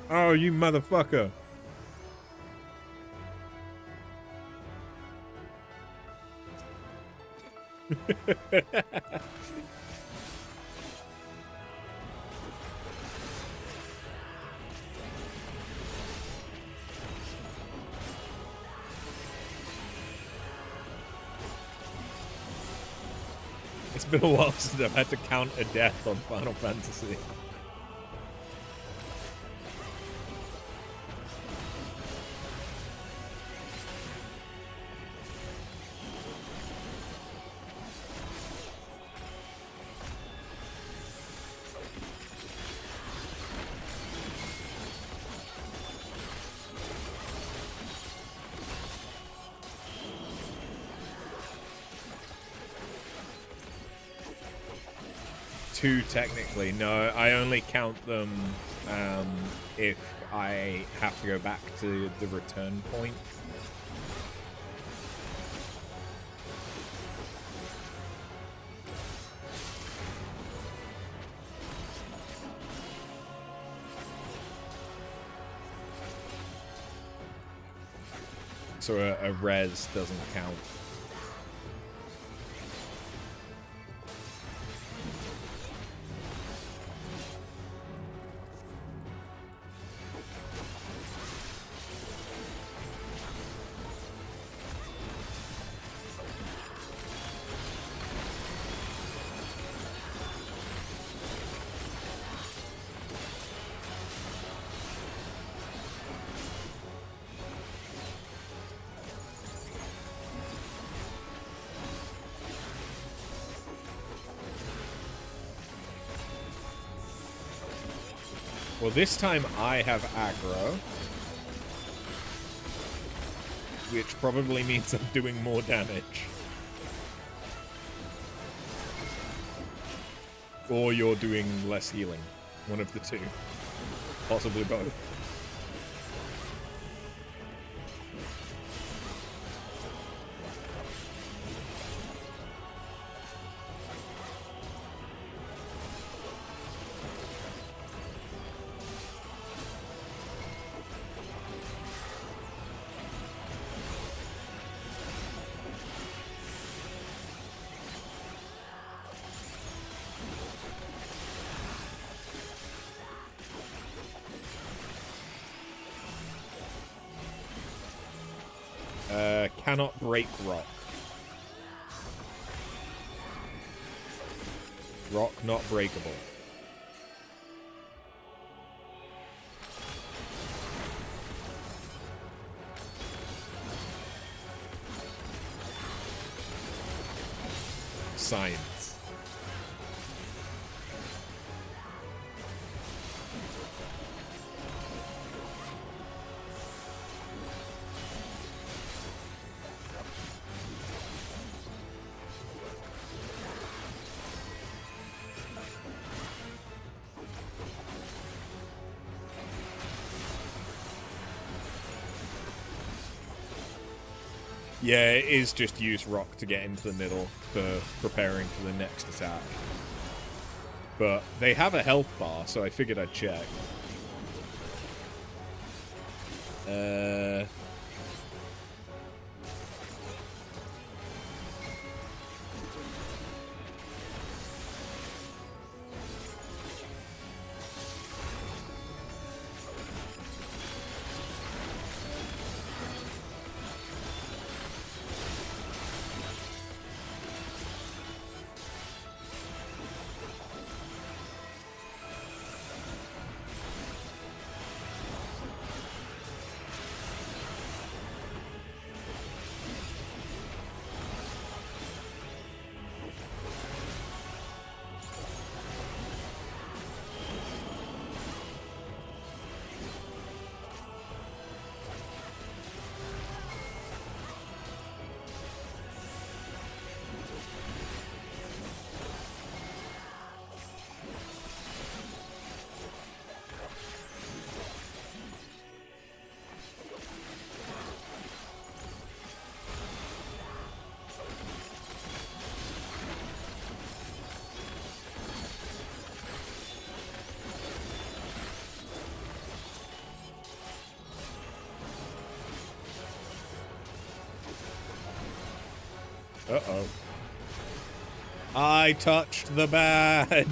Oh, you motherfucker. It's been a while since I've had to count a death on Final Fantasy. 2 technically. No, I only count them if I have to go back to the return point. So a res doesn't count. Well, this time I have aggro, which probably means I'm doing more damage. Or you're doing less healing. One of the two. Possibly both. Cannot break rock. Rock not breakable. Science. Yeah, it is just use rock to get into the middle for preparing for the next attack. But they have a health bar, so I figured I'd check. Uh-oh. I touched the bad.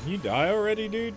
You die already, dude?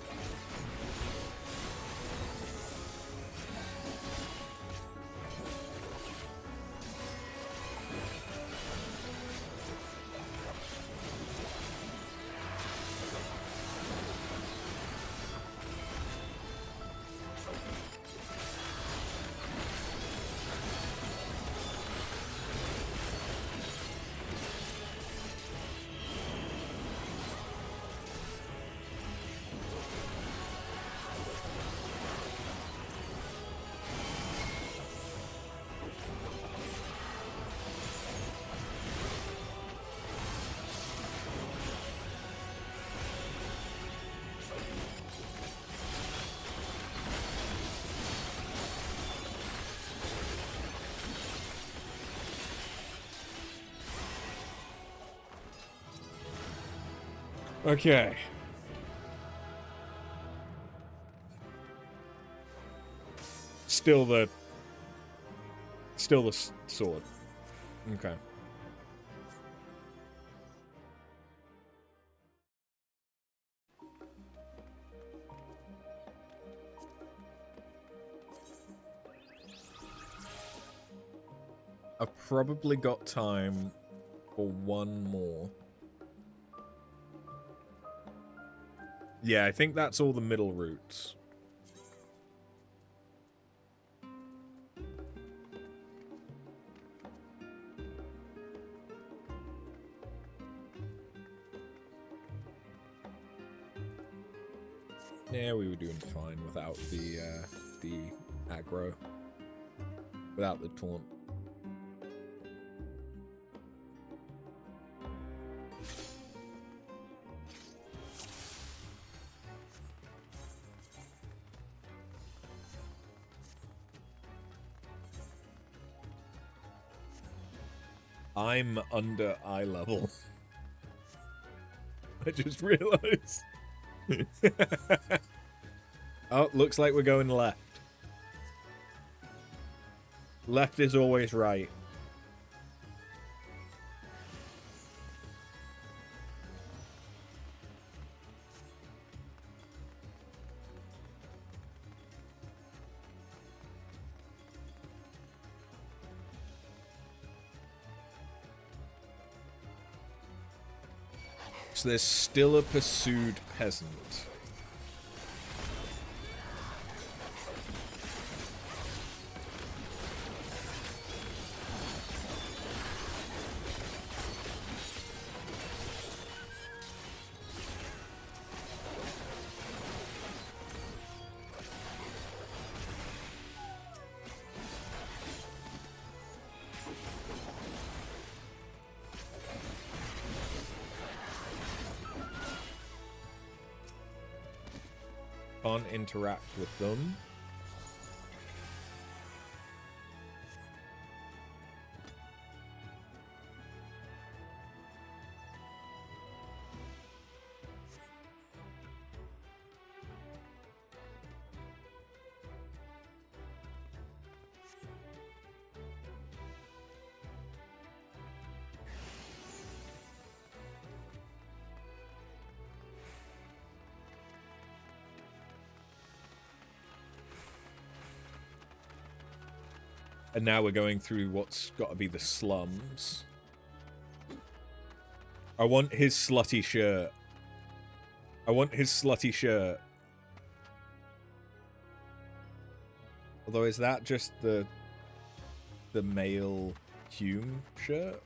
Okay. Still the sword. Okay. I've probably got time for one more. Yeah, I think that's all the middle routes. Yeah, we were doing fine without the aggro, without the taunt. I'm under eye level. I just realized. Oh, looks like we're going left. Left is always right. So there's still a pursued peasant. Can't interact with them. And now we're going through what's got to be the slums. I want his slutty shirt. I want his slutty shirt. Although, is that just the male Hume shirt?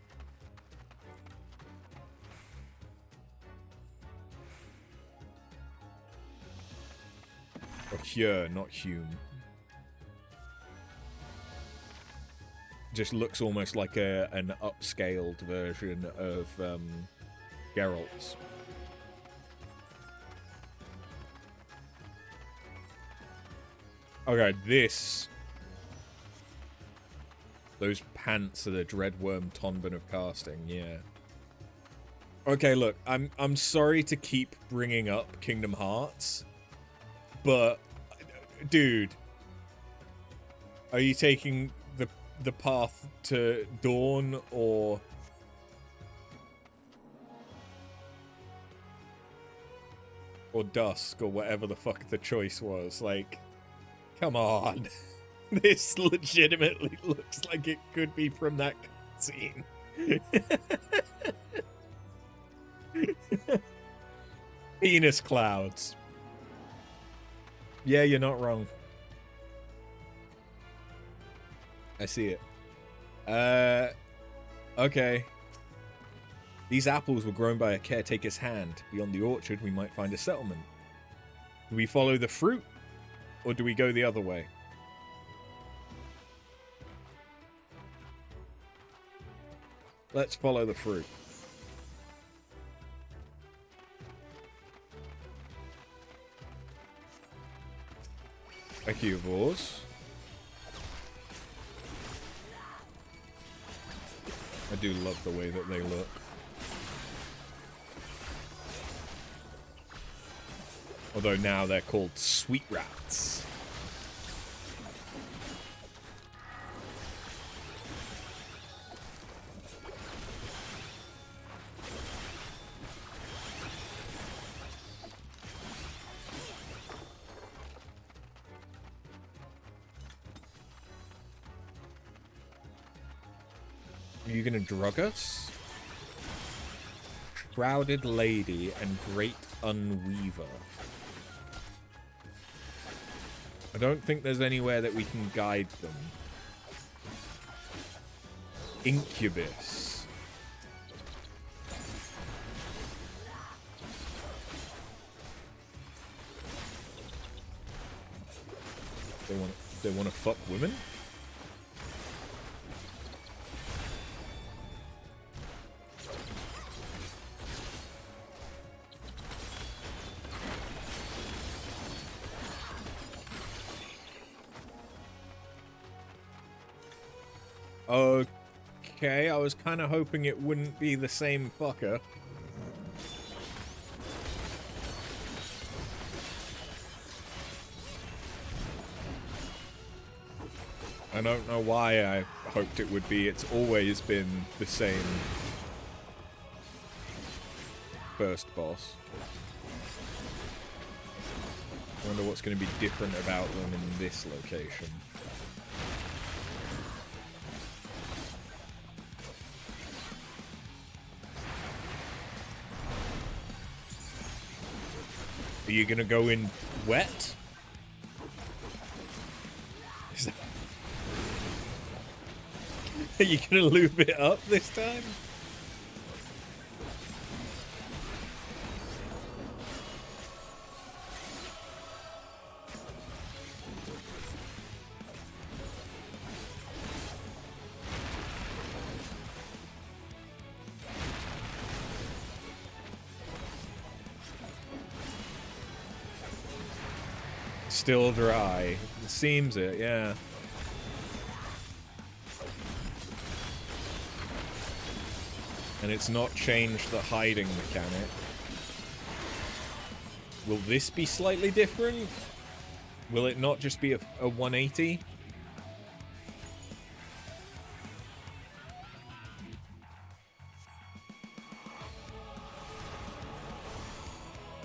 Or Hyur, not Hume. Just looks almost like an upscaled version of Geralt's. Okay, those pants are the Dreadworm Tonban of casting, yeah. Okay, look, I'm sorry to keep bringing up Kingdom Hearts, but dude, are you taking the path to dawn or dusk or whatever the fuck the choice was? Like, come on. This legitimately looks like it could be from that scene. Penis clouds. Yeah, you're not wrong. I see it. Okay. These apples were grown by a caretaker's hand. Beyond the orchard, we might find a settlement. Do we follow the fruit, or do we go the other way? Let's follow the fruit. Thank you, Vors. I do love the way that they look. Although now they're called sweet rats. Are you gonna drug us? Shrouded Lady and Great Unweaver. I don't think there's anywhere that we can guide them. Incubus. They want to fuck women? Okay, I was kind of hoping it wouldn't be the same fucker. I don't know why I hoped it would be. It's always been the same first boss. I wonder what's going to be different about them in this location. Are you gonna go in wet? Are you gonna lube it up this time? Still dry. It seems it, yeah. And it's not changed the hiding mechanic. Will this be slightly different? Will it not just be a 180?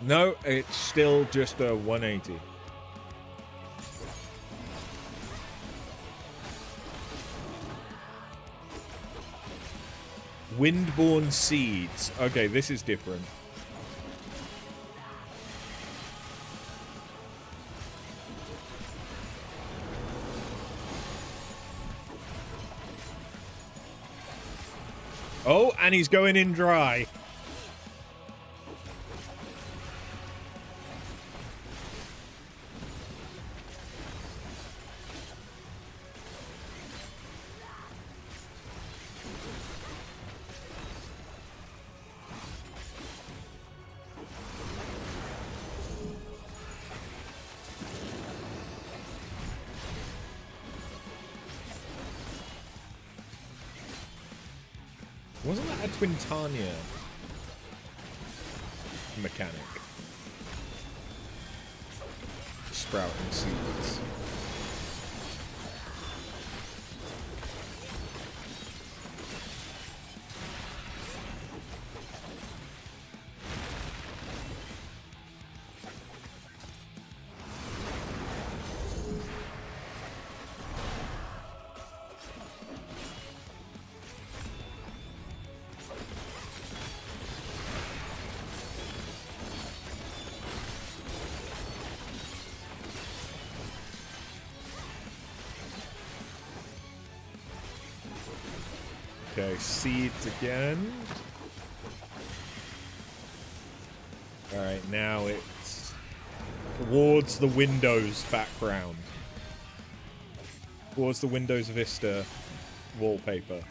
No, it's still just a 180. Windborne Seeds. Okay, this is different. Oh, and he's going in dry. Wasn't that a Twintania mechanic? Sprouting seeds. Okay, seeds again. Alright, now it's towards the Windows background. Towards the Windows Vista wallpaper.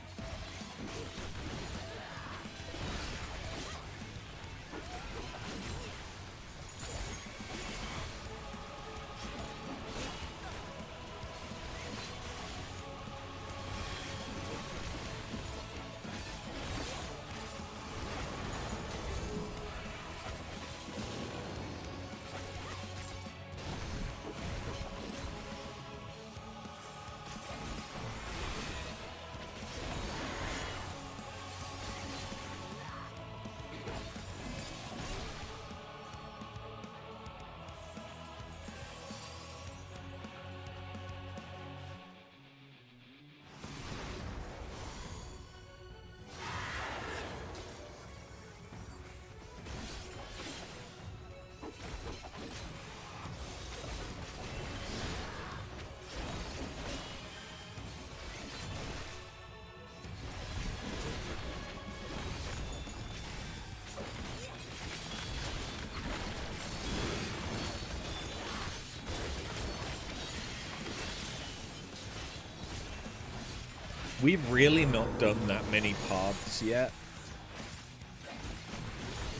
We've really not done that many paths yet.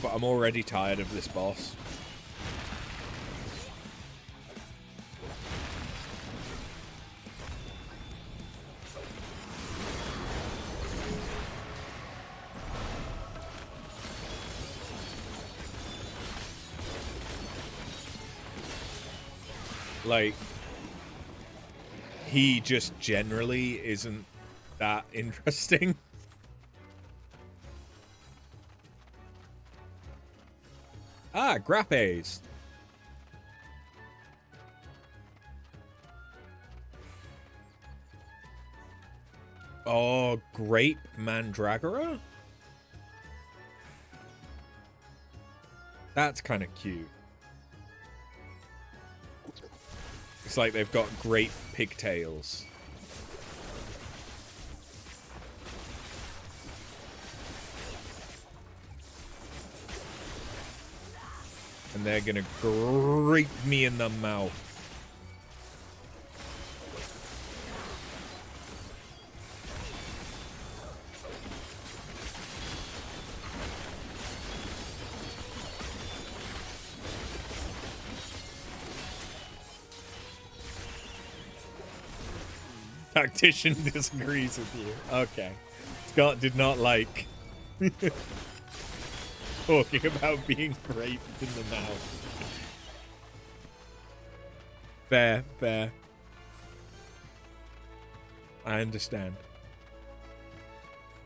But I'm already tired of this boss. Like, he just generally isn't that interesting. Ah, grappes. Oh, grape mandragora? That's kind of cute. It's like they've got grape pigtails. And they're gonna grape me in the mouth. Tactician disagrees with you. Okay. Scott did not like talking about being raped in the mouth. Fair, fair. I understand.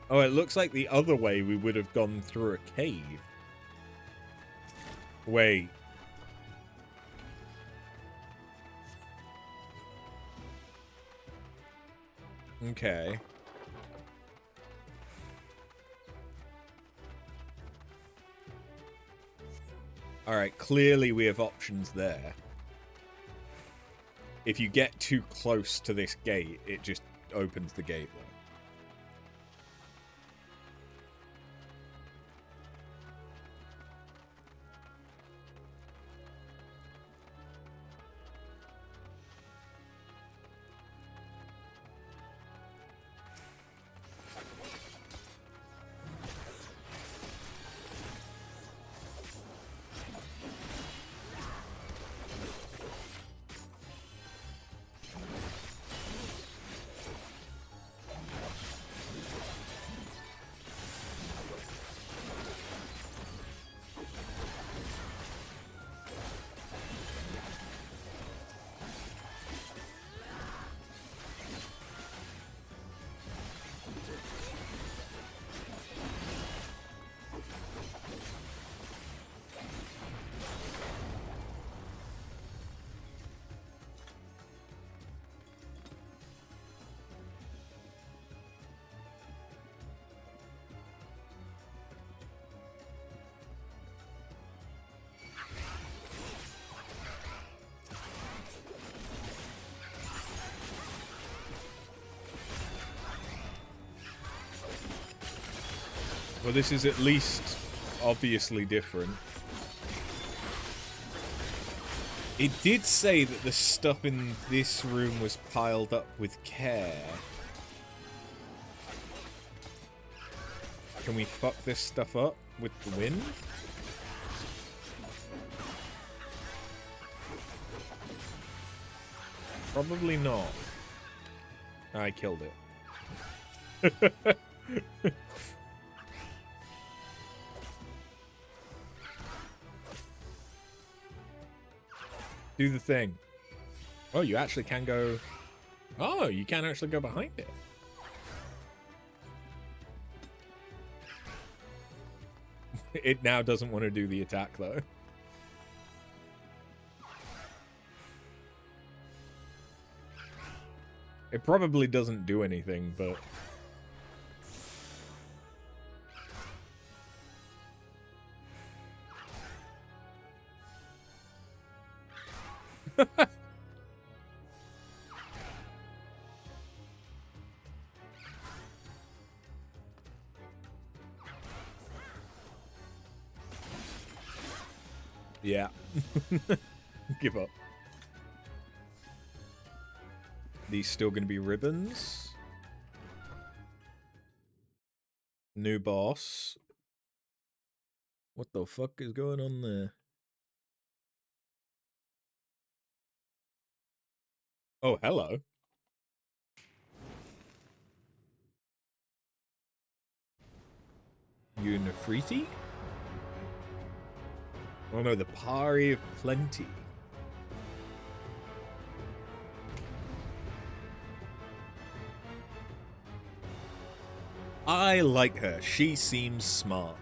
Oh, it looks like the other way we would have gone through a cave. Wait. Okay. Alright, clearly we have options there. If you get too close to this gate, it just opens the gate, though. Well, this is at least obviously different. It did say that the stuff in this room was piled up with care. Can we fuck this stuff up with the wind? Probably not. I killed it. Do the thing. Oh, you actually can go... Oh, you can actually go behind it. It now doesn't want to do the attack, though. It probably doesn't do anything, but... Yeah. Give up. These still gonna be ribbons? New boss. What the fuck is going on there? Oh, hello. You Nefriti? Oh no, the Pari of Plenty. I like her. She seems smart.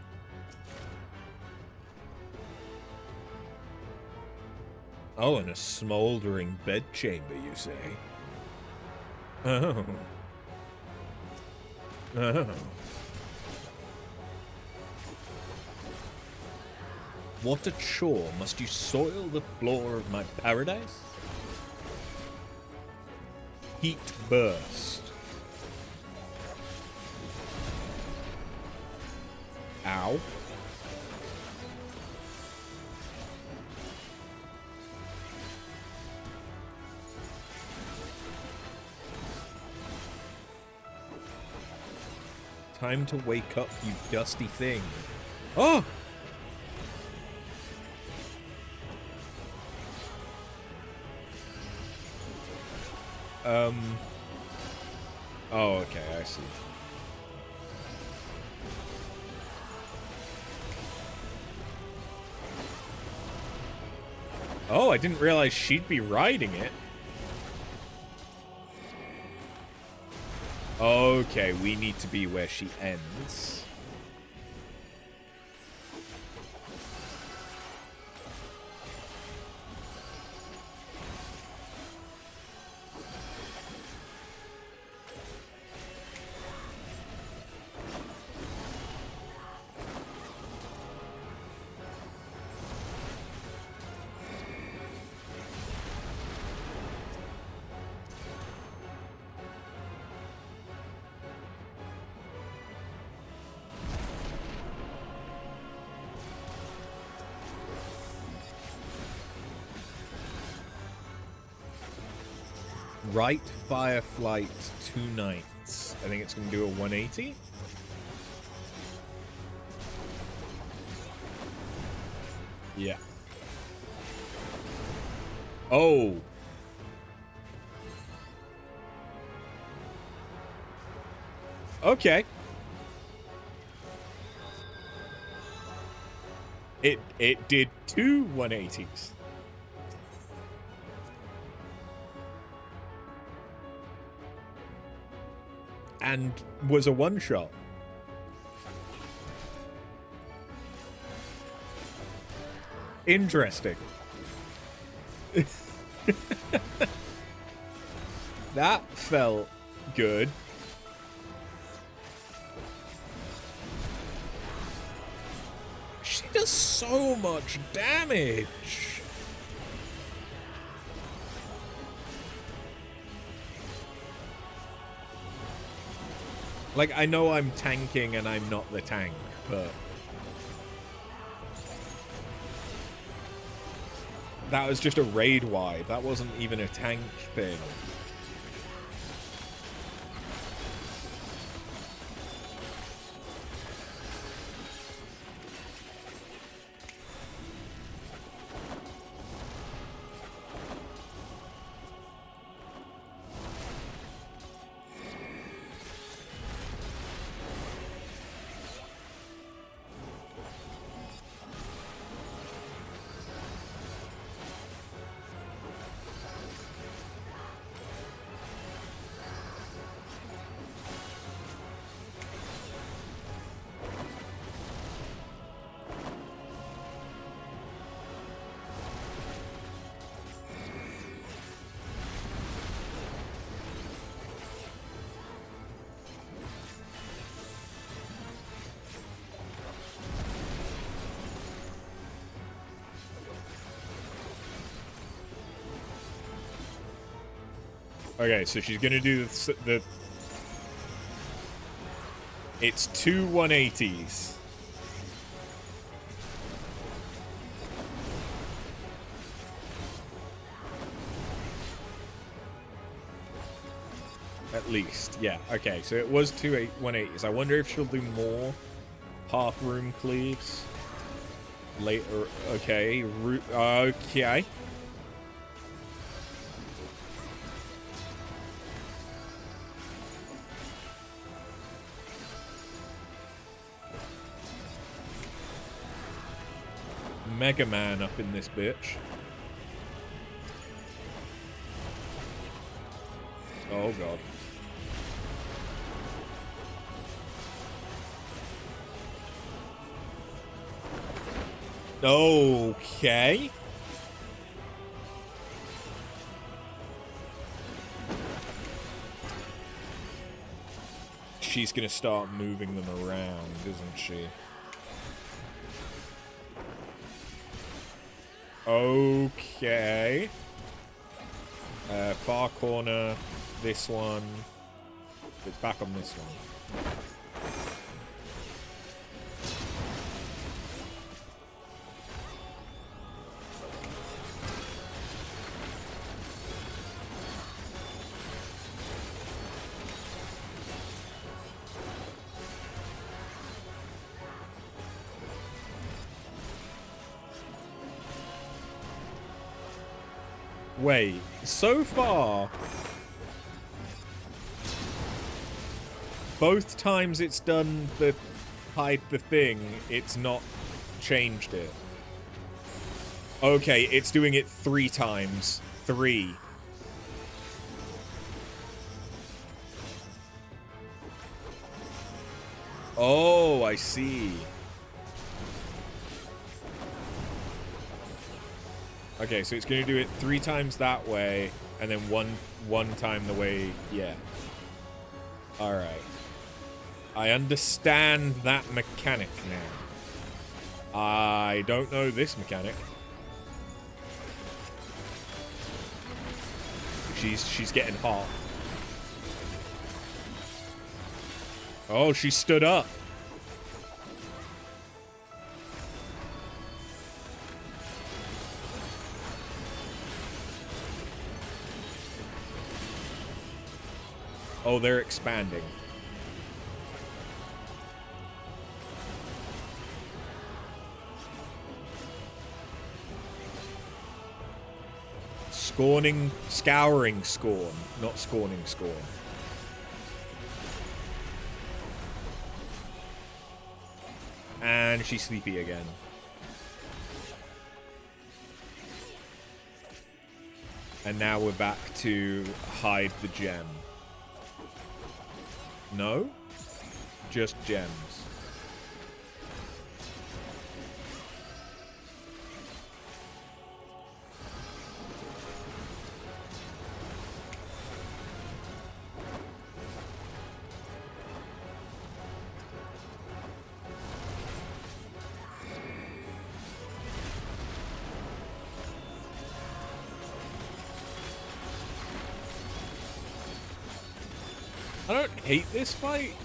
Oh, and a smoldering bedchamber, you say? Oh. Oh. What a chore. Must you soil the floor of my paradise? Heat burst. Ow. Time to wake up, you dusty thing. Oh! Oh, okay, I see. Oh, I didn't realize she'd be riding it. Okay, we need to be where she ends. Right fire flight 2 nights. I think it's going to do a 180. Yeah. Oh. Okay. It did 2 180s. And was a one-shot. Interesting. That felt good. She does so much damage. Like, I know I'm tanking and I'm not the tank, but that was just a raid wipe. That wasn't even a tank thing. Okay, so she's gonna do the it's 2 180s. At least, yeah. Okay, so it was 180s. I wonder if she'll do more half room cleaves later. Okay, okay. Mega Man up in this bitch. Oh god. Okay. She's gonna start moving them around, isn't she? Okay. Far corner, this one. It's back on this one. Wait, so far, both times it's done the hide the thing, it's not changed it. Okay, it's doing it 3 times. 3. Oh, I see. Okay, so it's going to do it 3 times that way, and then one time the way, yeah. Alright. I understand that mechanic now. I don't know this mechanic. She's getting hot. Oh, she stood up. Oh, they're expanding. Scouring scorn, not scorning scorn. And she's sleepy again. And now we're back to hide the gem. No? Just gems. I don't hate this fight,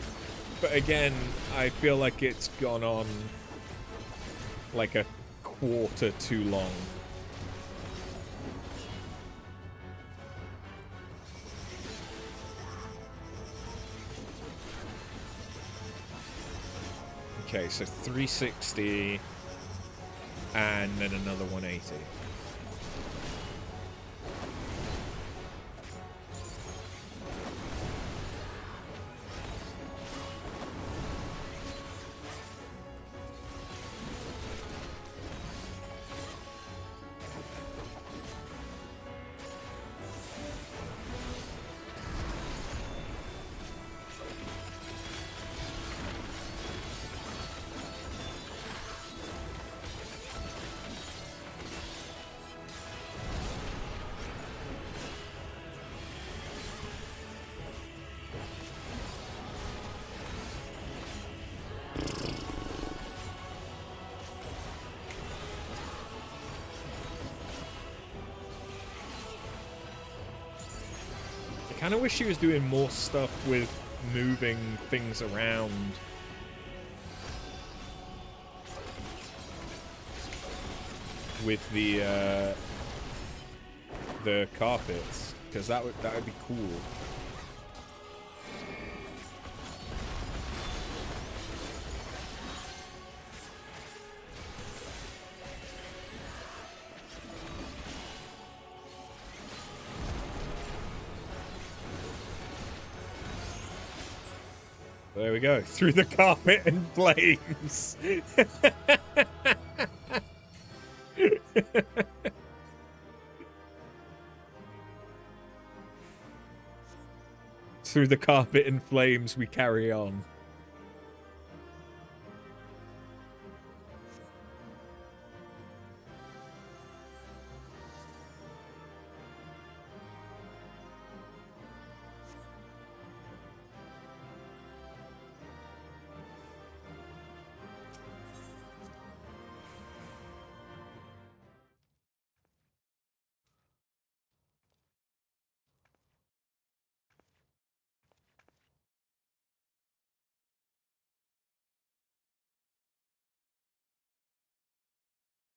but again, I feel like it's gone on like a quarter too long. Okay, so 360 and then another 180. I kind of wish she was doing more stuff with moving things around. With the carpets, because that would be cool. There we go. Through the carpet and flames. Through the carpet and flames we carry on.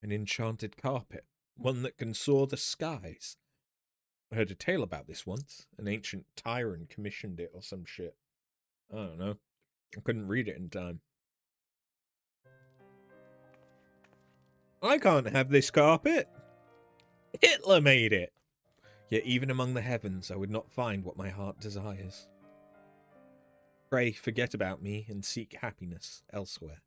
An enchanted carpet, one that can soar the skies. I heard a tale about this once. An ancient tyrant commissioned it or some shit. I don't know. I couldn't read it in time. I can't have this carpet. Hitler made it. Yet even among the heavens I would not find what my heart desires. Pray, forget about me and seek happiness elsewhere.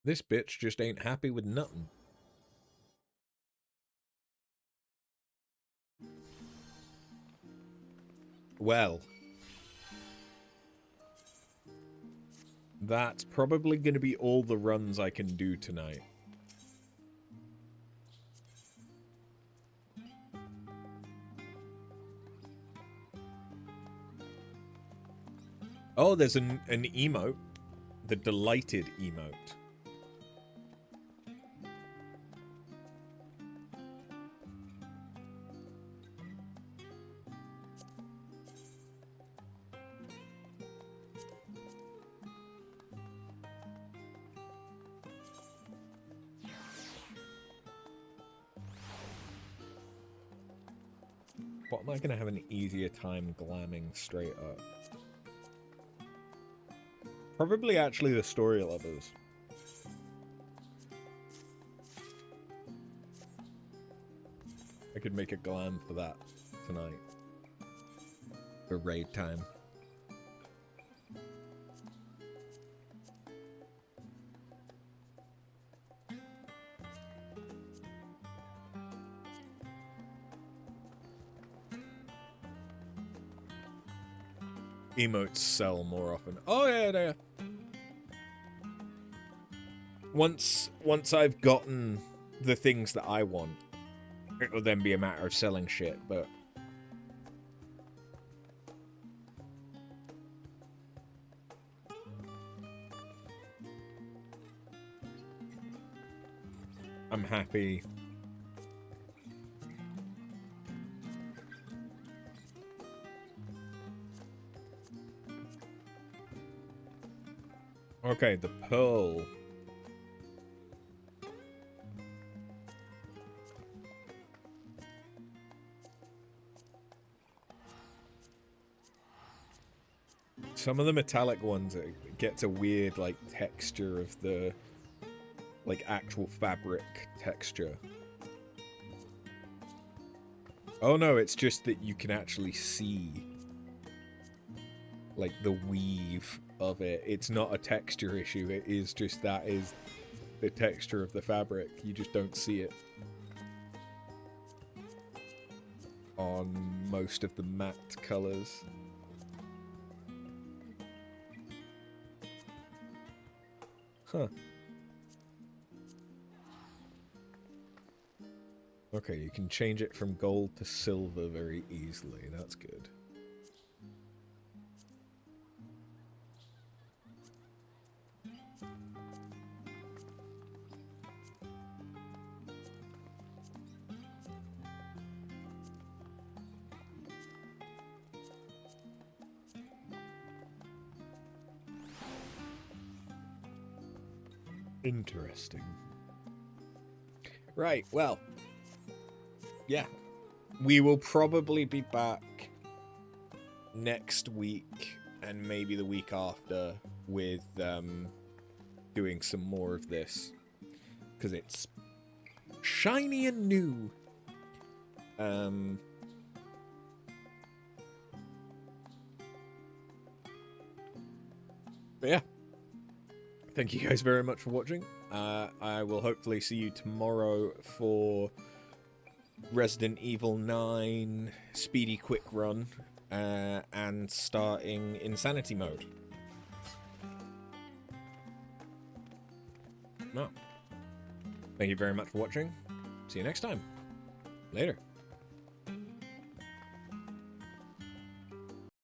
This bitch just ain't happy with nothing. Well, that's probably going to be all the runs I can do tonight. Oh, there's an emote. The delighted emote. What am I going to have an easier time glamming straight up? Probably actually the story lovers. I could make a glam for that tonight. For raid time. Emotes sell more often. Oh yeah, yeah. Once I've gotten the things that I want, it will then be a matter of selling shit, but I'm happy. Okay, the pearl. Some of the metallic ones, it gets a weird, like, texture of the, like, actual fabric texture. Oh no, it's just that you can actually see, like, the weave of it. It's not a texture issue, it is just that is the texture of the fabric. You just don't see it on most of the matte colors. Huh. Okay, you can change it from gold to silver very easily. That's good. Interesting. Right, well. Yeah. We will probably be back next week and maybe the week after with doing some more of this, because it's shiny and new. But yeah, thank you guys very much for watching. I will hopefully see you tomorrow for Resident Evil 9 speedy quick run and starting Insanity mode. No. Thank you very much for watching. See you next time. Later.